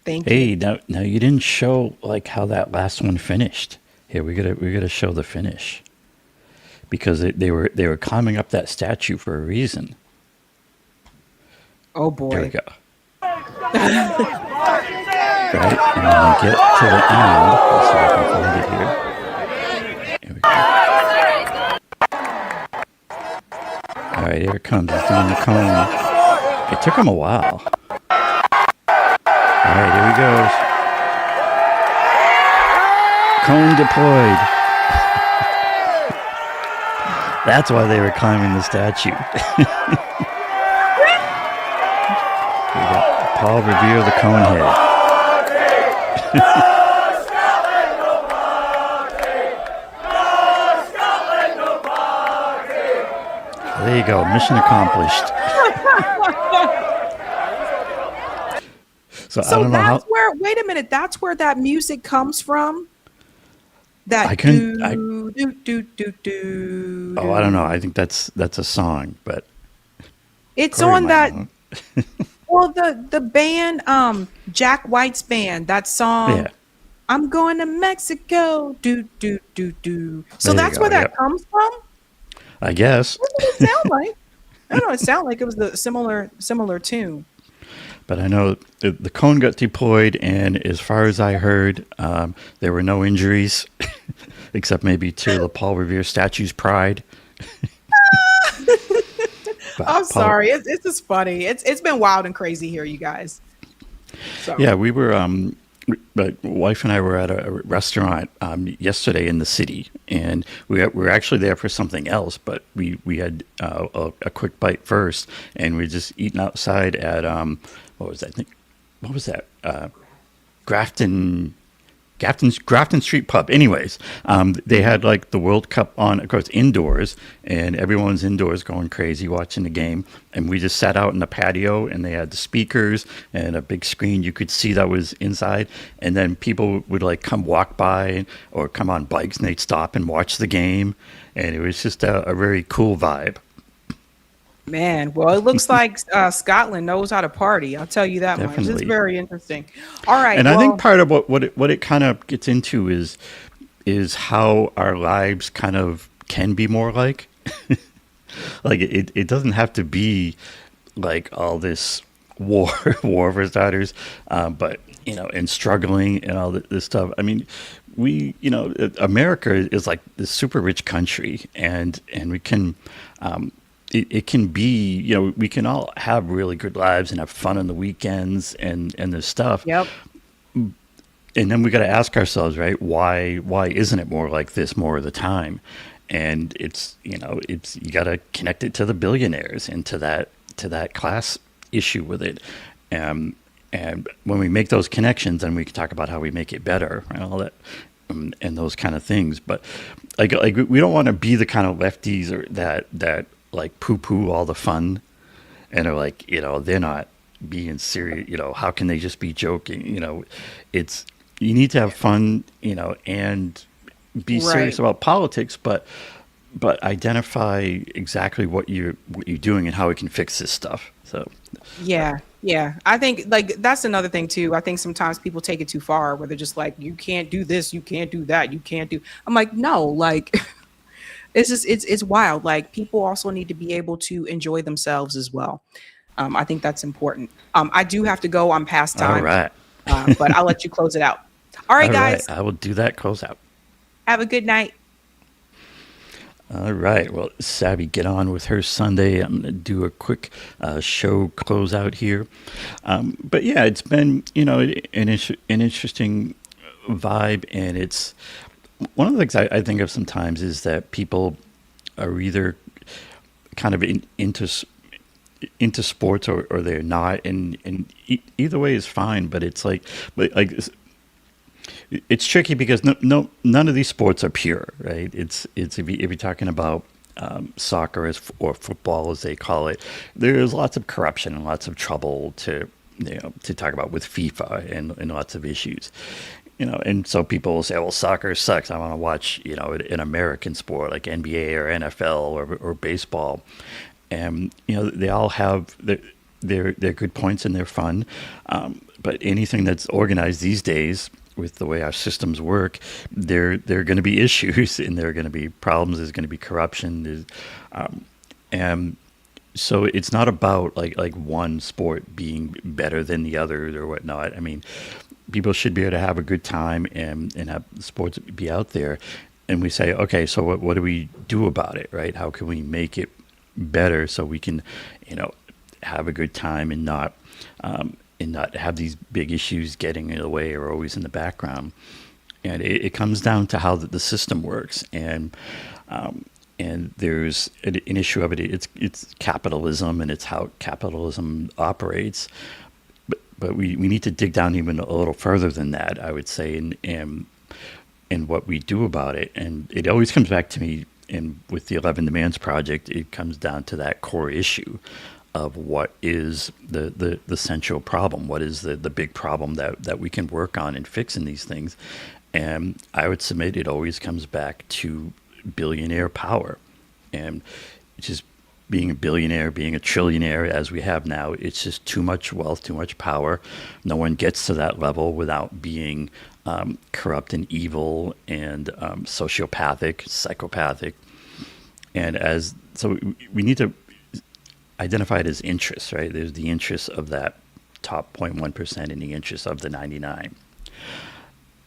Thank you. Hey, now you didn't show like how that last one finished. Here, we gotta show the finish, because they were climbing up that statue for a reason. Oh boy. There we go. Right, and then we get to the end. Let's see if I can find it here. Here we go. All right, here it comes. He's doing the cone. It took him a while. All right, here he goes. Cone deployed. That's why they were climbing the statue. We got Paul Revere, the Conehead. There you go, mission accomplished. So I don't know that's where. Wait a minute, that's where that music comes from. That I couldn't. Oh, I don't know. I think that's a song, but it's Corey on that. know. Well, the band, Jack White's band, that song, Yeah. I'm going to Mexico, do. So There you that's go, where that yep. comes from? I guess. What does it sound like? I don't know, it sounded like it was the similar tune. But I know the cone got deployed, and as far as I heard, there were no injuries, except maybe to the Paul Revere statue's pride. I'm sorry. It's just funny. It's been wild and crazy here, you guys. So. Yeah, we were But wife and I were at a restaurant yesterday in the city, and we were actually there for something else. But we had a quick bite first, and we were just eating outside at what was that? What was that? Grafton Street Pub. Anyways, they had like the World Cup on, of course, indoors, and everyone's indoors going crazy watching the game. And we just sat out in the patio, and they had the speakers and a big screen you could see that was inside. And then people would like come walk by or come on bikes, and they'd stop and watch the game. And it was just a very cool vibe. Man, well, it looks like Scotland knows how to party. I'll tell you that much. It's Definitely. very interesting. All right. And well, I think part of what it kind of gets into is how our lives kind of can be more like. Like it doesn't have to be like all this war for starters, but and struggling and all this stuff. I mean, America is like this super rich country, and we can. It can be, we can all have really good lives and have fun on the weekends and this stuff. Yep. And then we got to ask ourselves, right? Why isn't it more like this more of the time? And it's you got to connect it to the billionaires and to that class issue with it. And when we make those connections, then we can talk about how we make it better and all that. And those kind of things. But like we don't want to be the kind of lefties or that like poo-poo all the fun and are like, they're not being serious, how can they just be joking? You need to have fun, and be serious about politics, but identify exactly what you're doing and how we can fix this stuff. So yeah. I think like that's another thing too. I think sometimes people take it too far where they're just like, you can't do this, you can't do that, you can't do. I'm like, no, like it's wild. Like people also need to be able to enjoy themselves as well. I think that's important. I do have to go. I'm past time. All right. But I'll let you close it out. All right, guys. I will do that close out. Have a good night. All right. Well, Sabby, get on with her Sunday. I'm going to do a quick show closeout here. But yeah, it's been, an interesting vibe. And it's one of the things I think of sometimes is that people are either kind of into sports or they're not. And either way is fine. But it's like it's tricky because none of these sports are pure, right? It's if you're talking about soccer or football as they call it, there's lots of corruption and lots of trouble to talk about with FIFA and lots of issues, and so people will say, well, soccer sucks. I want to watch an American sport like NBA or NFL or baseball, and they all have their good points and they're fun, but anything that's organized these days, with the way our systems work, there are going to be issues and there are going to be problems. There's going to be corruption. And so it's not about like one sport being better than the other or whatnot. I mean, people should be able to have a good time and have sports be out there. And we say, okay, so what do we do about it, right? How can we make it better so we can, have a good time and not have these big issues getting in the way or always in the background. And it comes down to how the system works. And there's an issue of it. It's capitalism, and it's how capitalism operates. But we need to dig down even a little further than that, I would say, in what we do about it. And it always comes back to me, and with the 11 Demands Project, it comes down to that core issue of what is the central problem, what is the big problem that we can work on and fix in these things. And I would submit it always comes back to billionaire power. And just being a billionaire, being a trillionaire as we have now, it's just too much wealth, too much power. No one gets to that level without being corrupt and evil and sociopathic, psychopathic. And so we need to identify it as interests, right? There's the interests of that top 0.1% and the interests of the 99.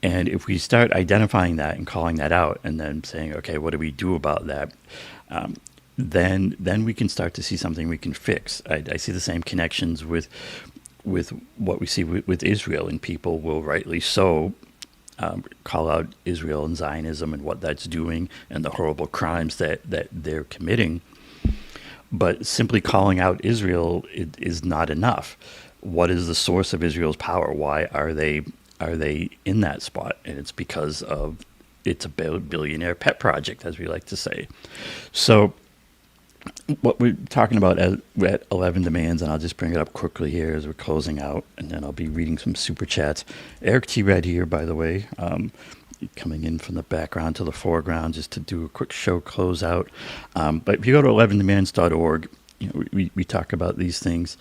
And if we start identifying that and calling that out and then saying, okay, what do we do about that? Then we can start to see something we can fix. I see the same connections with with what we see with Israel, and people will rightly so call out Israel and Zionism and what that's doing and the horrible crimes that they're committing. But simply calling out Israel is not enough. What is the source of Israel's power? Why are they in that spot? And it's because of it's a billionaire pet project, as we like to say. So what we're talking about we're at 11 demands, and I'll just bring it up quickly here as we're closing out, and then I'll be reading some super chats. Eric T. Red here, by the way, coming in from the background to the foreground just to do a quick show closeout. But if you go to 11demands.org, we talk about these things.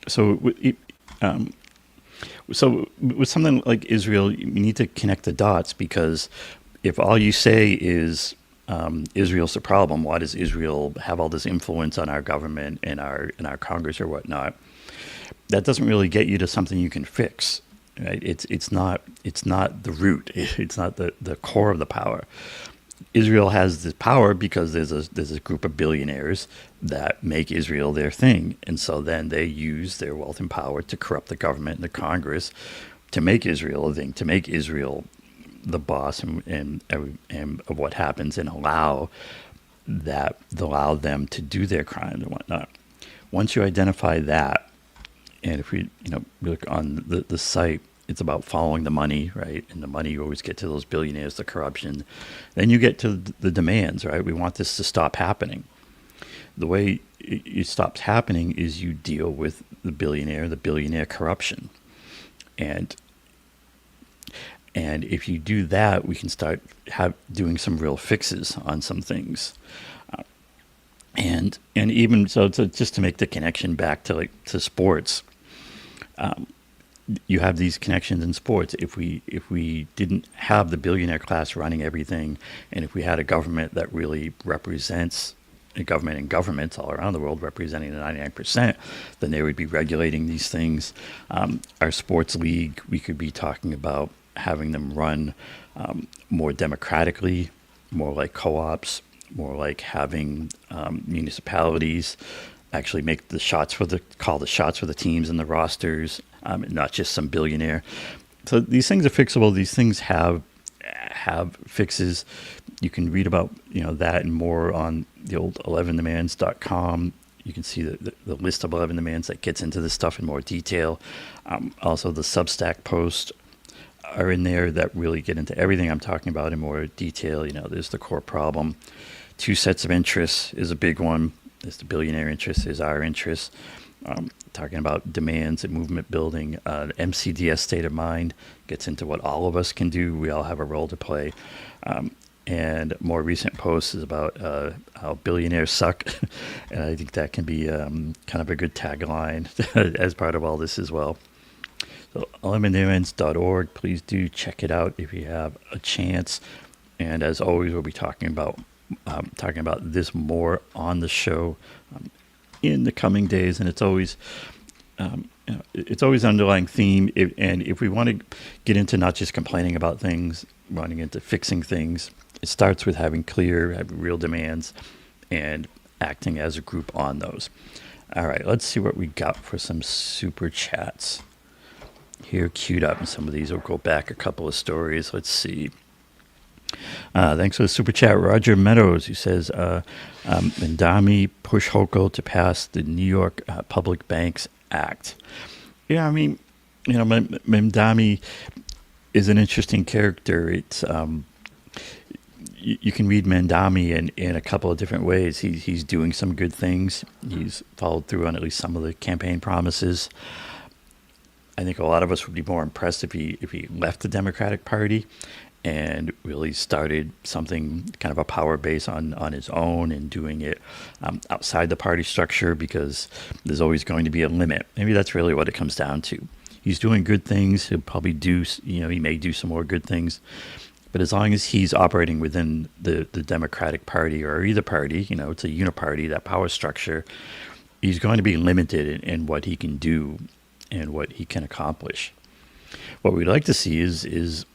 So with something like Israel, you need to connect the dots, because if all you say is Israel's the problem, why does Israel have all this influence on our government and our Congress or whatnot? That doesn't really get you to something you can fix. Right? It's not the root. It's not the core of the power. Israel has this power because there's a group of billionaires that make Israel their thing, and so then they use their wealth and power to corrupt the government and the Congress to make Israel a thing, to make Israel the boss and of what happens, and allow them to do their crimes and whatnot. Once you identify that, and if we look on the site, it's about following the money, right? And the money, you always get to those billionaires, the corruption. Then you get to the demands, right? We want this to stop happening. The way it stops happening is you deal with the billionaire corruption. And if you do that, we can start doing some real fixes on some things. And even so, just to make the connection back to sports, you have these connections in sports. If we didn't have the billionaire class running everything, and if we had a government that really represents a government and governments all around the world representing the 99%, then they would be regulating these things. Our sports league, we could be talking about having them run more democratically, more like co-ops, more like having municipalities actually make call the shots for the teams and the rosters, not just some billionaire. So these things are fixable. These things have fixes. You can read about that and more on the old 11demands.com. You can see the list of 11 demands that gets into this stuff in more detail. Also, the Substack posts are in there that really get into everything I'm talking about in more detail. There's the core problem. Two sets of interests is a big one. There's the billionaire interest, there's our interests. Talking about demands and movement building. MCDS state of mind gets into what all of us can do. We all have a role to play. And more recent posts is about how billionaires suck. And I think that can be kind of a good tagline as part of all this as well. So 11demands.org, please do check it out if you have a chance. And as always, we'll be talking about this more on the show in the coming days, and it's always an underlying theme. And if we want to get into not just complaining about things, running into fixing things, it starts with having real demands and acting as a group on those. All right, let's see what we got for some super chats here queued up, and some of these will go back a couple of stories. Let's see. Thanks for the super chat, Roger Meadows, who says Mandami push Hochul to pass the New York Public Banks Act. Yeah, I mean, Mandami is an interesting character. It's you can read Mandami in a couple of different ways. He's doing some good things. He's followed through on at least some of the campaign promises. I think a lot of us would be more impressed if he left the Democratic Party and really started something, kind of a power base on his own, and doing it outside the party structure, because there's always going to be a limit. Maybe that's really what it comes down to. He's doing good things. He'll probably he may do some more good things. But as long as he's operating within the Democratic Party or either party, it's a uniparty, that power structure, he's going to be limited in what he can do and what he can accomplish. What we'd like to see is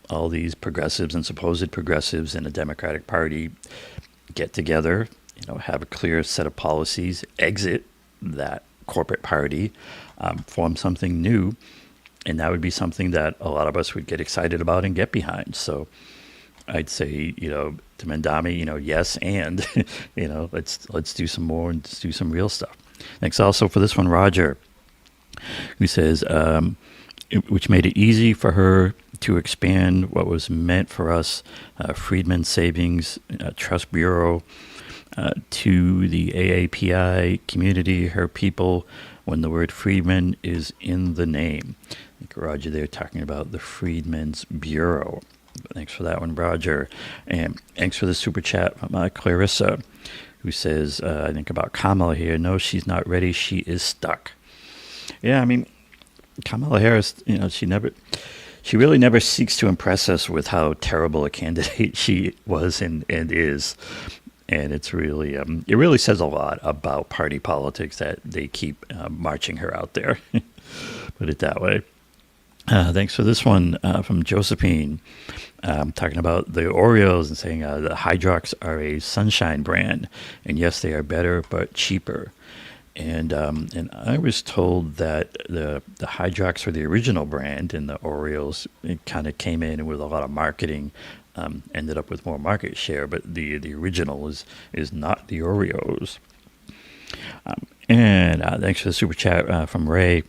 all these progressives and supposed progressives in the Democratic Party get together, have a clear set of policies, exit that corporate party, form something new, and that would be something that a lot of us would get excited about and get behind. So I'd say, to Mandami, yes, and let's do some more and let's do some real stuff. Thanks also for this one, Roger, who says, which made it easy for her to expand what was meant for us, Freedmen's Savings Trust Bureau, to the AAPI community, her people, when the word Freedmen is in the name. I think Roger there talking about the Freedmen's Bureau. Thanks for that one, Roger. And thanks for the super chat from Clarissa, who says, I think about Kamala here. No, she's not ready. She is stuck. Yeah, I mean, Kamala Harris, she really never seeks to impress us with how terrible a candidate she was and is. And it's really, it really says a lot about party politics that they keep marching her out there. Put it that way. Thanks for this one from Josephine, talking about the Oreos and saying the Hydrox are a Sunshine brand, and yes, they are better but cheaper. And I was told that the Hydrox are the original brand, and the Oreos, it kind of came in with a lot of marketing, ended up with more market share, but the original is not the Oreos. And thanks for the super chat from Ray,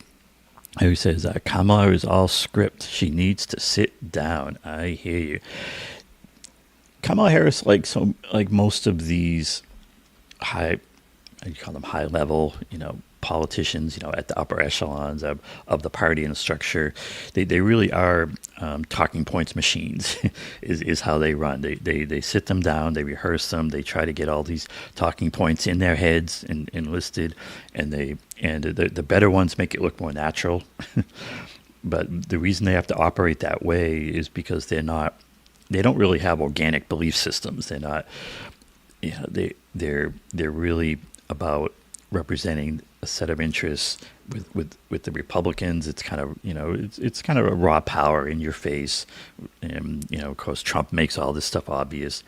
who says, Kamala is all script. She needs to sit down. I hear you. Kamala Harris, like most of these high level, politicians, at the upper echelons of the party and the structure, they really are talking points machines is how they run. They sit them down, they rehearse them, they try to get all these talking points in their heads and listed, and the better ones make it look more natural. But the reason they have to operate that way is because they don't really have organic belief systems. They're not, they're really about representing a set of interests with the Republicans. It's kind of, it's kind of a raw power in your face. And, of course, Trump makes all this stuff obvious.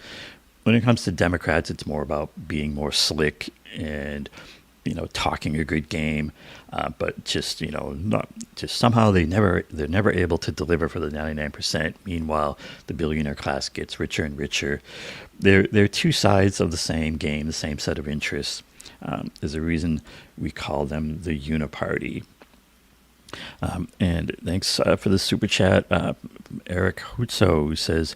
When it comes to Democrats, it's more about being more slick and, talking a good game. But just, somehow they're never able to deliver for the 99%. Meanwhile, the billionaire class gets richer and richer. They're two sides of the same game, the same set of interests. There's a reason we call them the Uniparty. And thanks for the super chat, Eric Hutso, who says,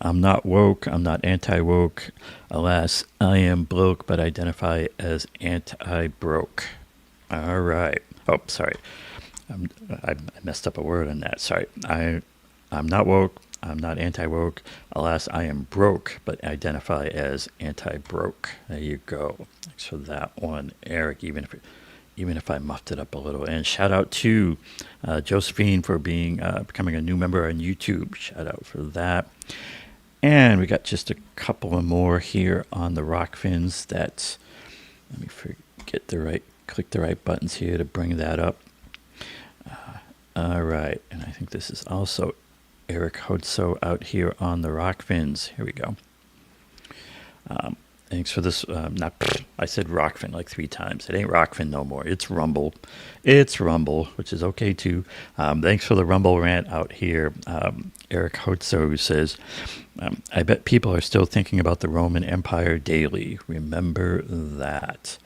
I'm not woke, I'm not anti-woke. Alas, I am broke, but identify as anti-broke. All right. Oh, sorry. I messed up a word on that. Sorry. I'm not woke. I'm not anti-woke. Alas, I am broke, but identify as anti-broke. There you go. Thanks for that one, Eric, even if I muffed it up a little. And shout out to Josephine for becoming a new member on YouTube. Shout out for that. And we got just a couple of more here on the Rockfins that, let me click the right buttons here to bring that up. All right. And I think this is also Eric Hotso out here on the Rockfins. Here we go. Thanks for this. I said Rockfin like 3 times. It ain't Rockfin no more. It's Rumble. It's Rumble, which is okay too. Thanks for the Rumble rant out here. Eric Hotso, who says, I bet people are still thinking about the Roman Empire daily. Remember that.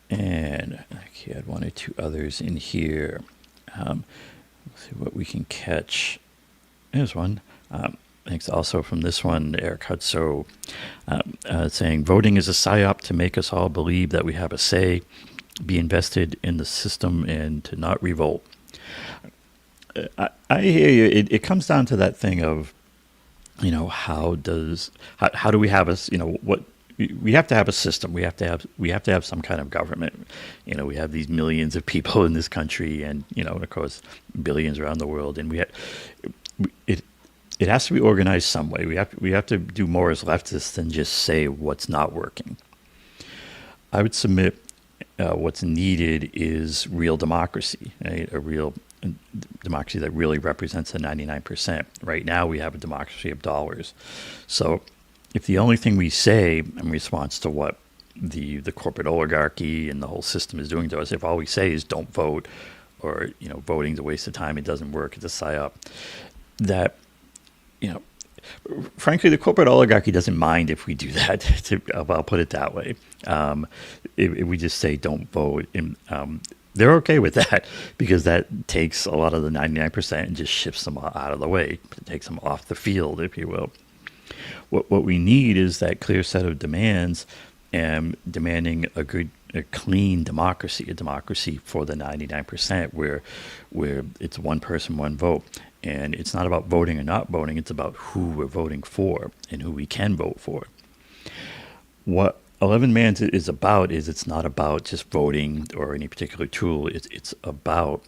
And he had 1 or 2 others in here. Let's see what we can catch. Here's one. Thanks also from this one, Eric Hutso, saying, voting is a psyop to make us all believe that we have a say, be invested in the system, and to not revolt. I hear you. It comes down to that thing of, how do we have we have to have a system. We have to have some kind of government. We have these millions of people in this country, and of course billions around the world, and it has to be organized some way. We have to do more as leftists than just say what's not working. I would submit what's needed is real democracy, right? A real democracy that really represents the 99%. Right now we have a democracy of dollars. So if the only thing we say in response to what the corporate oligarchy and the whole system is doing to us. If all we say is don't vote, or voting's a waste of time, it doesn't work, it's a psyop. That frankly, the corporate oligarchy doesn't mind if we do that. I'll put it that way. If we just say don't vote, and they're okay with that, because that takes a lot of the 99% and just shifts them out of the way. It takes them off the field, if you will. What we need is that clear set of demands, and demanding a clean democracy, a democracy for the 99%, where it's one person, one vote. And it's not about voting or not voting, it's about who we're voting for and who we can vote for. What 11 Demands is about is, it's not about just voting or any particular tool. It's about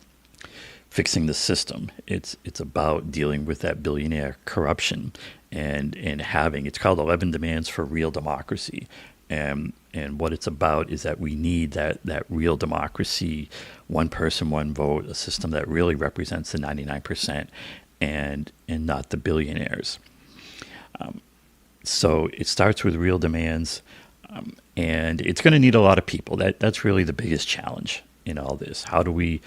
fixing the system. It's about dealing with that billionaire corruption and having, it's called 11 Demands for Real Democracy. And what it's about is that we need that real democracy, one person, one vote, a system that really represents the 99% and not the billionaires. So it starts with real demands, and it's going to need a lot of people. That's really the biggest challenge in all this. How do we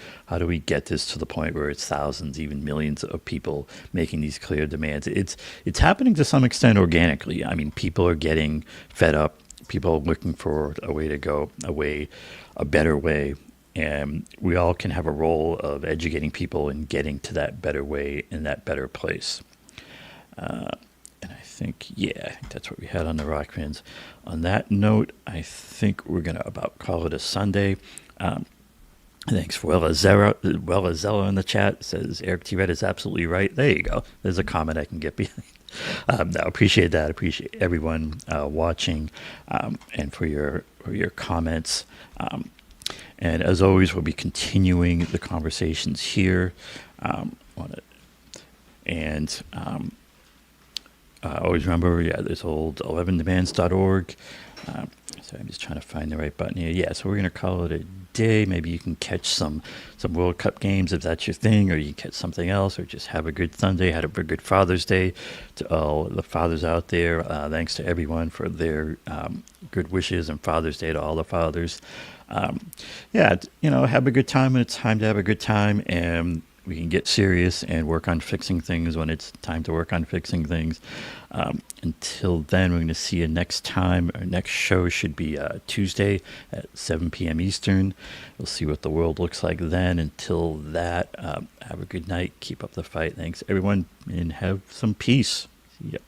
get this to the point where it's thousands, even millions of people making these clear demands? It's happening to some extent organically. I mean, people are getting fed up. People are looking for a way to go, a better way. And we all can have a role of educating people and getting to that better way and that better place. And I think that's what we had on the Rock Fans. On that note, I think we're going to about call it a Sunday. Thanks for Zella in the chat. It says Eric T. Red is absolutely right. There you go. There's a comment I can get behind. No, appreciate that. Appreciate everyone watching, and for your comments. And as always, we'll be continuing the conversations here. Always remember, there's old 11demands.org. So I'm just trying to find the right button here. So we're going to call it a day. Maybe you can catch some World Cup games if that's your thing, or you can catch something else, or just have a good Sunday. Have a good Father's Day to all the fathers out there. Thanks to everyone for their good wishes, and Father's Day to all the fathers. Have a good time when it's time to have a good time, and we can get serious and work on fixing things when it's time to work on fixing things. Until then, we're going to see you next time. Our next show should be Tuesday at 7 p.m. Eastern. We'll see what the world looks like then. Until that, have a good night. Keep up the fight. Thanks, everyone, and have some peace. See ya.